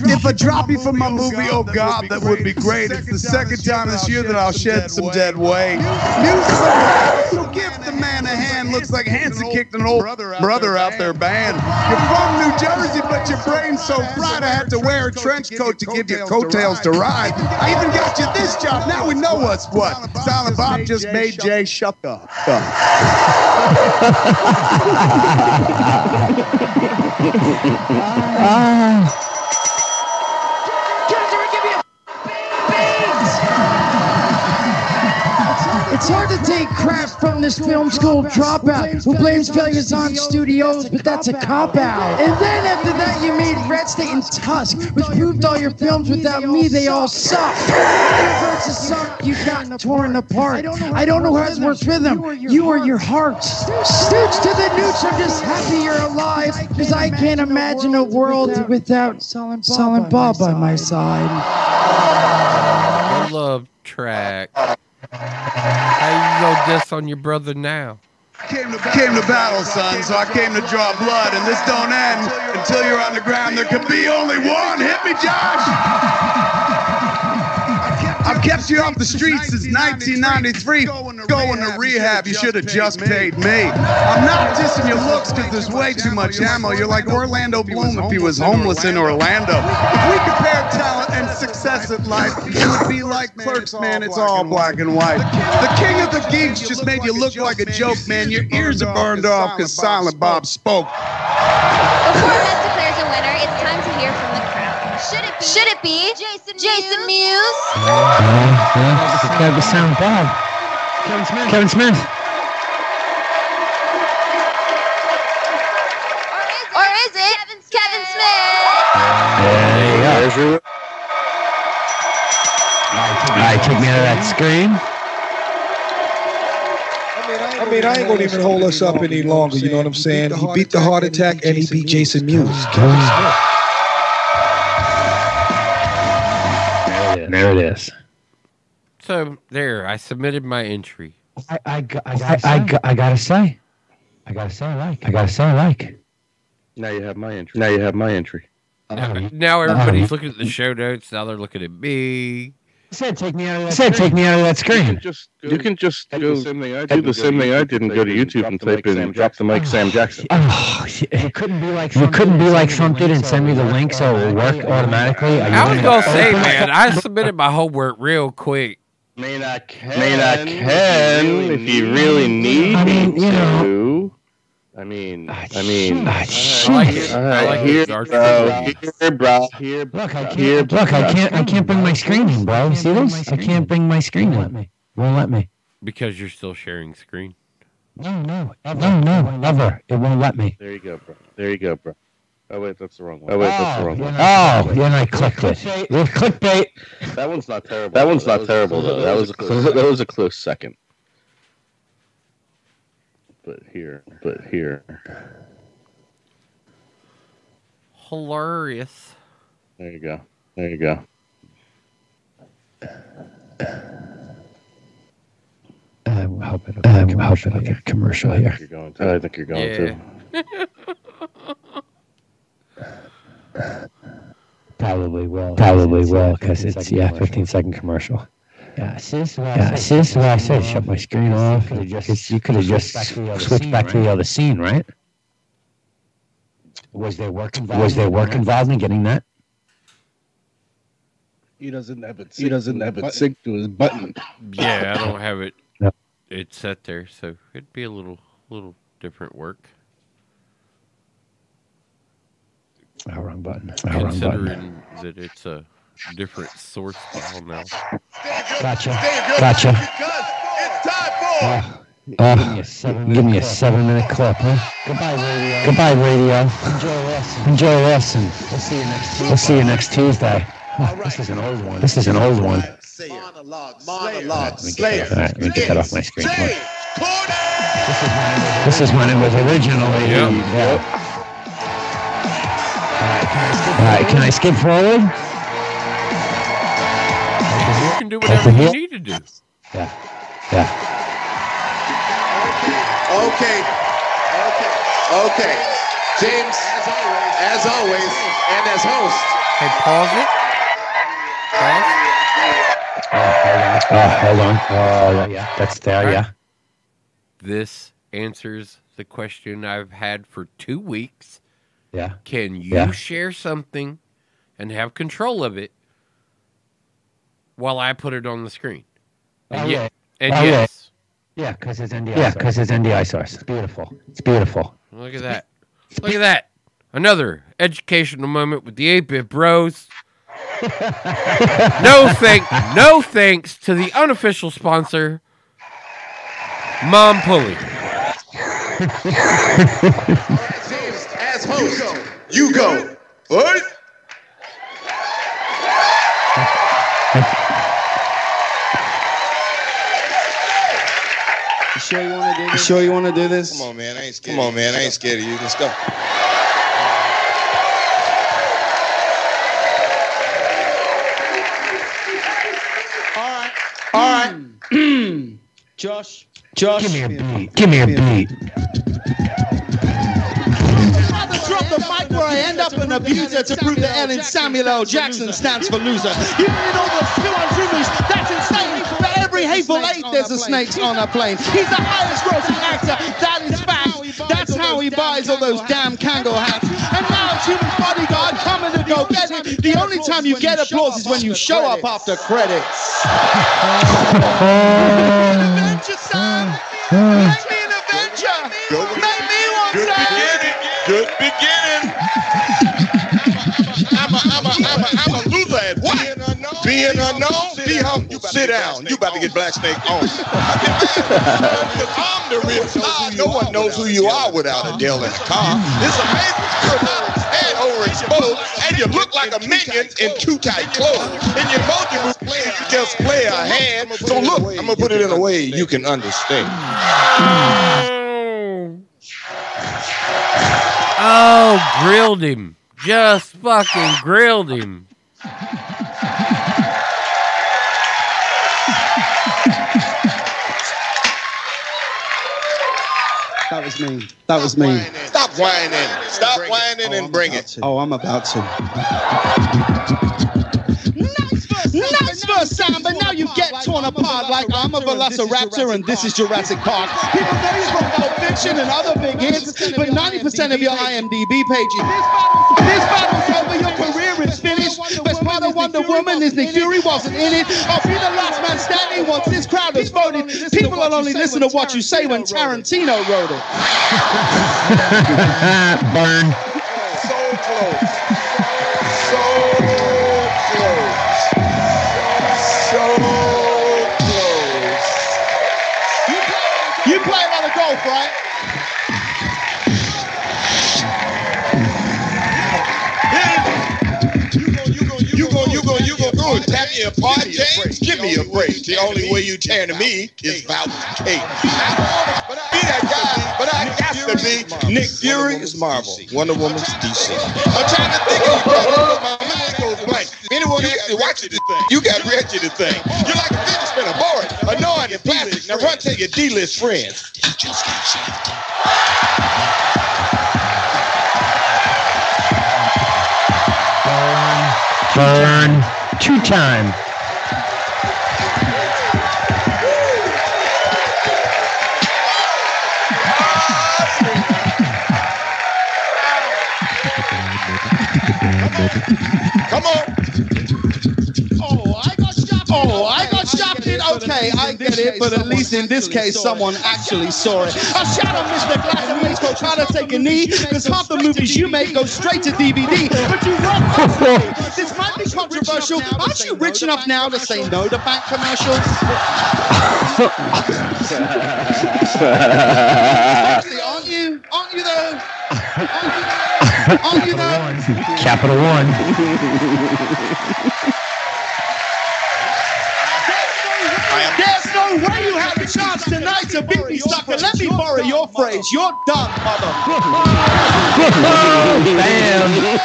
If I drop you from my movie, oh God, that would be great. It's the second time this year that I'll shed some dead weight. Music, so give the man a hand. Looks like Hanson kicked an old brother out their band. You're from New Jersey, but your brain's so fried I had to wear a trench coat to give you coattails to ride. I even got you this job. Now we know what's what. Silent Bob just made Jay shut the fuck up. It's hard to take crap from this film school dropout who blames failures on studios, but that's a cop-out. And then after that, you made Red State and Tusk, which proved all your films without me, they all suck. Versus suck, you got torn apart. I don't know how it works with them. You or your hearts. Stooge to the Nooch, I'm just happy you're alive, because I can't imagine a world without Silent Bob by my side. I love track. How you go diss on your brother now? Came to battle, son, so I came to draw blood, and this don't end until you're on the ground. There could be only one. Hit me, Josh! I've kept you off the streets since 1993. Going to rehab, you should have just paid me. I'm not dissing your looks because there's way too much ammo. You're like Orlando Bloom if he was homeless in Orlando. If we compare talent and success at life, it would be like Clerks, man. It's all black and white. The king of the Geeks just made you look like a joke, man. Your ears are burned off because Silent Bob spoke. Before Best declares a winner, it's time to hear from the crowd. Should it be Jason Mewes? Yeah, it's gotta be Silent Bob. Kevin Smith. Or is it Kevin Smith? There you go. All right, take me out of that screen. I mean, I ain't gonna even hold us up any longer. You know what I'm saying? He beat the heart attack and he beat Jason Mewes. There it is. So there, I submitted my entry. I gotta say, I like. Now you have my entry. Now everybody's looking at the show notes. Now they're looking at me. Said take me out of that screen. You can just do the same thing I did and go to YouTube and type in drop the mic Sam Jackson. Oh, you couldn't be like Thump did and send me the link so it will work automatically. I was gonna say, man, I submitted my homework real quick. I can if you really need me to. I like it. Look, I can't bring my screen in, bro. See this? I can't bring my screen in. Won't let me. Because you're still sharing screen. No, ever. It won't let me. There you go, bro. Oh wait, that's the wrong one. Oh, yeah, I clicked it. Clickbait. That one's not terrible. Though. That was a close second. But here. Hilarious. There you go. I'm hoping I get a commercial here. I think you're going to. Probably will, because it's 15-second commercial. Yeah, see, this is why I said shut my screen off. Because you could have just switched back to the other scene, right? Was there work involved in getting that? He doesn't have it synced to his button. Yeah, I don't have it. Yep. It's set there, so it'd be a little different work. Oh, wrong button. Considering that it's a different source file now. Gotcha. Give me a 7-minute clip, huh? Goodbye, radio. Enjoy lesson. We'll see you next Tuesday. This is an old one. Monologue. Let me get that off my screen. This is when it was originally. Yep. right, can I skip forward? You can do whatever you need to do. Yeah. Yeah. Okay. James, as always, and as host. Hey, pause it. Hold on. Oh, yeah. That's there, yeah. This answers the question I've had for 2 weeks. Yeah. Can you share something and have control of it while I put it on the screen? And yes. Yeah, because it's NDI. Yeah, because it's NDI source. It's beautiful. It's beautiful. Look at that. Look at that. Another educational moment with the 8-Bit Bros. No thanks to the unofficial sponsor, Mom Pulley. James, as host, you go. What? You sure you want to do this? You sure you want to do this? Come on, man. I ain't scared of you. Let's go. All right. Josh. Give me a beat. Give me a beat. Drop the mic where I end up an abuser to prove that Ellen Samuel L. Jackson stands for loser. You need all the skill on rumors. That's insane. For every hateful eight, there's a snake on a plane. He's the highest grossing actor. That is fact. That's how he buys all those damn Kangol hats. And now it's Human Bodyguard coming to go get him. The only time you get applause is when you show up after credits. Adventure, Sam. Make me an adventure. Make me one, Sam. Good beginning. I'm a loser at what? Being unknown. Be humble. Sit down. You about to get Black Snake on. I'm the real star. No one knows who you are without Adele in the car. It's amazing. Head overexposed, and you look like a minion in too tight clothes. In your multi-move player, you just play a hand. So look, I'm gonna put it in a way you can understand. Oh, grilled him. Just fucking grilled him. That was mean. That was mean. Stop whining. Stop whining and bring it. Oh, I'm about to. Nice first sound, but now you get torn apart like I'm a velociraptor and this is Jurassic Park. People know you from Pulp Fiction and other big hits, but 90% of your IMDb pages. This battle's over, your career is finished. Best part of Wonder Woman is Nick Fury wasn't in it. I'll be the last man standing once this crowd has voted. People will only listen to what you say when Tarantino wrote it. Burn. So close. So close. So close. You play a lot of golf, right? You go through it. Tap me apart, James. Give me a break. The only way you turn to me is about cake. I don't want to be that guy, but I got to be. Nick Fury is Marvel. Wonder Woman's DC. I'm trying to think of you, brother. My mind goes blank. Anyone actually watching this thing, you got ready to think. You're like a fidget spinner, boring, annoying, and plastic. Now run to your D-list friends. You just got shafted. Burn. 2-time. Come on. Oh, I got shafted. Okay, I get it, but at least in this case, someone actually saw it. I shout out Mr. Glass and Mexico trying to take a knee, because half the movies you make go straight to DVD. But you run. This might be controversial. Aren't you rich enough now to say no to bank commercials? Seriously, aren't you? Aren't you though? Aren't you though? Capital One. There's no way you had a chance tonight to beat me, sucker. Let me borrow your phrase. You're done, mother. Bam.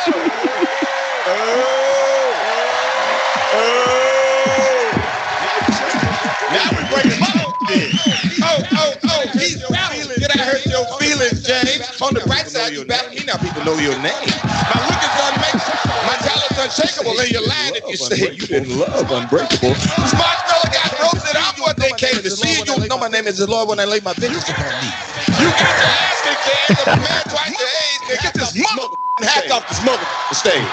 On the bright side, you battle me now. People know your name. My look is unmakeable. My talent's unshakable. And you're lying if you say you didn't love Unbreakable. Smart fella got ropes and I'm what they came to see. You know my name is the Lord when I lay my vengeance upon me. You got your ass kicked there. If a man twice your age, man, get this mother hack off this mother stage.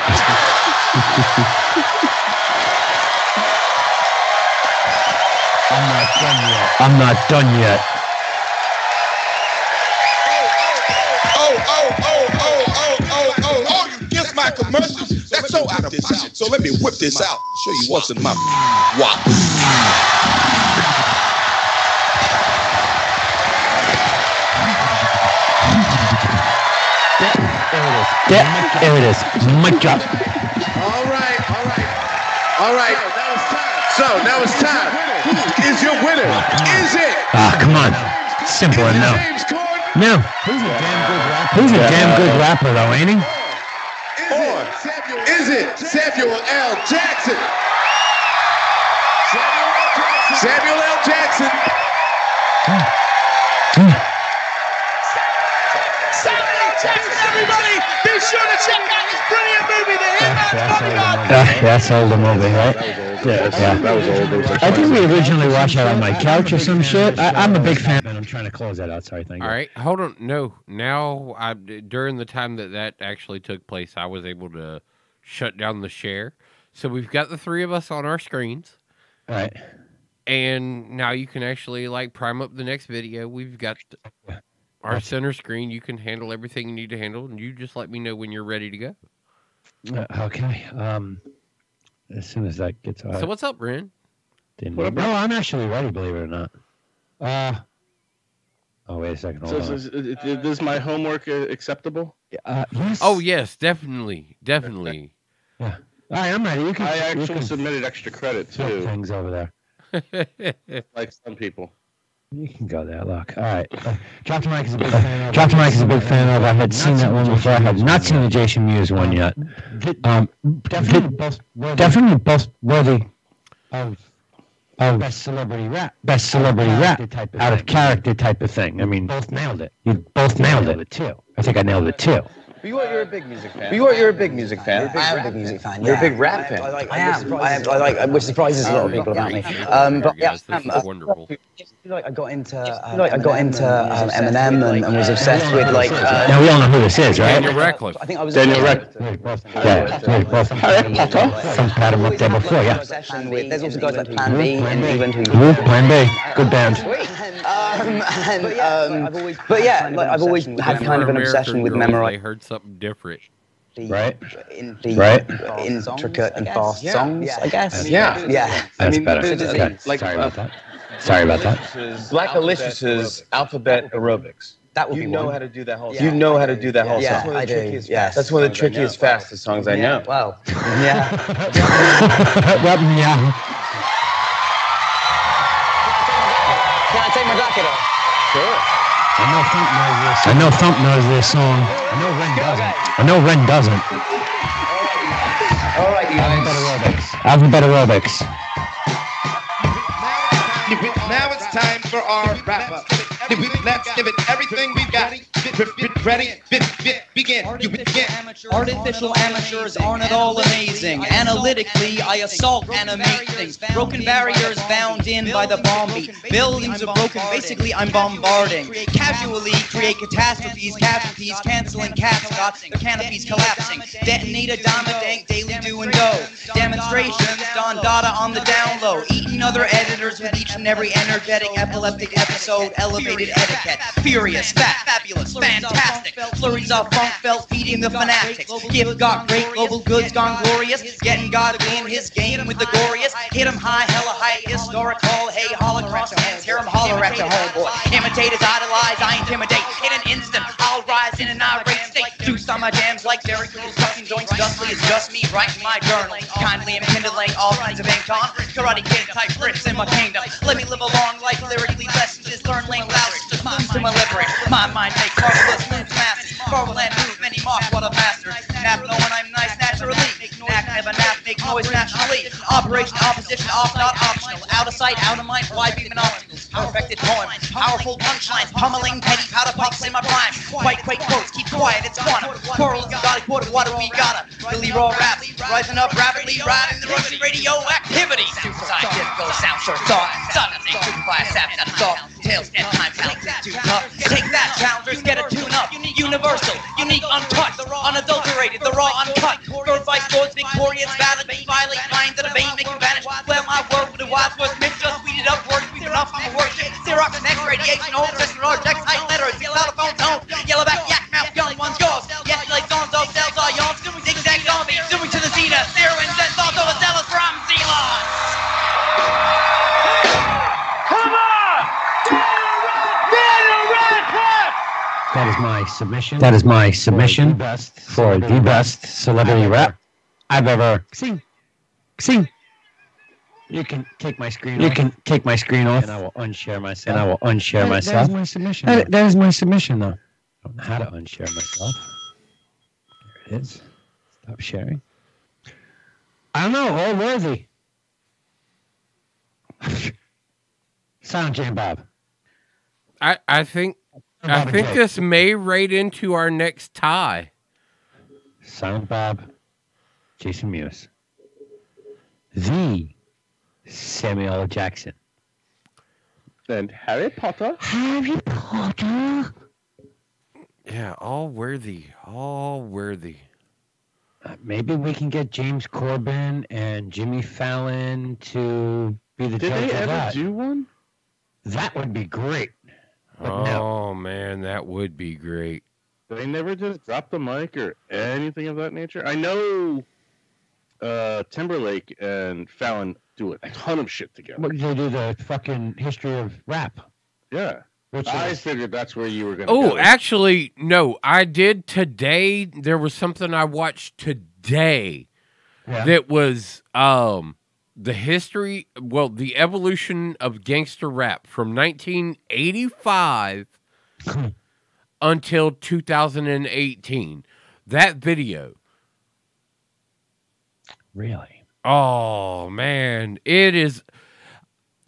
I'm not done yet. Oh, you kiss my commercials? That's so out of pocket. So let me whip this out. Show you what's in my watch. There it is. Mic drop. All right. So now it's time. Who is your winner? Is it? Come on. Simple enough. No. He's a damn good rapper, though, ain't he? Or is it Samuel L. Jackson? Samuel L. Jackson. Everybody, be sure to check out this brilliant movie, The Hitman's Bodyguard. That's older movie, right? Yeah. That was old. I think we originally watched that on my couch or some shit. I'm a big fan, and I'm trying to close that out. Sorry, thank you. All right, hold on. No, now during the time that actually took place, I was able to shut down the share. So we've got the three of us on our screens. All right. And now you can actually prime up the next video. We've got our center screen. You can handle everything you need to handle, and you just let me know when you're ready to go. Okay. As soon as that gets out. So what's up, Ren? No, I'm actually ready, believe it or not. Oh, wait a second. Hold on. Is my homework acceptable? Yes. Oh, yes, definitely. Yeah. All right, I'm ready. I actually submitted extra credit, too. Things over there. Like some people. You can go there, look. All right. Drop the Mic is a big fan of. I had seen that one before. I had not seen the Jason Mewes one yet. Definitely both worthy of best celebrity rap. Out of character type of thing. I mean, both nailed it. You both nailed it too. I think I nailed it too. You're a big music fan. You're a big music fan. I am a big music fan. You're a big rap fan. I am, which surprises a lot of people about me. But yeah, wonderful. I got into Eminem and was obsessed with Now we all know who this is, right? Daniel Radcliffe. I think I was Daniel Radcliffe. Some pat him up there before, yeah. There's also guys like Plan B in England who. Plan B, good band. But yeah, I've always had kind of an obsession with memorizing. They heard something different. Right. Intricate and fast songs, I guess. Yeah. That's better. Sorry about that. Black Alicious' alphabet aerobics. That would be You know one. how to do that whole Yeah. song. You know how to do that whole Yeah, song. I do. Yes. That's one of the trickiest, fastest songs I know. Wow. Yeah. Can I take my jacket off? Sure. I know Thump knows this song. I know Ren doesn't. All right, you guys. Alphabet aerobics. Now it's time for our wrap-up. Let's give it everything we've got. Ready? Begin. You begin. Artificial amateurs aren't at all amazing. Analytically, I assault, animate things. Broken barriers bound in by the bomb beat. Buildings are broken, basically I'm bombarding. Casually create catastrophes, casualties, canceling cascots, the canopies collapsing. Detonate a dank, daily do and go. Demonstrations, Don Dada on the down low. Eating other editors with each and every energetic, epileptic episode, elevated etiquette. Furious, fat, fabulous, fantastic. Flurries of funk felt feeding the fanatics. Gift got great, global goods gone glorious. Getting God in his game with the glorious. Hit him high, hella high, historical. Hey, Holocaust fans, hear him holler at your homeboy. Imitators idolize, I intimidate. In an instant, I'll rise in an irate state. Juice on my jams like Derry Crews, sucking joints dustly. It's just me writing my journal. Kindly am kindling all kinds of ink on. Karate Kid type riffs in my kingdom. Let me live a long life, lyrically lessons is learn lame louds. Just moves to my liberate. My mind makes marvelous moves, masses. Marvel and move, many mark what a master. Nap knowing I'm nice naturally. Knack never nap, make noise nationally. Operation opposition off, not optional. Out of sight, out of mind, fly beaming obstacles. perfected poem. Powerful punchlines, pummeling petty powder puffs in my prime. Quite quotes, keep quiet, it's quantum. Quarrel, got quarter, what do we gotta? Billy Raw rap, rising up rapidly, riding the Russian radioactivity. Super scientific, sound short thought. Suddenly, super class apps and thought. Tales and time talents is too tough. Take that, challengers, get a tune up. Universal, unique, untouched, unadulterated, the raw, uncut. Birth by sports, victorious, valid, violate lines that evade, make you vanish. Well, my word with the Wadsworth Smith just tweeted up words, we enough, I'm a worship. Xerox and X radiation, home, just an text, tight letters, telephone tone, yellowback, yak mouth, young ones, yours. Yes, like zones, those cells are yawns, zooming zigzag zombie, zooming to the zenith, zeroing, then thought of a zealous from Zealon. Come on! That is my submission. That is my submission for the best celebrity rap I've ever seen. You can take my screen off. You can take my screen off. And I will unshare myself. That is my submission. That is my submission, though. I don't know how to unshare myself. There it is. Stop sharing. I don't know. All worthy. Silent Jam Bob. I think this may rate into our next tie. Silent Bob, Jason Mewes, the Samuel L. Jackson, and Harry Potter. Harry Potter. Yeah, all worthy. Maybe we can get James Corbin and Jimmy Fallon to be the judge of that. Did they ever do one? That would be great. Oh, man, that would be great. They never just drop the mic or anything of that nature. I know Timberlake and Fallon do a ton of shit together. What, they do the fucking history of rap. Yeah. I figured that's where you were going to go. Oh, actually, no. I did today. There was something I watched today that was the history, the evolution of gangster rap from 1985 until 2018. That video. Really? Oh, man. It is.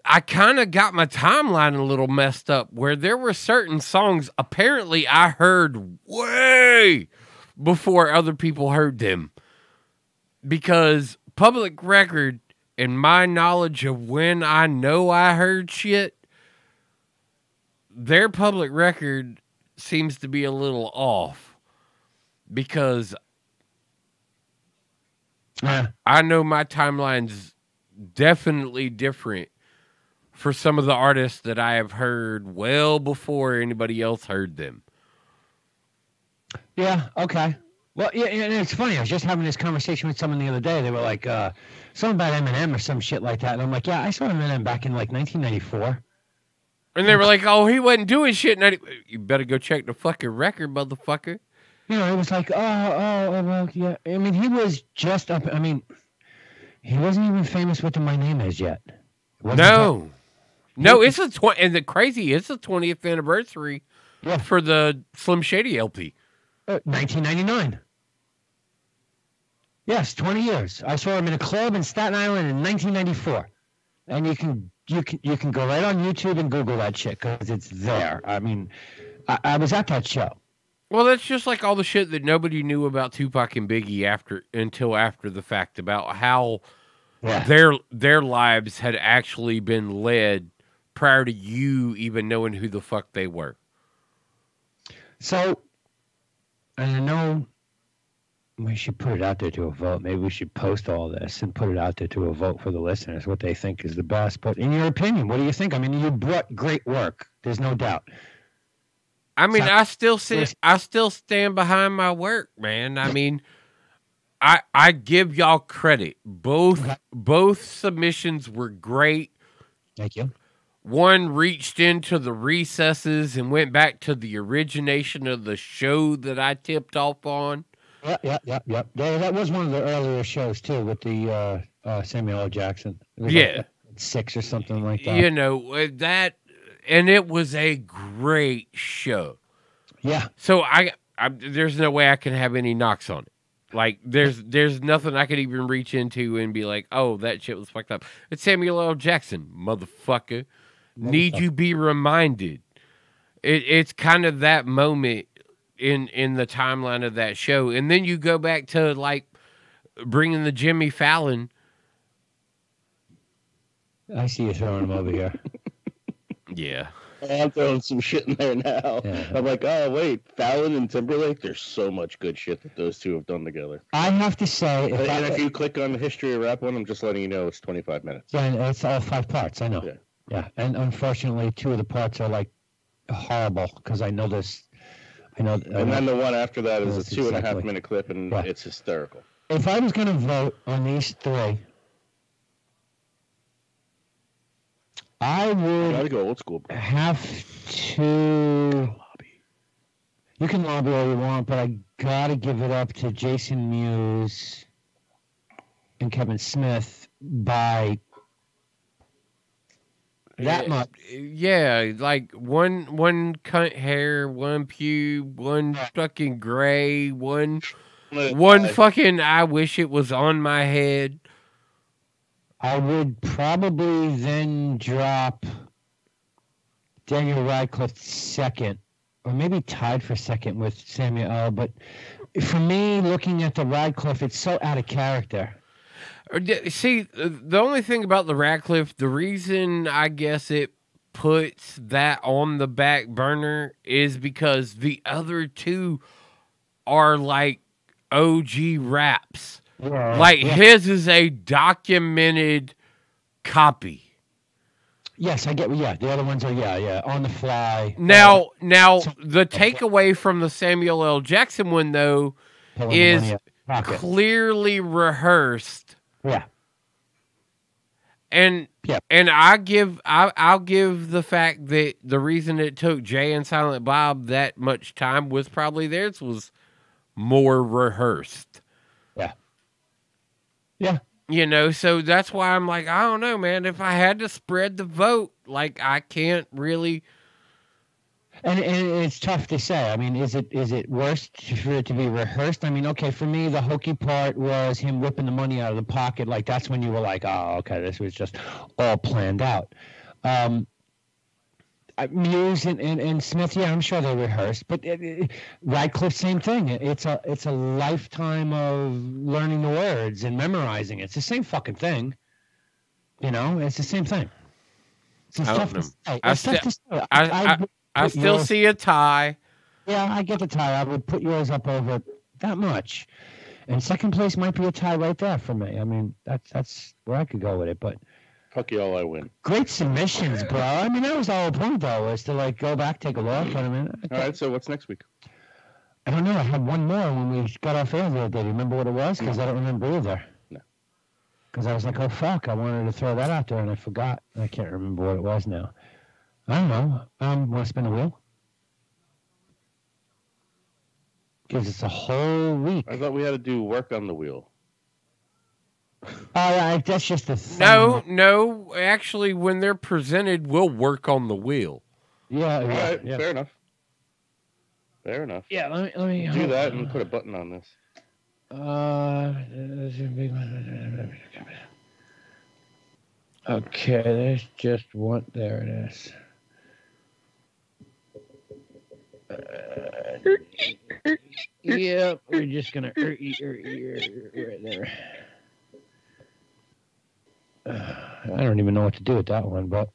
I kind of got my timeline a little messed up where there were certain songs apparently I heard way before other people heard them. Because Public Record, in my knowledge of when I know I heard shit, their Public Record seems to be a little off. Because I know my timeline's definitely different for some of the artists that I have heard well before anybody else heard them. Yeah, okay. Well, yeah, and it's funny. I was just having this conversation with someone the other day. They were like, something about Eminem or some shit like that. And I'm like, yeah, I saw Eminem back in like 1994. And they were like, oh, he wasn't doing shit. You better go check the fucking record, motherfucker. You know, it was like, well, yeah. I mean, he was just up. I mean, he wasn't even famous with the My Name Is yet. No, it's a and the crazy, it's the 20th anniversary for the Slim Shady LP. 1999. Yes, 20 years. I saw him in a club in Staten Island in 1994. And you can go right on YouTube and Google that shit because it's there. I mean, I was at that show. Well, that's just like all the shit that nobody knew about Tupac and Biggie until after the fact about how their lives had actually been led prior to you even knowing who the fuck they were. So, and I know we should put it out there to a vote. Maybe we should post all this and put it out there to a vote for the listeners, what they think is the best. But in your opinion, what do you think? I mean, you brought great work. There's no doubt. I mean, I still stand behind my work, man. I mean, I give y'all credit. Both submissions were great. Thank you. One reached into the recesses and went back to the origination of the show that I tipped off on. Yeah. That was one of the earlier shows too, with the Samuel L. Jackson. It was like 6 or something like that. You know that, and it was a great show. Yeah. So I there's no way I can have any knocks on it. Like there's nothing I could even reach into and be like, oh, that shit was fucked up. It's Samuel L. Jackson, motherfucker. Need You Be Reminded. It's kind of that moment in the timeline of that show. And then you go back to, like, bringing the Jimmy Fallon. I see you throwing him over here. Yeah. I'm throwing some shit in there now. Yeah. I'm like, oh, wait, Fallon and Timberlake, there's so much good shit that those two have done together. I have to say... If you click on the History of Rap one, I'm just letting you know it's 25 minutes. Yeah, and it's all 5 parts, I know. Yeah. And unfortunately, 2 of the parts are, like, horrible, because I know this... And then the one after that is a Yes, 2.5 exactly. minute clip, and Yeah. it's hysterical. If I was going to vote on these 3, I would Gotta go old school, bro. have to... You can lobby all you want, but I gotta give it up to Jason Mewes and Kevin Smith by that much. Yeah, like one cunt hair, one pube, one fucking gray, one fucking I wish it was on my head. I would probably then drop Daniel Radcliffe second, or maybe tied for second with Samuel L. But for me, looking at the Radcliffe, it's so out of character. See, the only thing about the Radcliffe, the reason I guess it puts that on the back burner is because the other 2 are like OG raps. Yeah, Like yeah. his is a documented copy. Yes, I get. Yeah, the other ones are on the fly. Now, the takeaway from the Samuel L. Jackson one though Pulling the is money out of the pocket. clearly rehearsed. Yeah. And I'll give the fact that the reason it took Jay and Silent Bob that much time was probably theirs was more rehearsed. Yeah. Yeah. You know, so that's why I'm like, I don't know, man. If I had to spread the vote, like I can't really. And it's tough to say. I mean, is it worse for it to be rehearsed? I mean, okay, for me, the hokey part was him whipping the money out of the pocket. Like, that's when you were like, oh, okay, this was just all planned out. Mewes and Smith, yeah, I'm sure they rehearsed. But Radcliffe, same thing. It's a lifetime of learning the words and memorizing it. It's the same fucking thing. You know, it's the same thing. It's tough to say. It's tough to say. I still see a tie. Yeah, I get the tie. I would put yours up over that much. And second place might be a tie right there for me. I mean, that's where I could go with it. But fuck y'all, I win. Great submissions, bro. I mean, that was the whole point, though, was to like go back, take a look. I mean, all right. So what's next week? I don't know. I had one more when we got off air the other day. Do you remember what it was? Because I don't remember either. No. Because I was like, oh fuck, I wanted to throw that out there and I forgot. I can't remember what it was now. I don't know. Want to spin a wheel? Gives us a whole week. I thought we had to do work on the wheel. That's just a thing. No. Actually, when they're presented, we'll work on the wheel. Yeah. All right. Yeah. Fair enough. Fair enough. Yeah. Let me do that and put a button on this. Okay. There's just one. There it is. Yeah, we're just gonna right there. I don't even know what to do with that one, but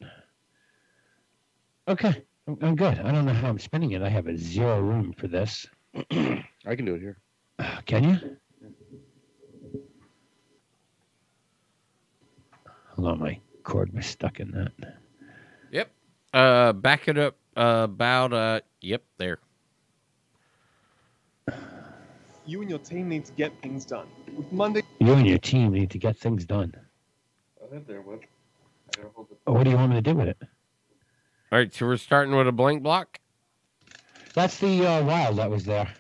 okay, I'm good. I don't know how I'm spinning it. I have a zero room for this. I can do it here. Can you? Hold on, my cord was stuck in that. Yep. Back it up about yep, there. You and your team need to get things done. With Monday. You and your team need to get things done. What do you want me to do with it? All right, so we're starting with a blank block. That's the wild that was there.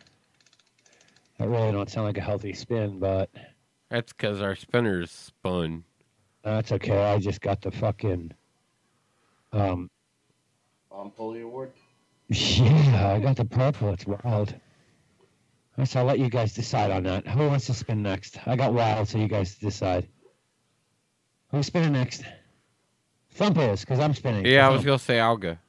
That really don't sound like a healthy spin, but that's because our spinners spun. That's okay. I just got the fucking Pulley Award. Yeah, I got the purple. It's wild. So I'll let you guys decide on that. Who wants to spin next? I got wild, so you guys decide. Who's spinning next? Thump is, because I'm spinning. Yeah, I was Thump. gonna say Alga.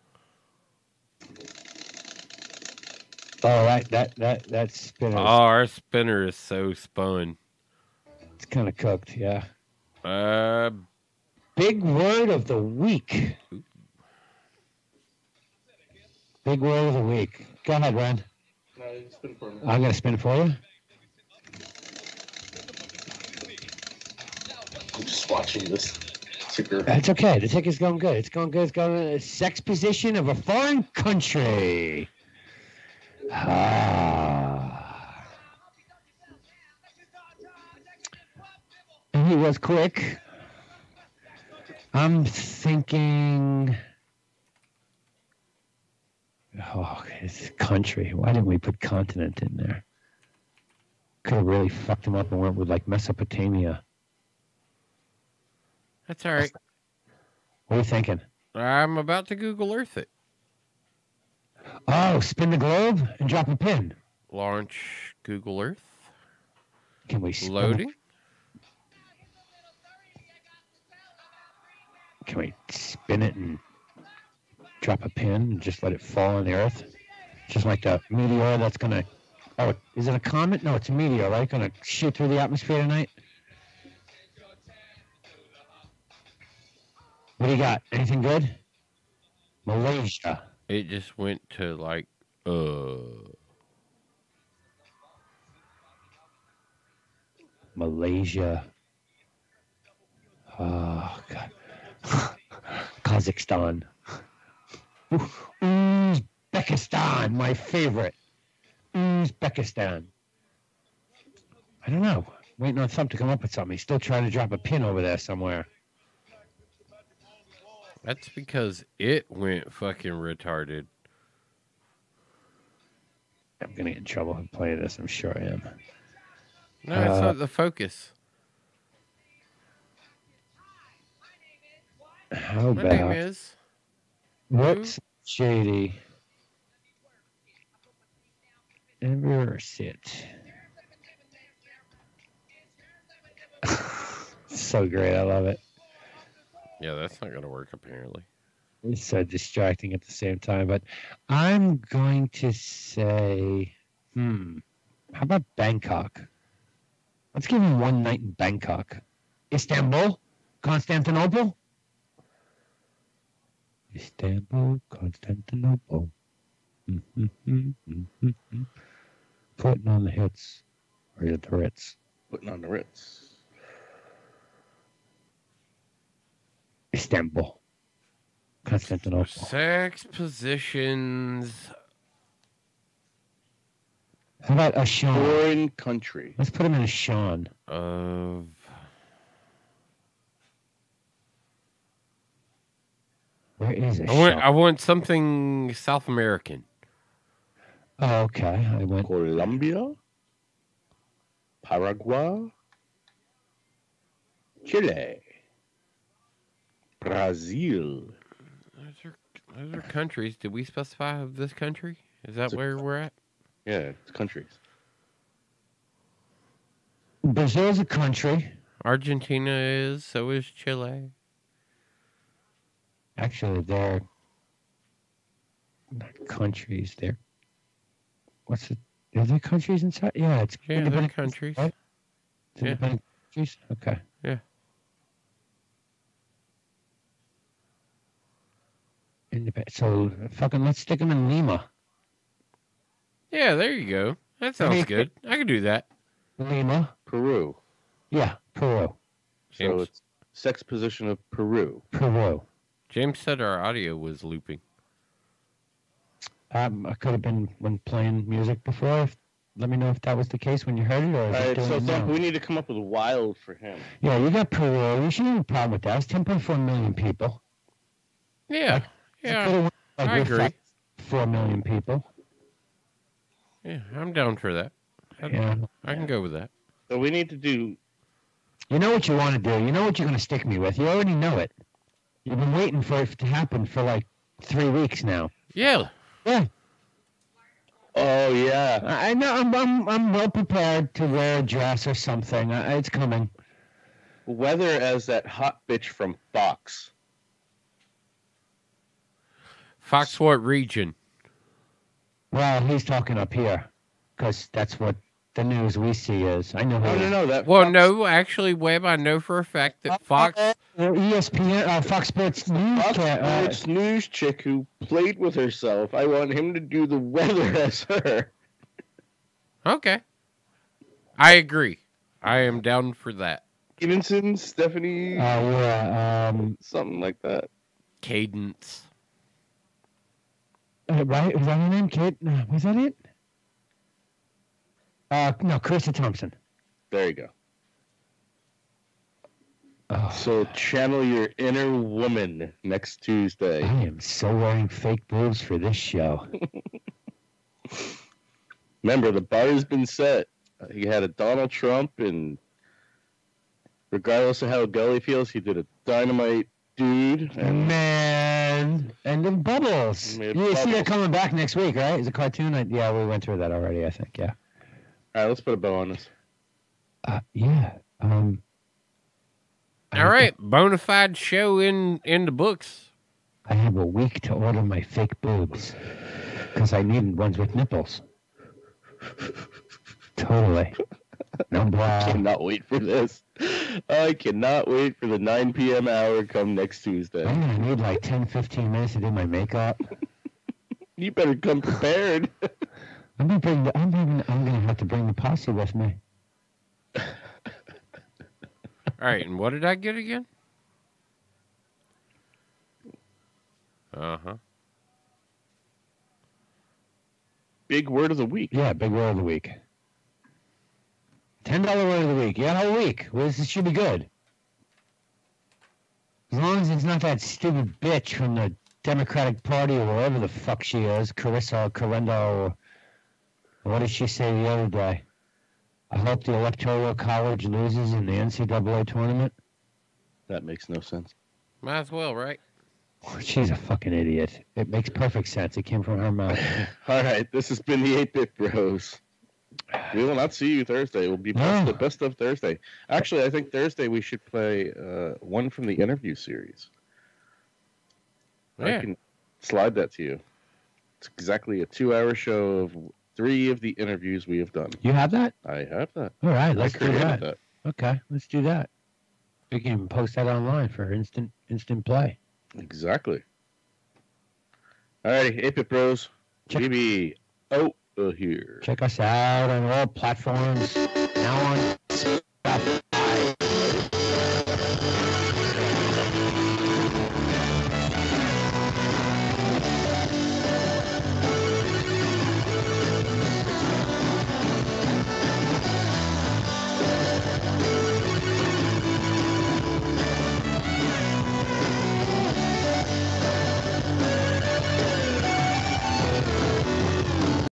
Oh, that spinner. Oh, our spinner is so spun. It's kind of cooked, yeah. Big word of the week. Big word of the week. Go ahead, Ren. No, you spin for me. I'm gonna spin for you. I'm just watching this ticker. That's okay. The ticker's going good. It's going good. It's going a sex position of a foreign country. And he was quick. I'm thinking. Oh, it's country. Why didn't we put continent in there? Could have really fucked him up and went with like Mesopotamia. That's all right. What are you thinking? I'm about to Google Earth it. Oh, spin the globe and drop a pin. Launch Google Earth. Can we spin Loading? Can we spin it and drop a pin and just let it fall on the Earth? Just like the meteor that's going to... Oh, is it a comet? No, it's a meteor, right? Going to shoot through the atmosphere tonight? What do you got? Anything good? Malaysia. It just went to like, Malaysia. Oh, God. Kazakhstan. Uzbekistan, my favorite. Uzbekistan. I don't know. Waiting on Thump to come up with something. He's still trying to drop a pin over there somewhere. That's because it went fucking retarded. I'm going to get in trouble for playing this. I'm sure I am. No, it's not the focus. How My about... name is... What's shady? Reverse it. So great. I love it. Yeah, that's not going to work, apparently. It's so distracting at the same time. But I'm going to say, how about Bangkok? Let's give him one night in Bangkok. Istanbul? Constantinople? Istanbul, Constantinople. Putting on the hits. Or the Ritz. Putting on the Ritz. Istanbul. Constantinople. Sex positions. How about a Sean? Foreign country. Let's put him in a Sean. Of... Where is it? I want something South American. Oh, okay. I went Colombia, Paraguay, Chile, Brazil. Those are countries. Did we specify this country? Is that where we're at? Yeah, it's countries. Brazil's a country. Argentina is. So is Chile. Actually, they're not countries. They're what's it? Are they countries inside? Yeah, it's they're independent countries. Right? It's independent countries. Okay. Yeah. Independent. So fucking let's stick them in Lima. Yeah, there you go. That sounds good. I can do that. Lima, Peru. Yeah, Peru. So it's sex position of Peru. Peru. James said our audio was looping. I could have been when playing music before. Let me know if that was the case when you heard it, or is it doing so it now? we need to come up with wild for him. Yeah, you got Peru. You shouldn't have a problem with that. It's 10.4 million people. Yeah, yeah, I agree. 4 million people. Yeah, I'm down for that. I can go with that. So we need to do... You know what you want to do. You know what you're going to stick me with. You already know it. You've been waiting for it to happen for like 3 weeks now. Yeah. Yeah. Oh, yeah. I know. I'm well prepared to wear a dress or something. It's coming. Weather as that hot bitch from Fox. Fox what region? Well, he's talking up here, because that's what the news we see is. I know. No. That Well, Fox, no, actually, Webb, I know for a fact that Fox. ESPN, Fox Sports News. Fox Sports News chick who played with herself. I want him to do the weather as her. Okay. I agree. I am down for that. Stevenson, Stephanie. Something like that. Cadence. Right? Was that her name? Kate? Was that it? No, Carissa Thompson. There you go. Oh. So channel your inner woman next Tuesday. I am so wearing fake boobs for this show. Remember, the bar has been set. He had a Donald Trump, and regardless of how Gully feels, he did a dynamite dude. And Man. And then Bubbles. You see that coming back next week, right? Is a cartoon? Yeah, we went through that already, I think, yeah. All right, let's put a bow on this. Yeah. All right, bona fide show in the books. I have a week to order my fake boobs because I need ones with nipples. Totally. No bra. I cannot wait for this. I cannot wait for the 9 p.m. hour come next Tuesday. I'm going to need like 10, 15 minutes to do my makeup. You better come prepared. I'm going to have to bring the posse with me. All right, and what did I get again? Uh-huh. Big word of the week. Yeah, big word of the week. $10 word of the week. Yeah, whole week. Well, this should be good. As long as it's not that stupid bitch from the Democratic Party or wherever the fuck she is, Carissa Correndo. What did she say the other day? I hope the Electoral College loses in the NCAA tournament. That makes no sense. Might as well, right? She's a fucking idiot. It makes perfect sense. It came from her mouth. All right, this has been the 8-Bit Bros. We will not see you Thursday. We'll be best of Thursday. Actually, I think Thursday we should play one from the interview series. Yeah. I can slide that to you. It's exactly a 2-hour show of 3 of the interviews we have done. You have that? I have that. All right, let's do created that. Okay, let's do that. We can post that online for instant play. Exactly. All righty, 8-Bit Bros. GB out of here. Check us out on all platforms now on